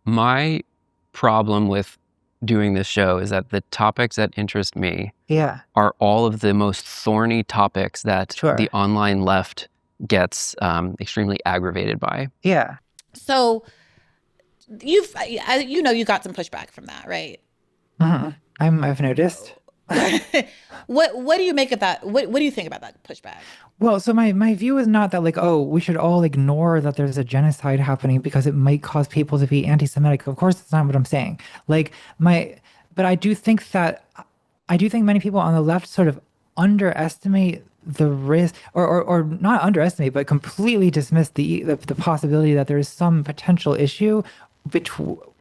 My problem with doing this show is that the topics that interest me are all of the most thorny topics that the online left gets extremely aggravated by. Yeah. So you got some pushback from that, right? Mm-hmm. I've noticed. What do you make of that? What do you think about that pushback? Well, so my view is not that like, oh, we should all ignore that there's a genocide happening because it might cause people to be anti-Semitic. Of course, that's not what I'm saying. But I do think many people on the left sort of underestimate the risk, or not underestimate, but completely dismiss the possibility that there is some potential issue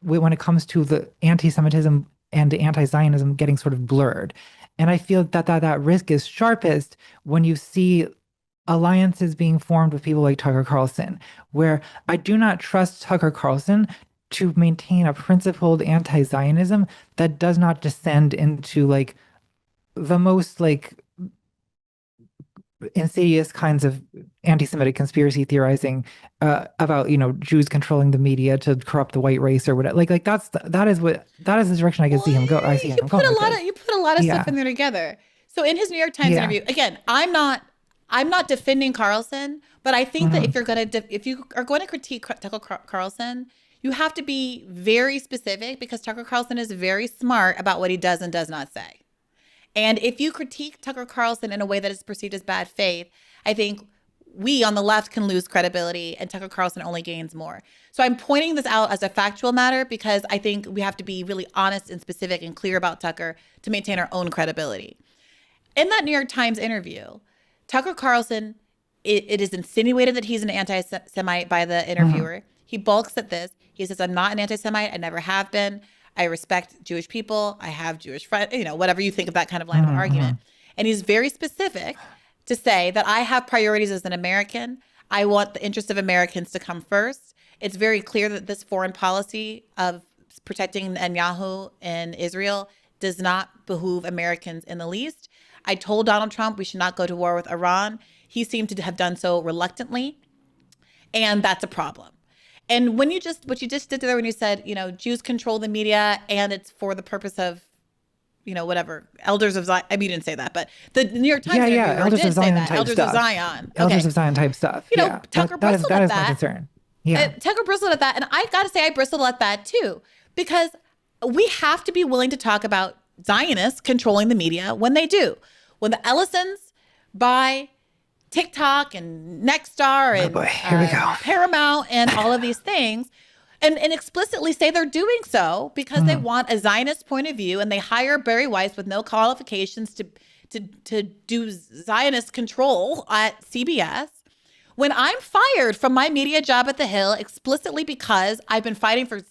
when it comes to the anti-Semitism and the anti-Zionism getting sort of blurred. And I feel that risk is sharpest when you see alliances being formed with people like Tucker Carlson, where I do not trust Tucker Carlson to maintain a principled anti-Zionism that does not descend into like the most like insidious kinds of anti-Semitic conspiracy theorizing about Jews controlling the media to corrupt the white race or whatever. That is the direction I can see him go. You put a lot of stuff in there together. So in his New York Times interview, again, I'm not defending Carlson, but I think that if you are going to critique Tucker Carlson, you have to be very specific, because Tucker Carlson is very smart about what he does and does not say. And if you critique Tucker Carlson in a way that is perceived as bad faith, I think we on the left can lose credibility and Tucker Carlson only gains more. So I'm pointing this out as a factual matter because I think we have to be really honest and specific and clear about Tucker to maintain our own credibility. In that New York Times interview, Tucker Carlson, it is insinuated that he's an anti-Semite by the interviewer. He balks at this. He says, I'm not an anti-Semite. I never have been. I respect Jewish people. I have Jewish friends, whatever you think of that kind of line of argument. And he's very specific to say that I have priorities as an American. I want the interests of Americans to come first. It's very clear that this foreign policy of protecting Netanyahu in Israel does not behoove Americans in the least. I told Donald Trump we should not go to war with Iran. He seemed to have done so reluctantly, and that's a problem. And what you just did there when you said, Jews control the media and it's for the purpose of, whatever, elders of Zion. I mean, you didn't say that, but the New York Times elders of Zion type elders stuff. Of Zion. Elders of Zion type stuff. Tucker bristled at that. That is my concern. Yeah. Tucker bristled at that. And I got to say, I bristled at that too, because we have to be willing to talk about Zionists controlling the media when they do. When the Ellisons buy TikTok and Nexstar and here we go. Paramount and all of these things, and explicitly say they're doing so because they want a Zionist point of view, and they hire Barry Weiss with no qualifications to do Zionist control at CBS. When I'm fired from my media job at The Hill explicitly because I've been fighting for,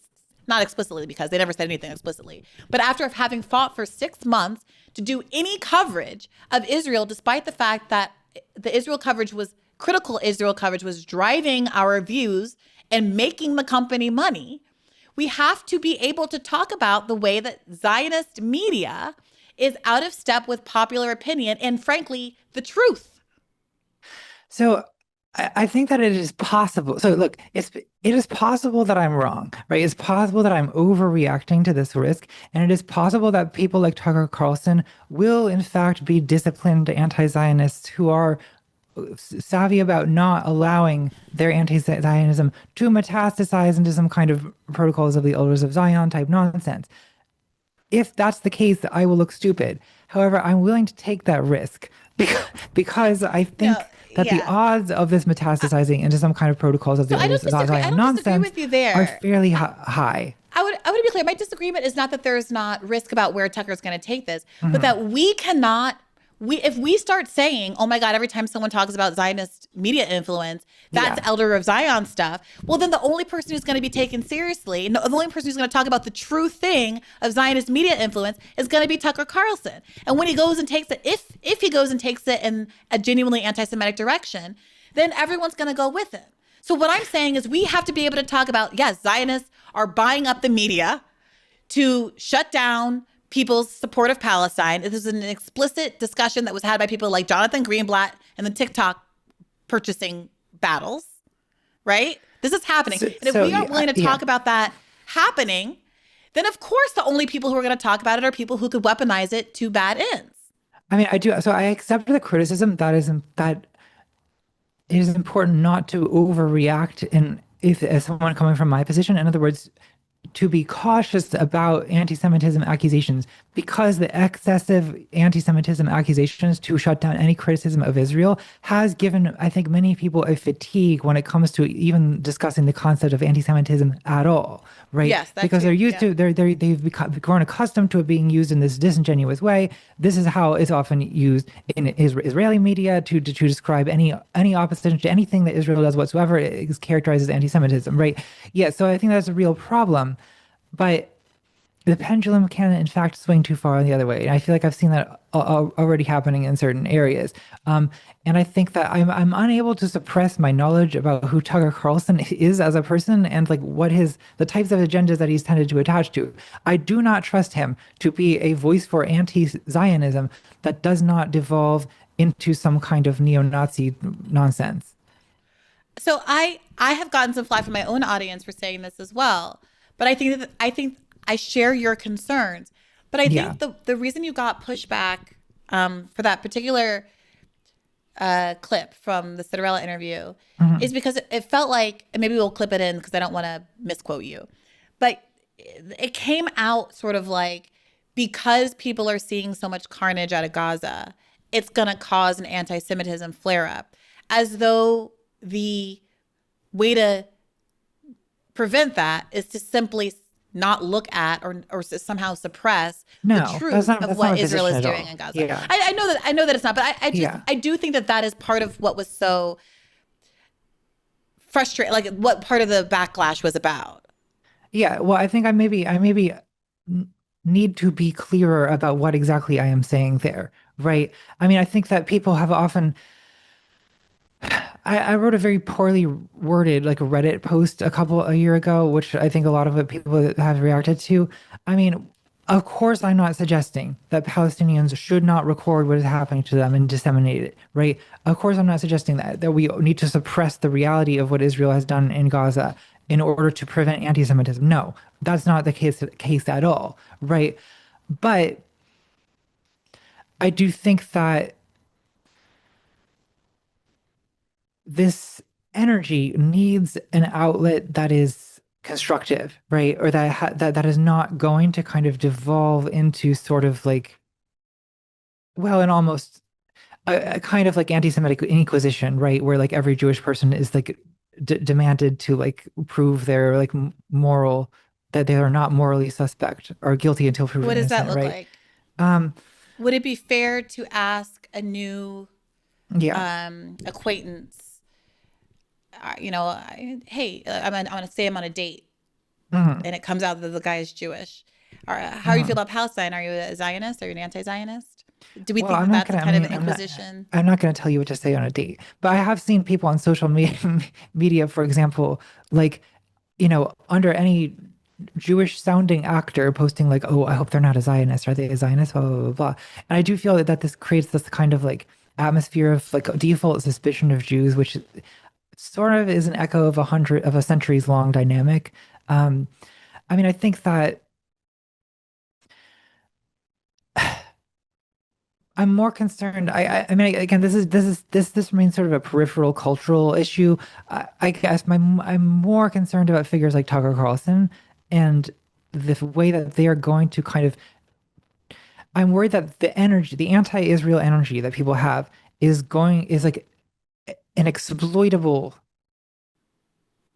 not explicitly because they never said anything explicitly, but after having fought for 6 months to do any coverage of Israel, despite the fact that the critical Israel coverage was driving our views and making the company money, we have to be able to talk about the way that Zionist media is out of step with popular opinion and, frankly, the truth. So I think that it is possible. So look, it is possible that I'm wrong, right? It's possible that I'm overreacting to this risk. And it is possible that people like Tucker Carlson will, in fact, be disciplined anti-Zionists who are savvy about not allowing their anti-Zionism to metastasize into some kind of protocols of the elders of Zion type nonsense. If that's the case, I will look stupid. However, I'm willing to take that risk because I think that the odds of this metastasizing into some kind of protocols of the elders of Zion nonsense are fairly high. I would be clear. My disagreement is not that there's not risk about where Tucker's going to take this, but that we cannot. If we start saying, oh my God, every time someone talks about Zionist media influence, that's Elder of Zion stuff, well, then the only person who's going to be taken seriously, the only person who's going to talk about the true thing of Zionist media influence is going to be Tucker Carlson. And when he goes and takes it, if he goes and takes it in a genuinely anti-Semitic direction, then everyone's going to go with him. So what I'm saying is we have to be able to talk about, yes, Zionists are buying up the media to shut down people's support of Palestine. This is an explicit discussion that was had by people like Jonathan Greenblatt and the TikTok purchasing battles, right? This is happening. And if we aren't willing to talk about that happening, then of course the only people who are going to talk about it are people who could weaponize it to bad ends. I mean, I do. So I accept the criticism that it is important not to overreact as someone coming from my position. In other words, to be cautious about anti-Semitism accusations, because the excessive anti-Semitism accusations to shut down any criticism of Israel has given, I think, many people a fatigue when it comes to even discussing the concept of anti-Semitism at all, right? Yes, because they're used to, they've grown accustomed to it being used in this disingenuous way. This is how it's often used in Israeli media to describe any opposition to anything that Israel does whatsoever is characterized as anti-Semitism, right? Yeah, so I think that's a real problem. But the pendulum can, in fact, swing too far the other way. And I feel like I've seen that already happening in certain areas. And I think that I'm unable to suppress my knowledge about who Tucker Carlson is as a person and like the types of agendas that he's tended to attach to. I do not trust him to be a voice for anti-Zionism that does not devolve into some kind of neo-Nazi nonsense. So I have gotten some flack from my own audience for saying this as well. But I think I share your concerns. But I think the reason you got pushback for that particular clip from the Cinderella interview is because it felt like, and maybe we'll clip it in because I don't want to misquote you, but it came out sort of like, because people are seeing so much carnage out of Gaza, it's going to cause an anti-Semitism flare-up, as though the way to prevent that is to simply not look at or somehow suppress the truth of what Israel is doing in Gaza. Yeah. I know that it's not, but I do think that is part of what was so frustrating, like what part of the backlash was about. Yeah, well, I think I maybe need to be clearer about what exactly I am saying there, right? I mean, I think that people have often. I wrote a very poorly worded like a Reddit post a year ago, which I think a lot of people have reacted to. I mean, of course, I'm not suggesting that Palestinians should not record what is happening to them and disseminate it, right? Of course, I'm not suggesting that we need to suppress the reality of what Israel has done in Gaza in order to prevent anti-Semitism. No, that's not the case at all, right? But I do think that this energy needs an outlet that is constructive, right? Or that is not going to kind of devolve into sort of like, well, an almost a kind of like anti-Semitic inquisition, right? Where like every Jewish person is like demanded to like prove their like that they are not morally suspect or guilty until proven innocent. What does that look like? Would it be fair to ask a new acquaintance, hey, I'm gonna say I'm on a date, and it comes out that the guy is Jewish. How do you feel about Palestine? Are you a Zionist? Are you an anti-Zionist? Do we think that's kind of an inquisition? I'm not going to tell you what to say on a date, but I have seen people on social media, for example, like, under any Jewish sounding actor posting like, oh, I hope they're not a Zionist. Are they a Zionist? Blah, blah, blah, blah. And I do feel that this creates this kind of like atmosphere of like default suspicion of Jews, which sort of is an echo of a centuries long dynamic. I mean, I think that I'm more concerned. I mean, again, this remains sort of a peripheral cultural issue. I guess I'm more concerned about figures like Tucker Carlson and the way that they are going to kind of. I'm worried that the anti-Israel energy that people have is like an exploitable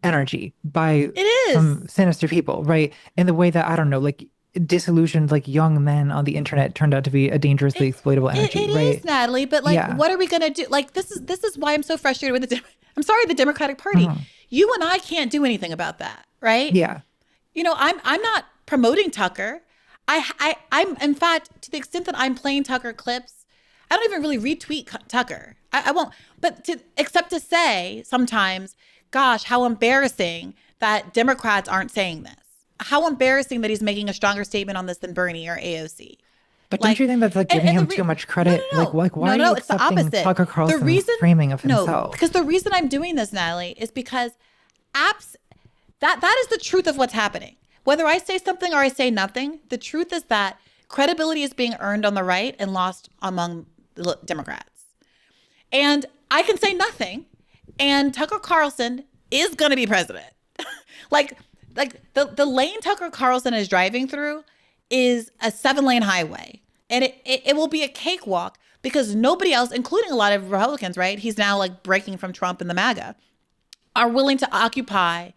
energy by some sinister people, right? In the way that, I don't know, like disillusioned like young men on the internet turned out to be a dangerously exploitable energy. It right? is, Natalie, but like, what are we gonna do? Like, this is why I'm so frustrated with the Democratic Party. You and I can't do anything about that, right? Yeah. I'm not promoting Tucker. I'm in fact, to the extent that I'm playing Tucker clips, I don't even really retweet Tucker. I won't. But except to say sometimes, gosh, how embarrassing that Democrats aren't saying this. How embarrassing that he's making a stronger statement on this than Bernie or AOC. But don't you think that's like giving him too much credit? No. Like why are you accepting Tucker Carlson's framing of himself? No, because the reason I'm doing this, Natalie, is because that is the truth of what's happening. Whether I say something or I say nothing, the truth is that credibility is being earned on the right and lost among the Democrats. And I can say nothing, and Tucker Carlson is going to be president. like the lane Tucker Carlson is driving through is a 7-lane highway. And it will be a cakewalk because nobody else, including a lot of Republicans, right? He's now like breaking from Trump and the MAGA, are willing to occupy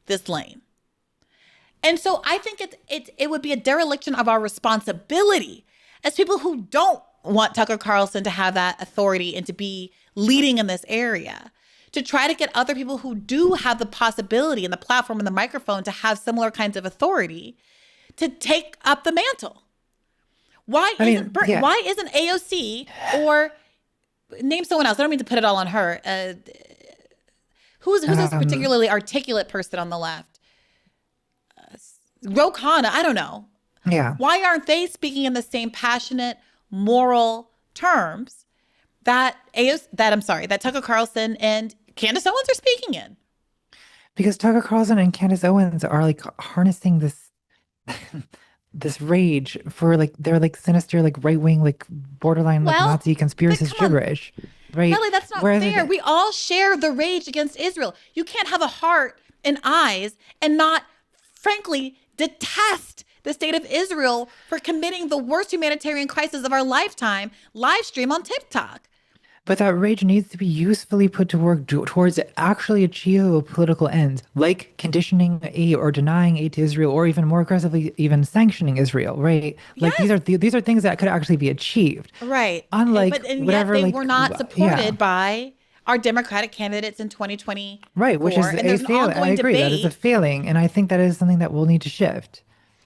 this lane. And so I think it would be a dereliction of our responsibility as people who don't want Tucker Carlson to have that authority and to be leading in this area, to try to get other people who do have the possibility and the platform and the microphone to have similar kinds of authority to take up the mantle. Why isn't AOC or name someone else? I don't mean to put it all on her. Who's this particularly articulate person on the left? Ro Khanna, I don't know. Yeah. Why aren't they speaking in the same passionate, moral terms that Tucker Carlson and Candace Owens are speaking in? Because Tucker Carlson and Candace Owens are like harnessing this this rage for like they're like sinister, like right-wing, like borderline like Nazi conspiracist gibberish. Right. Natalie, that's not fair. We all share the rage against Israel. You can't have a heart and eyes and not, frankly, detest the state of Israel for committing the worst humanitarian crisis of our lifetime, live stream on TikTok. But that rage needs to be usefully put to work towards actually achievable political ends, like conditioning aid or denying aid to Israel, or even more aggressively, even sanctioning Israel, right? Like these are things that could actually be achieved. Right. Unlike and whatever, yet they were not supported by our Democratic candidates in 2020. Right, which is a failing. I agree, that is a failing. And I think that is something that will need to shift.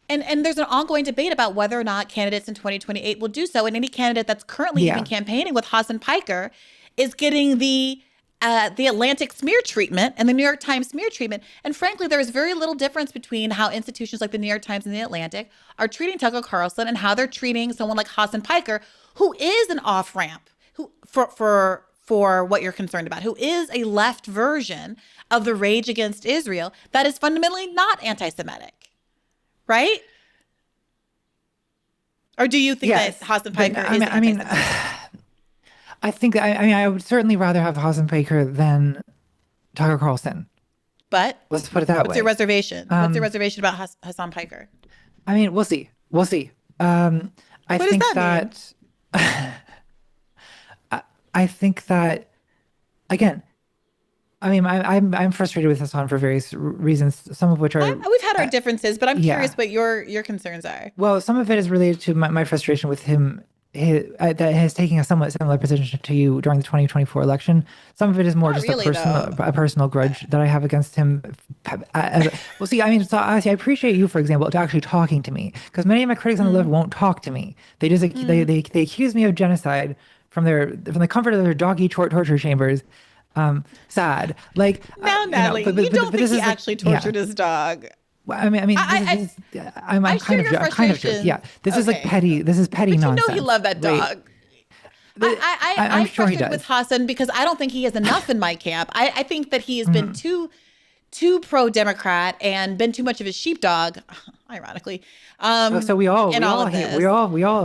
And there's an ongoing debate about whether or not candidates in 2028 will do so. And any candidate that's currently even campaigning with Hassan Piker is getting the Atlantic smear treatment and the New York Times smear treatment. And frankly, there is very little difference between how institutions like the New York Times and the Atlantic are treating Tucker Carlson and how they're treating someone like Hassan Piker, who is an off-ramp who for what you're concerned about, who is a left version of the rage against Israel that is fundamentally not anti-Semitic. Right? Or do you think that Hassan Piker is anti-Semitic? I would certainly rather have Hassan Piker than Tucker Carlson. But let's put it that way. What's your reservation? What's your reservation about Hassan Piker? I mean, we'll see. What does that mean? I think that, again, I mean, I'm frustrated with Hassan for various reasons, some of which are... We've had our differences, but I'm curious what your concerns are. Well, some of it is related to my frustration with him, that has taken a somewhat similar position to you during the 2024 election. Some of it is more a personal grudge that I have against him. Well, see, I mean, so I appreciate you, for example, to actually talking to me, because many of my critics on the left won't talk to me. They just they accuse me of genocide from the comfort of their doggy torture chambers. Sad. Like now, Natalie, you don't think he actually tortured his dog? Well, I'm kind of joking. Yeah, this is like petty. This is petty nonsense. You know he loved that dog. Right? I'm sure he does. With Hassan because I don't think he has enough in my camp. I think that he has been too pro-Democrat and been too much of a sheepdog, ironically. So we all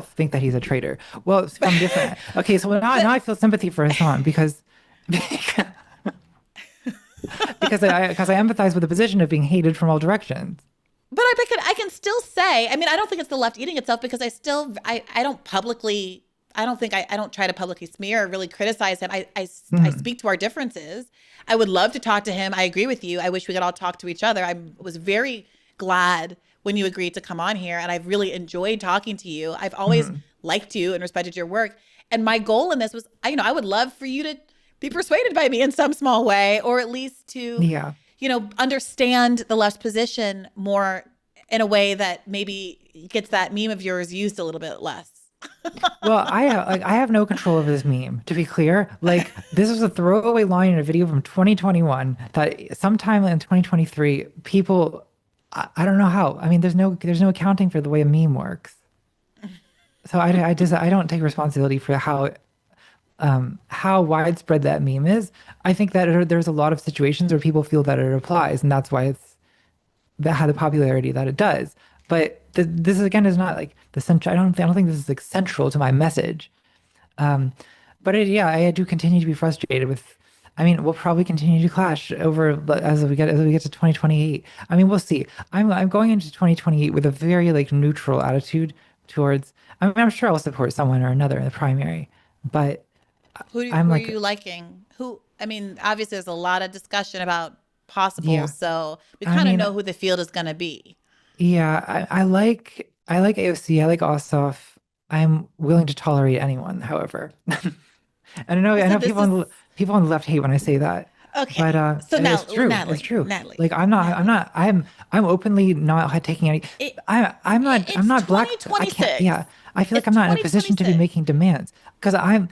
think that he's a traitor. Well, I'm different. Okay, so now I feel sympathy for Hassan because I empathize with the position of being hated from all directions. But I can still say, I mean, I don't think it's the left eating itself because I don't try to publicly smear or really criticize him. I speak to our differences. I would love to talk to him. I agree with you. I wish we could all talk to each other. I was very glad when you agreed to come on here, and I've really enjoyed talking to you. I've always liked you and respected your work. And my goal in this was, I would love for you to be persuaded by me in some small way, or at least to, understand the left's position more in a way that maybe gets that meme of yours used a little bit less. Well, I have no control over this meme, to be clear. Like, this was a throwaway line in a video from 2021 that sometime in 2023, people, I don't know how. I mean, there's no accounting for the way a meme works. So I don't take responsibility for how widespread that meme is. I think that there's a lot of situations where people feel that it applies, and that's why that had the popularity that it does. But this again is not like the central. I don't think this is like central to my message. But I do continue to be frustrated with. I mean, we'll probably continue to clash over as we get to 2028. I mean, we'll see. I'm going into 2028 with a very like neutral attitude towards. I mean, I'm sure I'll support someone or another in the primary, but who are you liking? Who? I mean, obviously, there's a lot of discussion about possible, so we kind of know who the field is going to be. Yeah, I like AOC. I like Ossoff. I'm willing to tolerate anyone, however. And I know people on the left hate when I say that. Okay, but so now, it's true. Natalie, it's true. Natalie, like I'm openly not taking any. I'm not black. I can't. Yeah, I feel like I'm not in a position to be making demands because I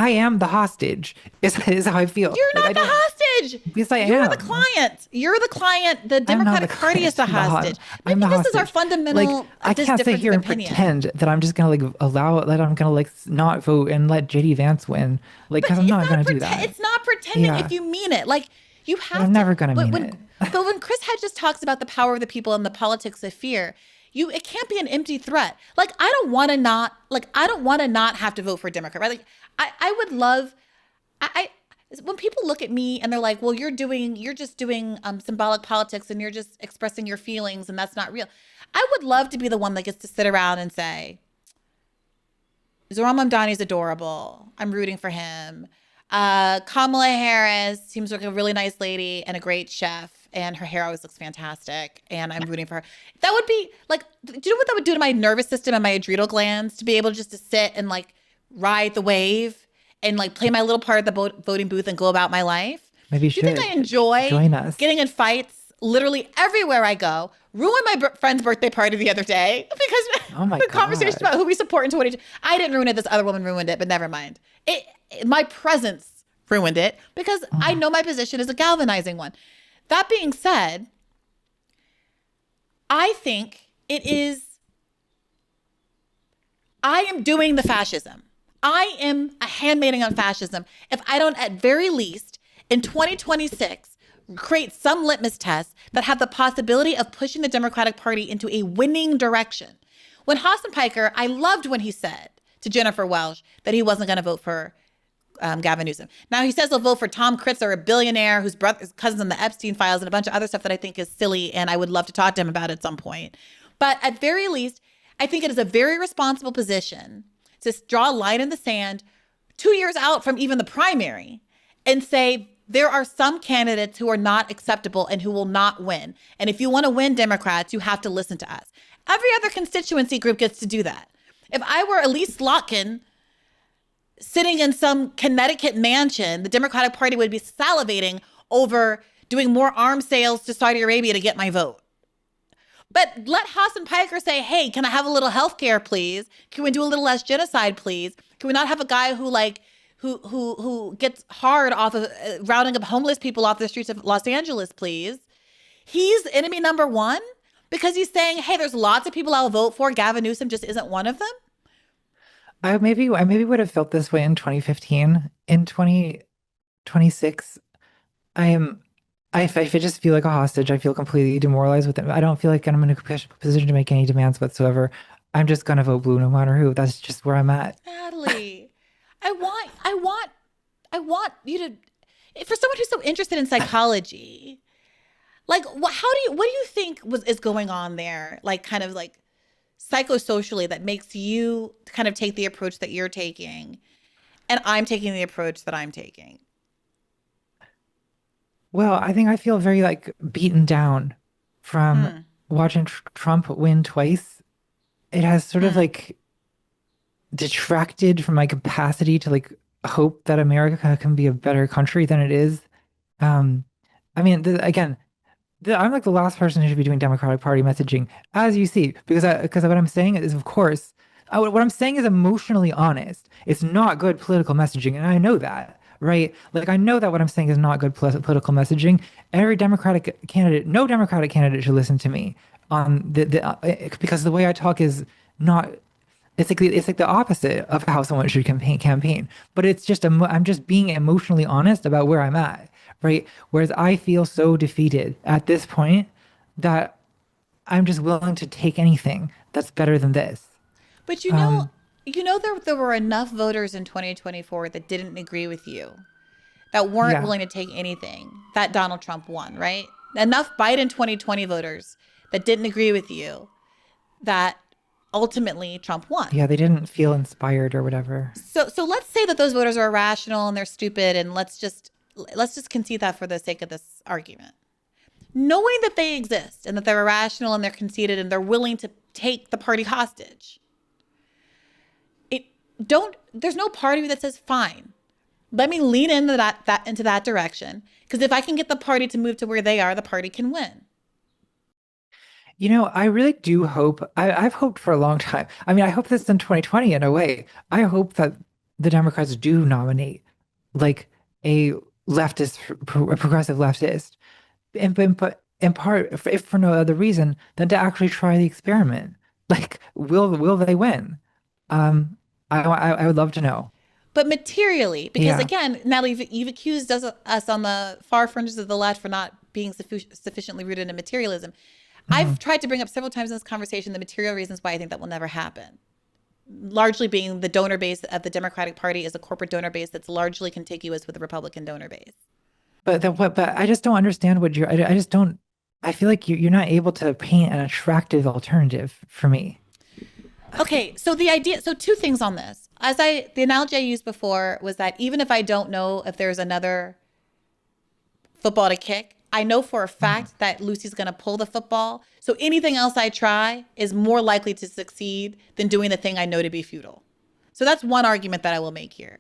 am the hostage. Is how I feel. You're not the hostage. Yes, I am. You're the client. You're the client. The Democratic Party is the hostage. I'm the hostage. This is our fundamental. I can't sit here and pretend that I'm just gonna I'm gonna not vote and let JD Vance win. Because I'm not gonna do that. It's not pretending if you mean it. Like you have. I'm never gonna mean it. But when Chris Hedges talks about the power of the people and the politics of fear, it can't be an empty threat. Like I don't want to not have to vote for a Democrat. Right? Like I would love. When people look at me and they're like, well, you're just doing symbolic politics and you're just expressing your feelings and that's not real. I would love to be the one that gets to sit around and say, Zohran Mamdani's adorable. I'm rooting for him. Kamala Harris seems like a really nice lady and a great chef and her hair always looks fantastic and I'm rooting for her. That would be like, do you know what that would do to my nervous system and my adrenal glands to be able just to sit and like ride the wave? And like play my little part at the voting booth and go about my life. Maybe you should. Do you think I enjoy join us? Getting in fights literally everywhere I go? Ruined my friend's birthday party the other day because the conversation about who we support in 2022. I didn't ruin it. This other woman ruined it, but never mind. My presence ruined it because I know my position is a galvanizing one. That being said, I think I am doing the fascism. I am a handmaiden on fascism if I don't, at very least, in 2026, create some litmus tests that have the possibility of pushing the Democratic Party into a winning direction. When Hassan Piker, I loved when he said to Jennifer Welsh that he wasn't going to vote for Gavin Newsom. Now he says he'll vote for Tom Kritzer, a billionaire whose cousin's in the Epstein files and a bunch of other stuff that I think is silly and I would love to talk to him about at some point. But at very least, I think it is a very responsible position to draw a line in the sand 2 years out from even the primary and say, there are some candidates who are not acceptable and who will not win. And if you want to win Democrats, you have to listen to us. Every other constituency group gets to do that. If I were Elise Slotkin sitting in some Connecticut mansion, the Democratic Party would be salivating over doing more arms sales to Saudi Arabia to get my vote. But let Hassan Piker say, hey, can I have a little health care, please? Can we do a little less genocide, please? Can we not have a guy who gets hard off of rounding up homeless people off the streets of Los Angeles, please? He's enemy number one because he's saying, hey, there's lots of people I'll vote for. Gavin Newsom just isn't one of them. I maybe would have felt this way in 2015. In 2026, I just feel like a hostage. I feel completely demoralized with it. I don't feel like I'm in a position to make any demands whatsoever. I'm just gonna vote blue no matter who. That's just where I'm at. Natalie, I want you to, for someone who's so interested in psychology, like what do you think is going on there? Like kind of like psychosocially that makes you kind of take the approach that you're taking and I'm taking the approach that I'm taking. Well, I think I feel very like beaten down from watching Trump win twice. It has sort of like detracted from my capacity to like hope that America can be a better country than it is. I mean, I'm like the last person who should be doing Democratic Party messaging, as you see, because what I'm saying is, of course, What I'm saying is emotionally honest. It's not good political messaging, and I know that, right? Like, I know that what I'm saying is not good political messaging. Every Democratic candidate, no Democratic candidate should listen to me on because the way I talk is not. It's like the opposite of how someone should campaign. But it's just I'm just being emotionally honest about where I'm at, right? Whereas I feel so defeated at this point that I'm just willing to take anything that's better than this. But there were enough voters in 2024 that didn't agree with you, that weren't willing to take anything, that Donald Trump won, right? Enough Biden 2020 voters that didn't agree with you, that ultimately Trump won. Yeah, they didn't feel inspired or whatever. So let's say that those voters are irrational and they're stupid, and let's just concede that for the sake of this argument. Knowing that they exist and that they're irrational and they're conceited and they're willing to take the party hostage. There's no part of you that says, fine, let me lean into that direction, because if I can get the party to move to where they are, the party can win. I really do hope, I've hoped for a long time. I mean, I hope this in 2020 in a way. I hope that the Democrats do nominate like a leftist, a progressive leftist, but in part, if for no other reason than to actually try the experiment. Like, will they win? I would love to know. But materially, because again, Natalie, you've accused us on the far fringes of the left for not being sufficiently rooted in materialism. I've tried to bring up several times in this conversation the material reasons why I think that will never happen. Largely being the donor base of the Democratic Party is a corporate donor base that's largely contiguous with the Republican donor base. But I just don't understand I feel like you're not able to paint an attractive alternative for me. Okay, so two things on this. The analogy I used before was that even if I don't know if there's another football to kick, I know for a fact that Lucy's going to pull the football. So anything else I try is more likely to succeed than doing the thing I know to be futile. So that's one argument that I will make here.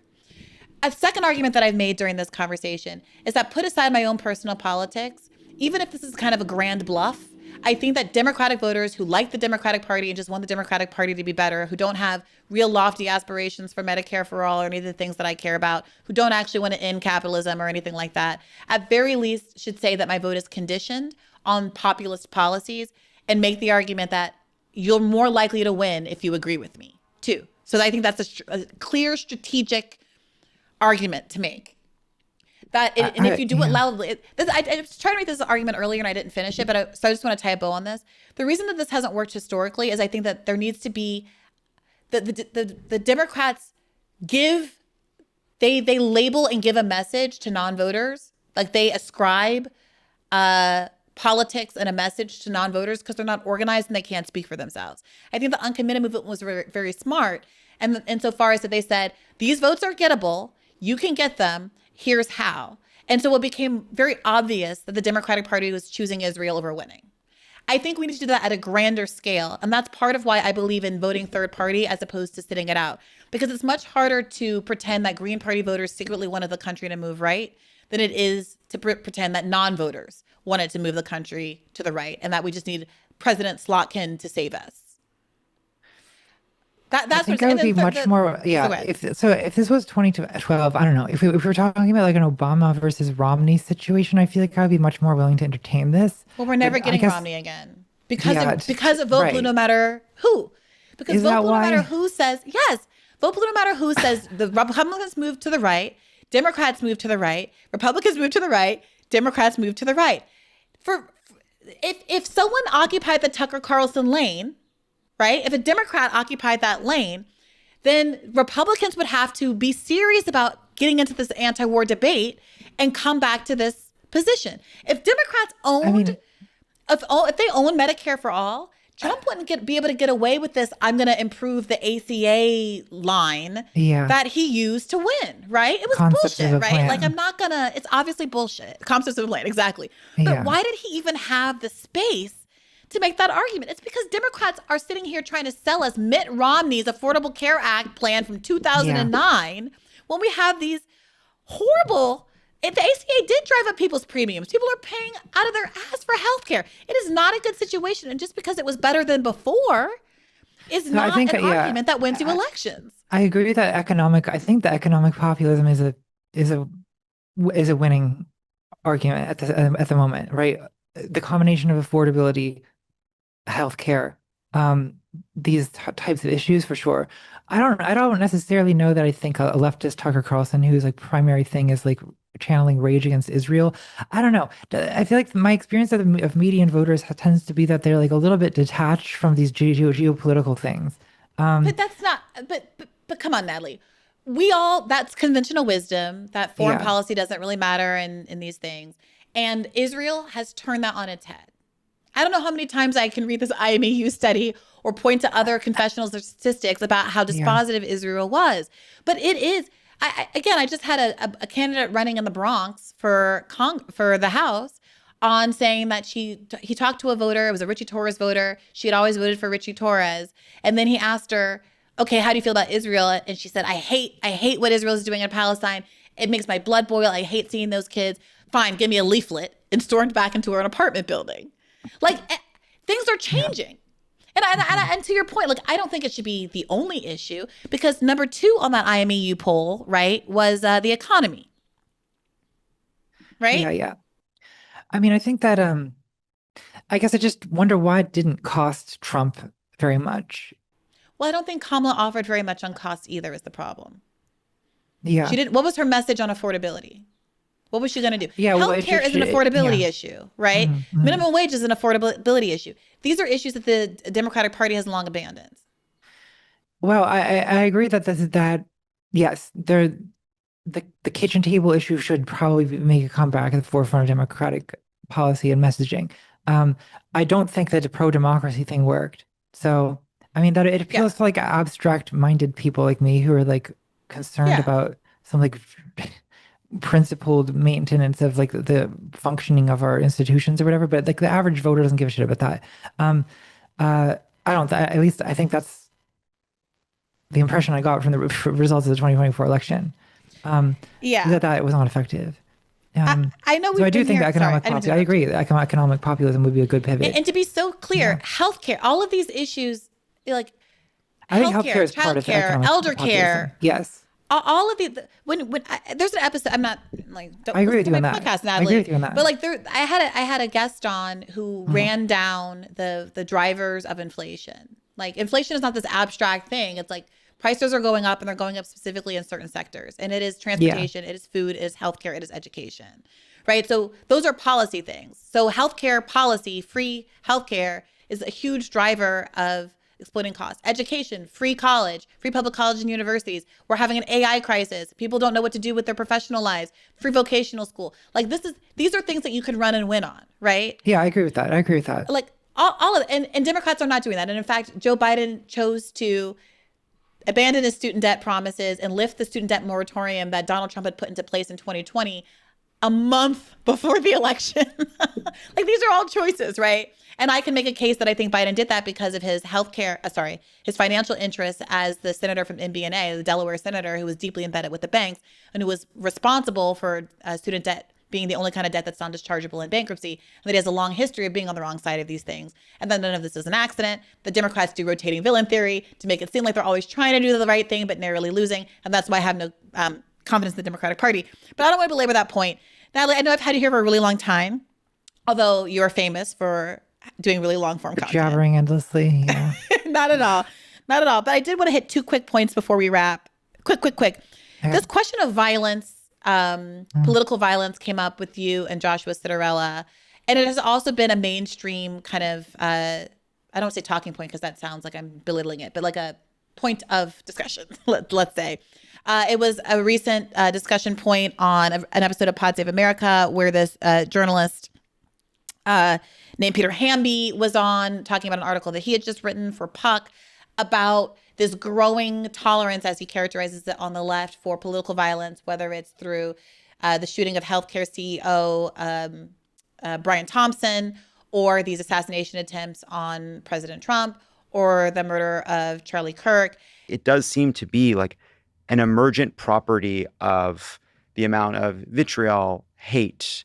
A second argument that I've made during this conversation is that, put aside my own personal politics, even if this is kind of a grand bluff, I think that Democratic voters who like the Democratic Party and just want the Democratic Party to be better, who don't have real lofty aspirations for Medicare for all or any of the things that I care about, who don't actually want to end capitalism or anything like that, at very least should say that my vote is conditioned on populist policies and make the argument that you're more likely to win if you agree with me, too. So I think that's a clear strategic argument to make. If you do it loudly, I was trying to make this argument earlier and I didn't finish it, so I just want to tie a bow on this. The reason that this hasn't worked historically is I think that there needs to be the Democrats they label and give a message to non-voters, like they ascribe politics and a message to non-voters because they're not organized and they can't speak for themselves. I think the uncommitted movement was very, very smart, and insofar as that they said these votes are gettable, you can get them. Here's how. And so it became very obvious that the Democratic Party was choosing Israel over winning. I think we need to do that at a grander scale. And that's part of why I believe in voting third party as opposed to sitting it out. Because it's much harder to pretend that Green Party voters secretly wanted the country to move right than it is to pretend that non-voters wanted to move the country to the right and that we just need President Slotkin to save us. I think I would be much more, if this was 2012, I don't know, if we were talking about like an Obama versus Romney situation, I feel like I would be much more willing to entertain this. Well, we're never getting Romney again because of vote blue no matter who. Because vote blue no matter who says, vote blue no matter who says the Republicans move to the right, Democrats move to the right, Republicans move to the right, Democrats move to the right. If someone occupied the Tucker Carlson lane, right? If a Democrat occupied that lane, then Republicans would have to be serious about getting into this anti-war debate and come back to this position. If Democrats if they own Medicare for all, Trump wouldn't be able to get away with this. I'm going to improve the ACA line that he used to win, right? It was bullshit, right? Plan. Like it's obviously bullshit. Concept of a plan, exactly. But why did he even have the space to make that argument? It's because Democrats are sitting here trying to sell us Mitt Romney's Affordable Care Act plan from 2009 when we have these horrible, if the ACA did drive up people's premiums, people are paying out of their ass for healthcare. It is not a good situation. And just because it was better than before is not an argument that wins you elections. I agree that I think the economic populism is a winning argument at the moment, right? The combination of affordability, healthcare, these types of issues for sure. I don't necessarily know that I think a leftist Tucker Carlson, whose like primary thing is like channeling rage against Israel. I don't know. I feel like my experience of median voters tends to be that they're like a little bit detached from these geopolitical things. But that's not. But come on, Natalie. That's conventional wisdom that foreign policy doesn't really matter in these things. And Israel has turned that on its head. I don't know how many times I can read this IMEU study or point to other confessionals or statistics about how dispositive Israel was. But it is, I just had a candidate running in the Bronx for the House on saying that he talked to a voter. It was a Richie Torres voter. She had always voted for Richie Torres. And then he asked her, okay, how do you feel about Israel? And she said, I hate what Israel is doing in Palestine. It makes my blood boil. I hate seeing those kids. Fine, give me a leaflet, and stormed back into her apartment building. Like, things are changing. And to your point, like, I don't think it should be the only issue, because number 2 on that IMEU poll, right, was the economy. Right? Yeah. I mean, I think that, I guess I just wonder why it didn't cost Trump very much. Well, I don't think Kamala offered very much on cost either, is the problem. Yeah. She didn't. What was her message on affordability? What was she going to do? Yeah, healthcare is an affordability issue, right? Mm-hmm. Minimum wage is an affordability issue. These are issues that the Democratic Party has long abandoned. Well, I agree that yes, the kitchen table issue should probably make a comeback at the forefront of Democratic policy and messaging. I don't think that the pro-democracy thing worked. So, I mean, that it appeals to like abstract-minded people like me who are like concerned about some like principled maintenance of like the functioning of our institutions or whatever, but like the average voter doesn't give a shit about that. At least I think that's the impression I got from the results of the 2024 election. That was not effective. I know. So I do think that I agree that economic populism would be a good pivot. And to be so clear, healthcare, all of these issues, like I think healthcare is part of elder care. Yes. All of the when there's an episode, I'm not like I agree with you on that. Podcast, Natalie, I agree with you on that. But like I had a guest on who ran down the drivers of inflation. Like, inflation is not this abstract thing. It's like prices are going up, and they're going up specifically in certain sectors. And it is transportation, it is food, it is healthcare, it is education, right? So those are policy things. So healthcare policy, free healthcare, is a huge driver of exploding costs. Education, free college, free public college and universities. We're having an AI crisis. People don't know what to do with their professional lives. Free vocational school. Like, these are things that you can run and win on, right? Yeah, I agree with that. Like all of it. And Democrats are not doing that. And in fact, Joe Biden chose to abandon his student debt promises and lift the student debt moratorium that Donald Trump had put into place in 2020 a month before the election. Like, these are all choices, right? And I can make a case that I think Biden did that because of his his financial interests as the senator from MBNA, the Delaware senator who was deeply embedded with the banks and who was responsible for student debt being the only kind of debt that's non-dischargeable in bankruptcy, and that he has a long history of being on the wrong side of these things. And then none of this is an accident. The Democrats do rotating villain theory to make it seem like they're always trying to do the right thing, but narrowly losing. And that's why I have no confidence in the Democratic Party. But I don't want to belabor that point. Natalie, I know I've had you here for a really long time, although you're famous for doing really long form content. Jabbering endlessly. Yeah. Not at all. But I did want to hit 2 quick points before we wrap. Quick. Okay. This question of violence, political violence, came up with you and Joshua Citarella. And it has also been a mainstream kind of, I don't say talking point because that sounds like I'm belittling it, but like a point of discussion, let's say. It was a recent discussion point on an episode of Pod Save America where this journalist named Peter Hamby was on, talking about an article that he had just written for Puck about this growing tolerance, as he characterizes it on the left, for political violence, whether it's through the shooting of healthcare CEO Brian Thompson, or these assassination attempts on President Trump, or the murder of Charlie Kirk. It does seem to be like an emergent property of the amount of vitriol, hate,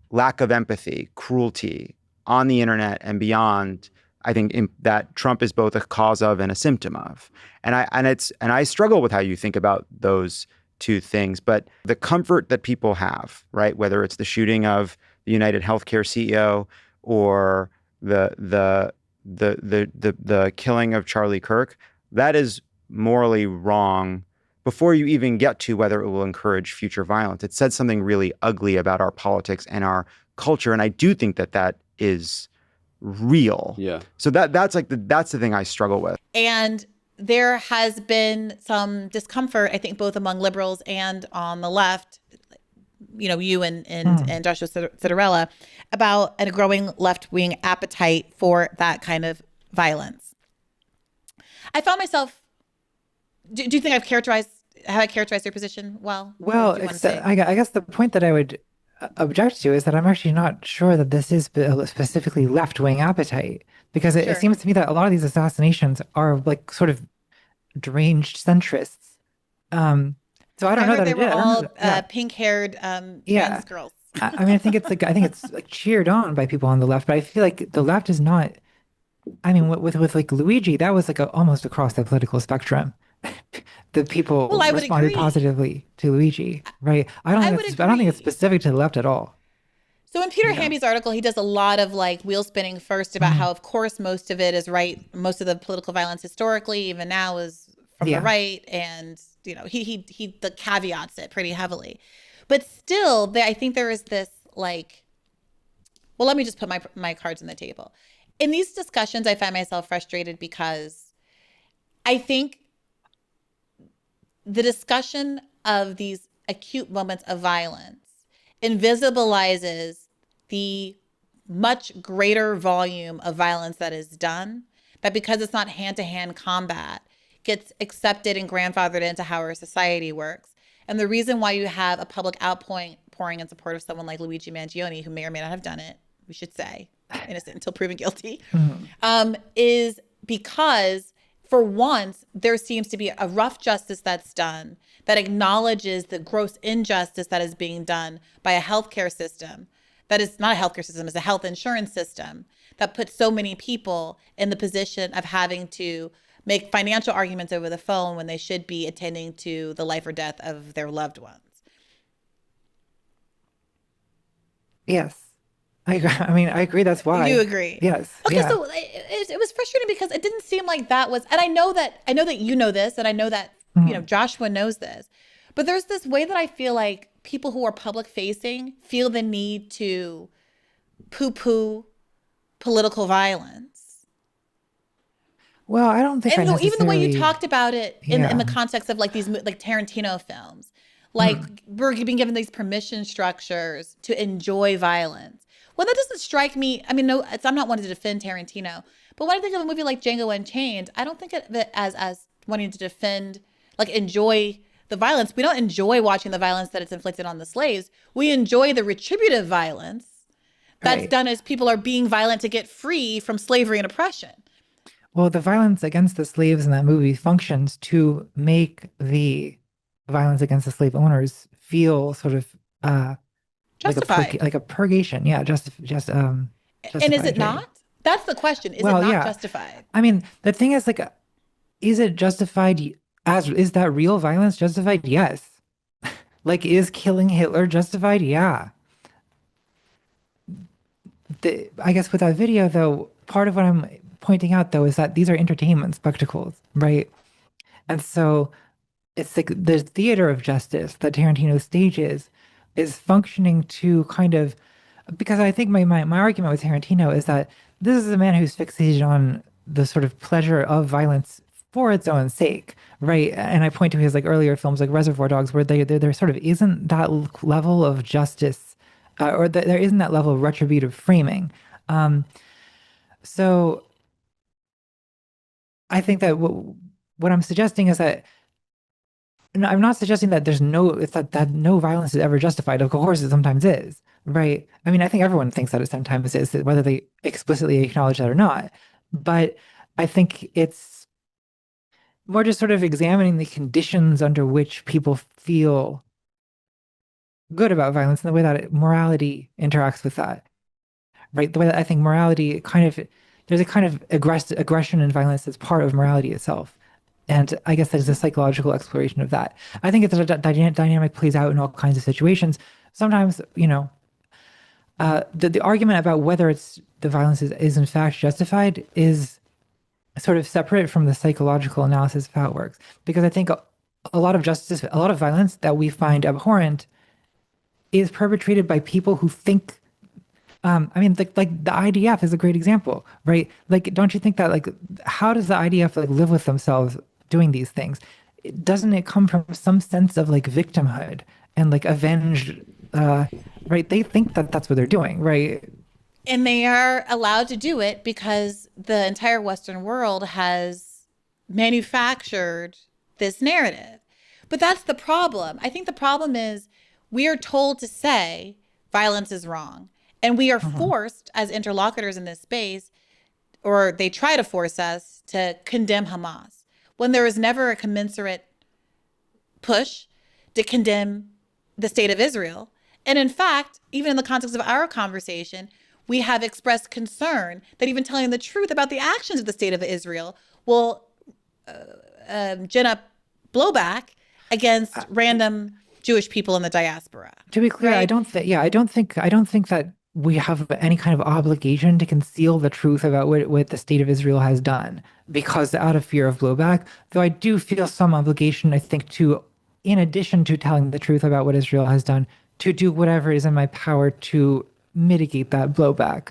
lack of empathy, cruelty, on the internet and beyond, I think that Trump is both a cause of and a symptom of. And I struggle with how you think about those two things, but the comfort that people have, right? Whether it's the shooting of the United Healthcare CEO or the killing of Charlie Kirk, that is morally wrong before you even get to whether it will encourage future violence. It said something really ugly about our politics and our culture, and I do think that is real. Yeah. So that's the thing I struggle with. And there has been some discomfort, I think, both among liberals and on the left, you and Joshua Citarella, about a growing left-wing appetite for that kind of violence. I found myself, do you think have I characterized your position well? Well, I guess the point that I would object to is that I'm actually not sure that this is a specifically left-wing appetite, because it seems to me that a lot of these assassinations are like sort of deranged centrists. So I don't know that they were all pink-haired trans girls. I mean, I think it's like cheered on by people on the left, but I feel like the left is not. I mean, with like Luigi, that was like almost across the political spectrum. The people responded positively to Luigi, right? I don't think it's specific to the left at all. So in Peter Hamby's article, he does a lot of like wheel spinning first about how, of course, most of it is right. Most of the political violence historically, even now, is from the right, and he the caveats it pretty heavily. But still, I think there is this like, well, let me just put my cards on the table. In these discussions, I find myself frustrated because I think the discussion of these acute moments of violence invisibilizes the much greater volume of violence that is done, that because it's not hand-to-hand combat, gets accepted and grandfathered into how our society works. And the reason why you have a public outpouring in support of someone like Luigi Mangione, who may or may not have done it, we should say, innocent until proven guilty, is because for once, there seems to be a rough justice that's done that acknowledges the gross injustice that is being done by a healthcare system that is not a healthcare system, it's a health insurance system that puts so many people in the position of having to make financial arguments over the phone when they should be attending to the life or death of their loved ones. Yes. I agree. That's why. You agree? Yes. Okay, so it was frustrating because it didn't seem like that was, and I know that you know this, and I know that Joshua knows this, but there's this way that I feel like people who are public facing feel the need to poo-poo political violence. Well, I don't think. And even the way you talked about it in the context of like these like Tarantino films, like we're being given these permission structures to enjoy violence. Well, that doesn't strike me. I mean, no, I'm not wanting to defend Tarantino, but when I think of a movie like Django Unchained, I don't think of it as wanting to defend, like enjoy the violence. We don't enjoy watching the violence that it's inflicted on the slaves. We enjoy the retributive violence that's done as people are being violent to get free from slavery and oppression. Well, the violence against the slaves in that movie functions to make the violence against the slave owners feel sort of justified, like a purgation. Yeah, and is it not? That's the question. Is it not justified? I mean, the thing is, like, is it justified? Is that real violence justified? Yes. Like, is killing Hitler justified? Yeah. I guess with that video, though, part of what I'm pointing out, though, is that these are entertainment spectacles, right? And so it's like the theater of justice that Tarantino stages is functioning to kind of, because I think my argument with Tarantino is that this is a man who's fixated on the sort of pleasure of violence for its own sake, right? And I point to his like earlier films like Reservoir Dogs, where there sort of isn't that level of justice, or there isn't that level of retributive framing. So I think that what I'm suggesting is that, no, I'm not suggesting that that no violence is ever justified. Of course, it sometimes is, right? I mean, I think everyone thinks that it sometimes is, whether they explicitly acknowledge that or not. But I think it's more just sort of examining the conditions under which people feel good about violence and the way that morality interacts with that, right? The way that I think morality there's a kind of aggression and violence that's part of morality itself. And I guess there's a psychological exploration of that. I think it's a dynamic plays out in all kinds of situations. Sometimes, the argument about whether the violence is in fact justified is sort of separate from the psychological analysis of how it works. Because I think a lot of violence that we find abhorrent is perpetrated by people who think, like the IDF is a great example, right? Like, don't you think that, like, how does the IDF like live with themselves doing these things? Doesn't it come from some sense of like victimhood and like avenge, right? They think that that's what they're doing, right? And they are allowed to do it because the entire Western world has manufactured this narrative. But that's the problem. I think the problem is we are told to say violence is wrong. And we are forced as interlocutors in this space, or they try to force us to condemn Hamas, when there is never a commensurate push to condemn the state of Israel. And in fact, even in the context of our conversation, we have expressed concern that even telling the truth about the actions of the state of Israel will gin up blowback against random Jewish people in the diaspora. To be clear, right? I don't think that we have any kind of obligation to conceal the truth about what the state of Israel has done because out of fear of blowback. Though I do feel some obligation, I think, to, in addition to telling the truth about what Israel has done, to do whatever is in my power to mitigate that blowback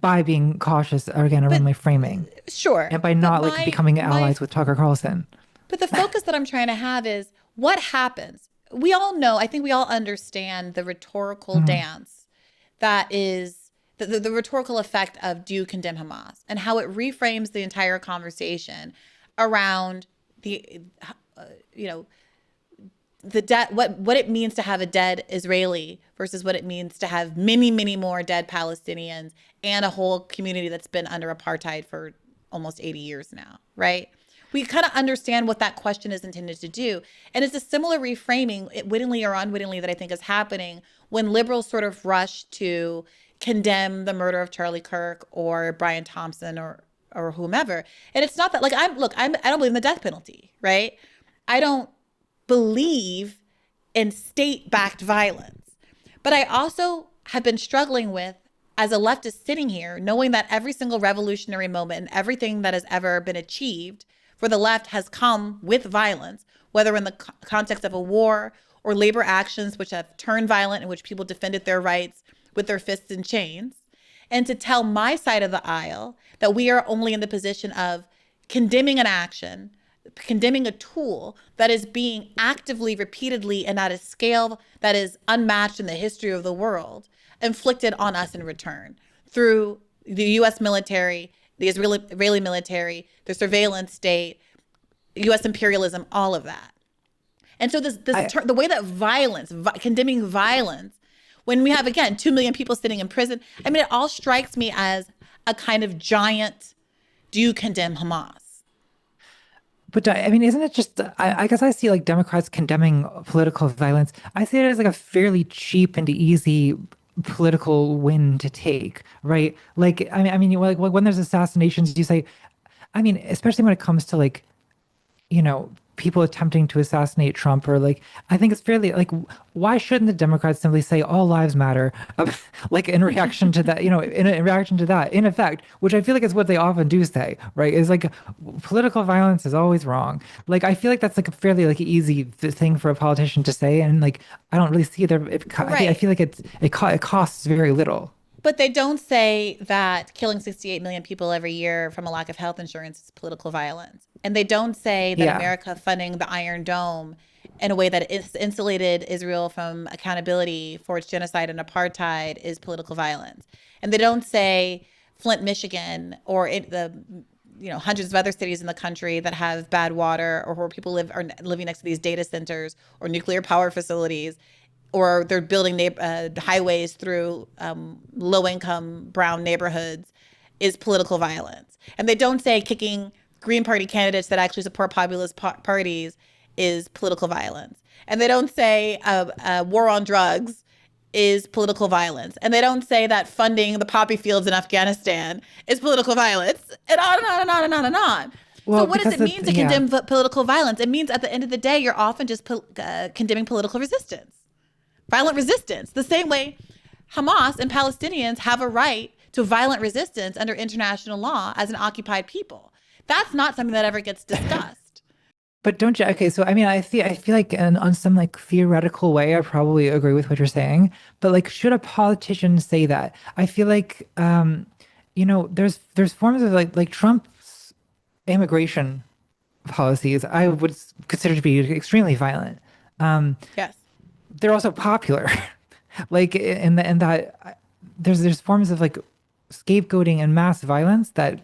by being cautious again around my framing. Sure. And by not becoming allies with Tucker Carlson. But the focus that I'm trying to have is what happens. We all know, I think we all understand the rhetorical dance that is the rhetorical effect of do you condemn Hamas and how it reframes the entire conversation around the, what it means to have a dead Israeli versus what it means to have many, many more dead Palestinians and a whole community that's been under apartheid for almost 80 years now, right? We kind of understand what that question is intended to do. And it's a similar reframing, wittingly or unwittingly, that I think is happening when liberals sort of rush to condemn the murder of Charlie Kirk or Brian Thompson or whomever. And it's not that, like, I don't believe in the death penalty, right? I don't believe in state-backed violence. But I also have been struggling with, as a leftist sitting here, knowing that every single revolutionary moment and everything that has ever been achieved for the left has come with violence, whether in the context of a war or labor actions which have turned violent, in which people defended their rights with their fists and chains. And to tell my side of the aisle that we are only in the position of condemning an action, condemning a tool that is being actively, repeatedly, and at a scale that is unmatched in the history of the world, inflicted on us in return through the U.S. military, the Israeli military, the surveillance state, U.S. imperialism, all of that. And so the way that violence, condemning violence, when we have, again, 2 million people sitting in prison, I mean, it all strikes me as a kind of giant, do you condemn Hamas? But I mean, isn't it just, I guess I see like Democrats condemning political violence. I see it as like a fairly cheap and easy political win to take, right? Like, I mean, like when there's assassinations, you say, I mean, especially when it comes to like, people attempting to assassinate Trump, or like, I think it's fairly like, why shouldn't the Democrats simply say all lives matter, like in reaction to that, in reaction to that, in effect, which I feel like is what they often do say, right? Is like political violence is always wrong. Like, I feel like that's like a fairly like easy thing for a politician to say, and like I don't really see there. I feel like it costs very little. But they don't say that killing 68 million people every year from a lack of health insurance is political violence. And they don't say that America funding the Iron Dome in a way that it's insulated Israel from accountability for its genocide and apartheid is political violence. And they don't say Flint, Michigan, or hundreds of other cities in the country that have bad water, or where people are living next to these data centers or nuclear power facilities, or they're building highways through low-income brown neighborhoods, is political violence. And they don't say kicking Green Party candidates that actually support populist parties is political violence. And they don't say war on drugs is political violence. And they don't say that funding the poppy fields in Afghanistan is political violence, and on and on and on and on and on. Well, so what does it mean to condemn political violence? It means at the end of the day, you're often just condemning political resistance, violent resistance, the same way Hamas and Palestinians have a right to violent resistance under international law as an occupied people. That's not something that ever gets discussed. But don't you? Okay, so I mean, I feel like on some like theoretical way, I probably agree with what you're saying. But like, should a politician say that? I feel like, you know, there's forms of like Trump's immigration policies I would consider to be extremely violent. Yes, they're also popular. Like in that there's forms of like scapegoating and mass violence that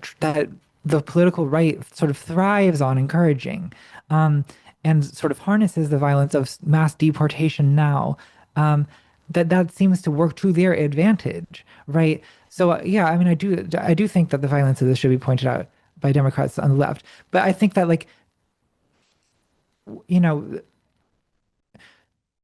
the political right sort of thrives on encouraging, and sort of harnesses the violence of mass deportation now. That seems to work to their advantage, right? So yeah, I mean, I do think that the violence of this should be pointed out by Democrats on the left, but I think that, like, you know,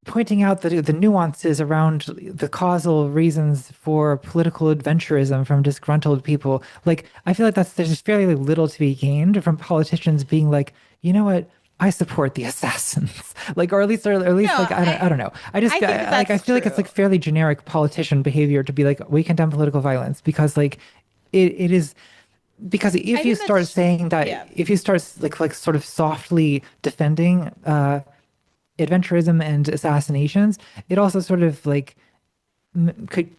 pointing out the nuances around the causal reasons for political adventurism from disgruntled people, like, I feel like there's fairly little to be gained from politicians being like, you know what, I support the assassins, like, or at least like, I don't know. I feel like it's like fairly generic politician behavior to be like, we condemn political violence, because like it is. Because if you start saying that, if you start like sort of softly defending adventurism and assassinations, it also sort of like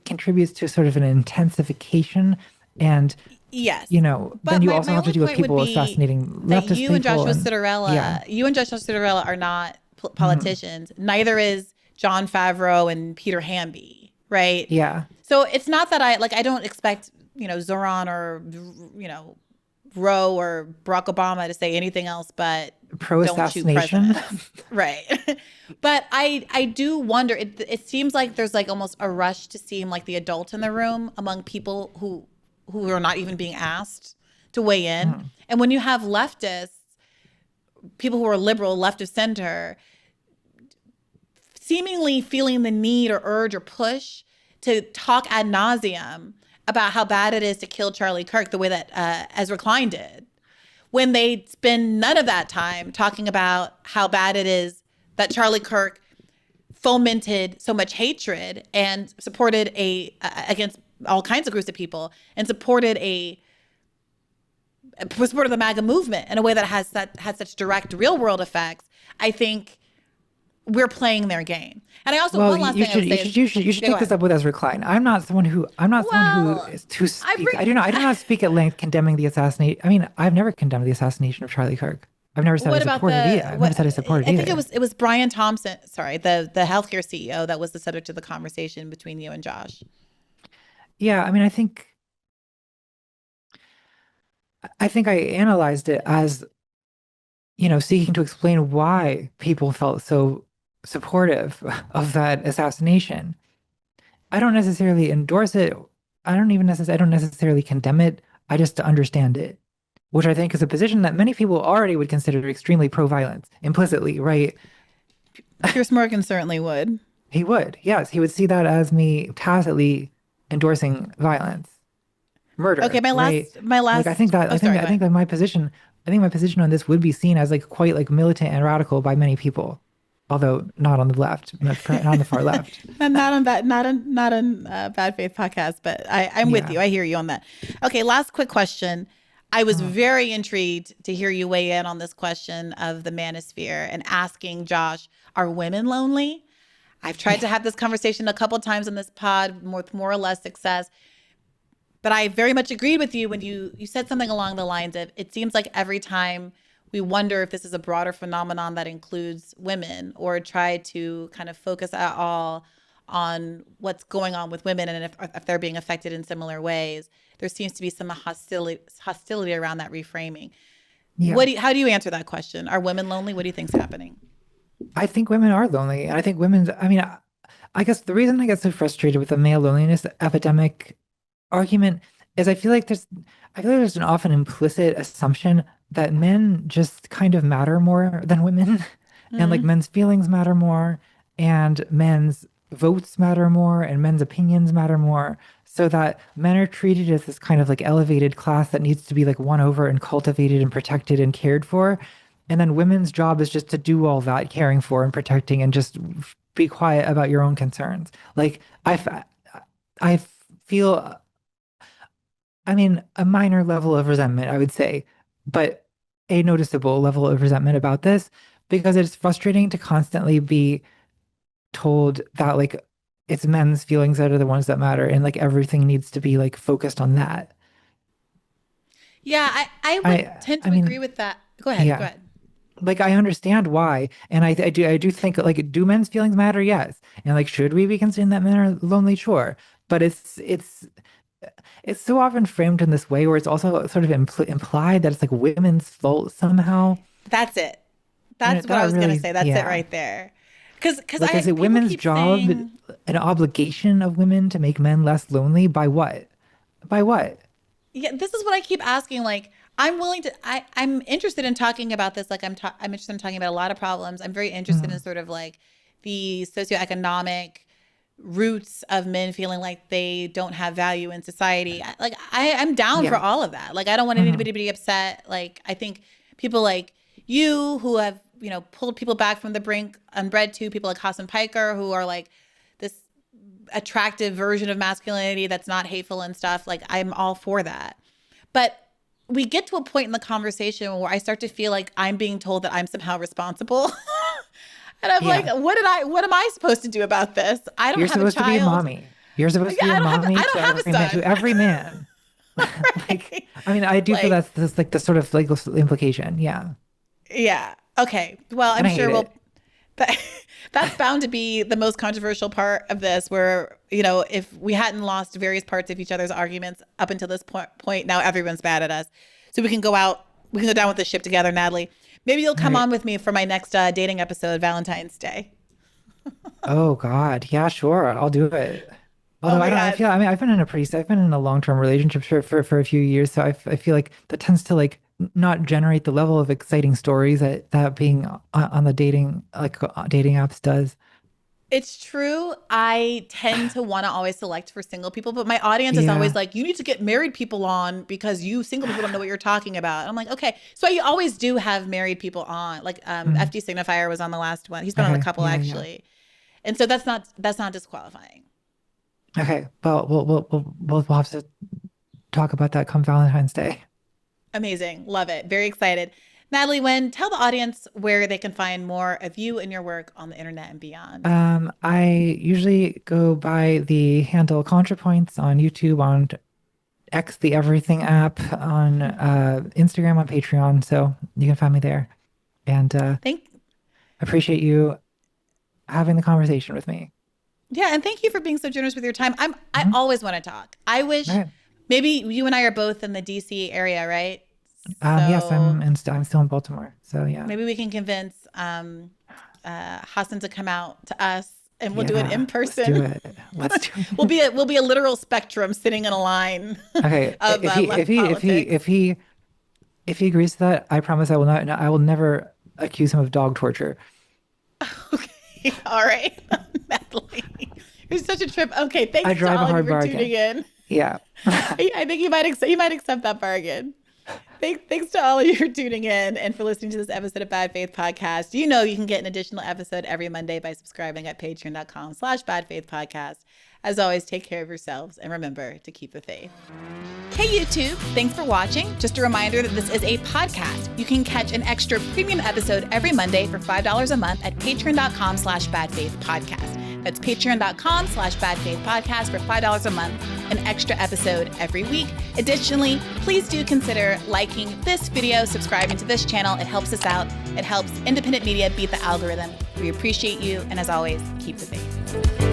contributes to sort of an intensification, and yes, you know, but then you also have to do with people assassinating leftist people. You and Joshua Citarella are not politicians. Mm-hmm. Neither is Jon Favreau and Peter Hamby, right? Yeah. So it's not that I don't expect, you know, Zoran or, you know, Roe or Barack Obama to say anything else but pro-assassination. Right. But I do wonder, it seems like there's like almost a rush to seem like the adult in the room among people who are not even being asked to weigh in. And when you have leftists, people who are liberal, left of center, seemingly feeling the need or urge or push to talk ad nauseum about how bad it is to kill Charlie Kirk the way that Ezra Klein did, when they spend none of that time talking about how bad it is that Charlie Kirk fomented so much hatred and supported against all kinds of groups of people, and supported the MAGA movement in a way that has such direct real world effects. I think we're playing their game. And I also, one last thing I would say you should take this up with Ezra Klein. I'm not someone who is to speak. I do not speak at length condemning the assassination. I mean, I've never condemned the assassination of Charlie Kirk. I've never said I supported it either. I've never said I supported it either. I think it was Brian Thompson, the healthcare CEO, that was the subject of the conversation between you and Josh. Yeah, I mean, I think I analyzed it as, you know, seeking to explain why people felt so supportive of that assassination. I don't necessarily endorse it. I don't necessarily condemn it. I just understand it, which I think is a position that many people already would consider extremely pro-violence implicitly, right? Piers Morgan certainly would. He would, yes. He would see that as me tacitly endorsing violence, murder. Okay, my last. Like, I think that my position on this would be seen as like quite like militant and radical by many people, although not on the left, not on the far left. not on Bad Faith Podcast, but I'm with you. I hear you on that. Okay, last quick question. I was very intrigued to hear you weigh in on this question of the manosphere and asking Josh, are women lonely? I've tried to have this conversation a couple of times on this pod with more or less success. But I very much agreed with you when you said something along the lines of, it seems like every time we wonder if this is a broader phenomenon that includes women, or try to kind of focus at all on what's going on with women and if they're being affected in similar ways, there seems to be some hostility around that reframing. Yeah. How do you answer that question? Are women lonely? What do you think's happening? I think women are lonely. And I think I guess the reason I get so frustrated with the male loneliness epidemic argument is I feel like there's an often implicit assumption that men just kind of matter more than women, and like men's feelings matter more, and men's votes matter more and men's opinions matter more, so that men are treated as this kind of like elevated class that needs to be like won over and cultivated and protected and cared for. And then women's job is just to do all that caring for and protecting and just be quiet about your own concerns. Like I feel, I mean, a minor level of resentment, I would say, but a noticeable level of resentment about this, because it's frustrating to constantly be told that like it's men's feelings that are the ones that matter, and like everything needs to be like focused on that. Yeah, I would tend to agree with that. Go ahead. Go ahead. Like, I understand why, and I do think like, do men's feelings matter? Yes. And like, should we be concerned that men are lonely? Sure. But it's so often framed in this way where it's also sort of implied that it's like women's fault somehow. That's it. That's what I was going to say. That's it right there. Because like, is it women's job, an obligation of women to make men less lonely? By what? By what? Yeah, this is what I keep asking. Like, I'm willing to. I'm interested in talking about this. Like, I'm interested in talking about a lot of problems. I'm very interested in sort of like the socioeconomic roots of men feeling like they don't have value in society. Like, I'm down for all of that. Like, I don't want anybody to be upset. Like, I think people like you who have, you know, pulled people back from the brink and bred to people like Hassan Piker, who are like this attractive version of masculinity that's not hateful and stuff. Like, I'm all for that. But we get to a point in the conversation where I start to feel like I'm being told that I'm somehow responsible. And I'm like, what am I supposed to do about this? I don't have a child. You're supposed to be a mommy. You're supposed to be a mommy to every man. Right. Like, I mean, I do feel that's like the sort of legal implication. Yeah. Yeah. Okay. Well, I'm sure that's bound to be the most controversial part of this, where, you know, if we hadn't lost various parts of each other's arguments up until this point, now everyone's mad at us. So we can go down with the ship together, Natalie. Maybe you'll come on with me for my next dating episode, Valentine's Day. Oh God. Yeah, sure. I'll do it. Although I've been in a long-term relationship for a few years. So I feel like that tends to like not generate the level of exciting stories that being on the dating apps does. It's true. I tend to want to always select for single people, but my audience is always like, you need to get married people on because you single people don't know what you're talking about. And I'm like, okay. So I always do have married people on. Like FD Signifier was on the last one. He's been on a couple actually. And so that's not disqualifying. Okay. Well, we'll have to talk about that come Valentine's Day. Amazing. Love it. Very excited. Natalie Wynn, tell the audience where they can find more of you and your work on the internet and beyond. I usually go by the handle Contrapoints on YouTube, on X, the Everything app, on Instagram, on Patreon. So you can find me there. And appreciate you having the conversation with me. Yeah, and thank you for being so generous with your time. I always want to talk. I wish maybe you and I are both in the DC area, right? Yes, I'm still in Baltimore. So yeah. Maybe we can convince Hassan to come out to us, and we'll do it in person. Let's do it. We'll be a literal spectrum sitting in a line. Okay. If he agrees to that, I promise I will never accuse him of dog torture. Okay. All right. Natalie. It's such a trip. Okay. Thanks to all of you for tuning in. Yeah. I think you might accept that bargain. Thanks to all of you for tuning in and for listening to this episode of Bad Faith Podcast. You know you can get an additional episode every Monday by subscribing at patreon.com/badfaithpodcast. As always, take care of yourselves and remember to keep the faith. Hey YouTube, thanks for watching. Just a reminder that this is a podcast. You can catch an extra premium episode every Monday for $5 a month at patreon.com/badfaithpodcast. That's patreon.com/badfaithpodcast for $5 a month, an extra episode every week. Additionally, please do consider liking this video, subscribing to this channel. It helps us out. It helps independent media beat the algorithm. We appreciate you. And as always, keep the faith.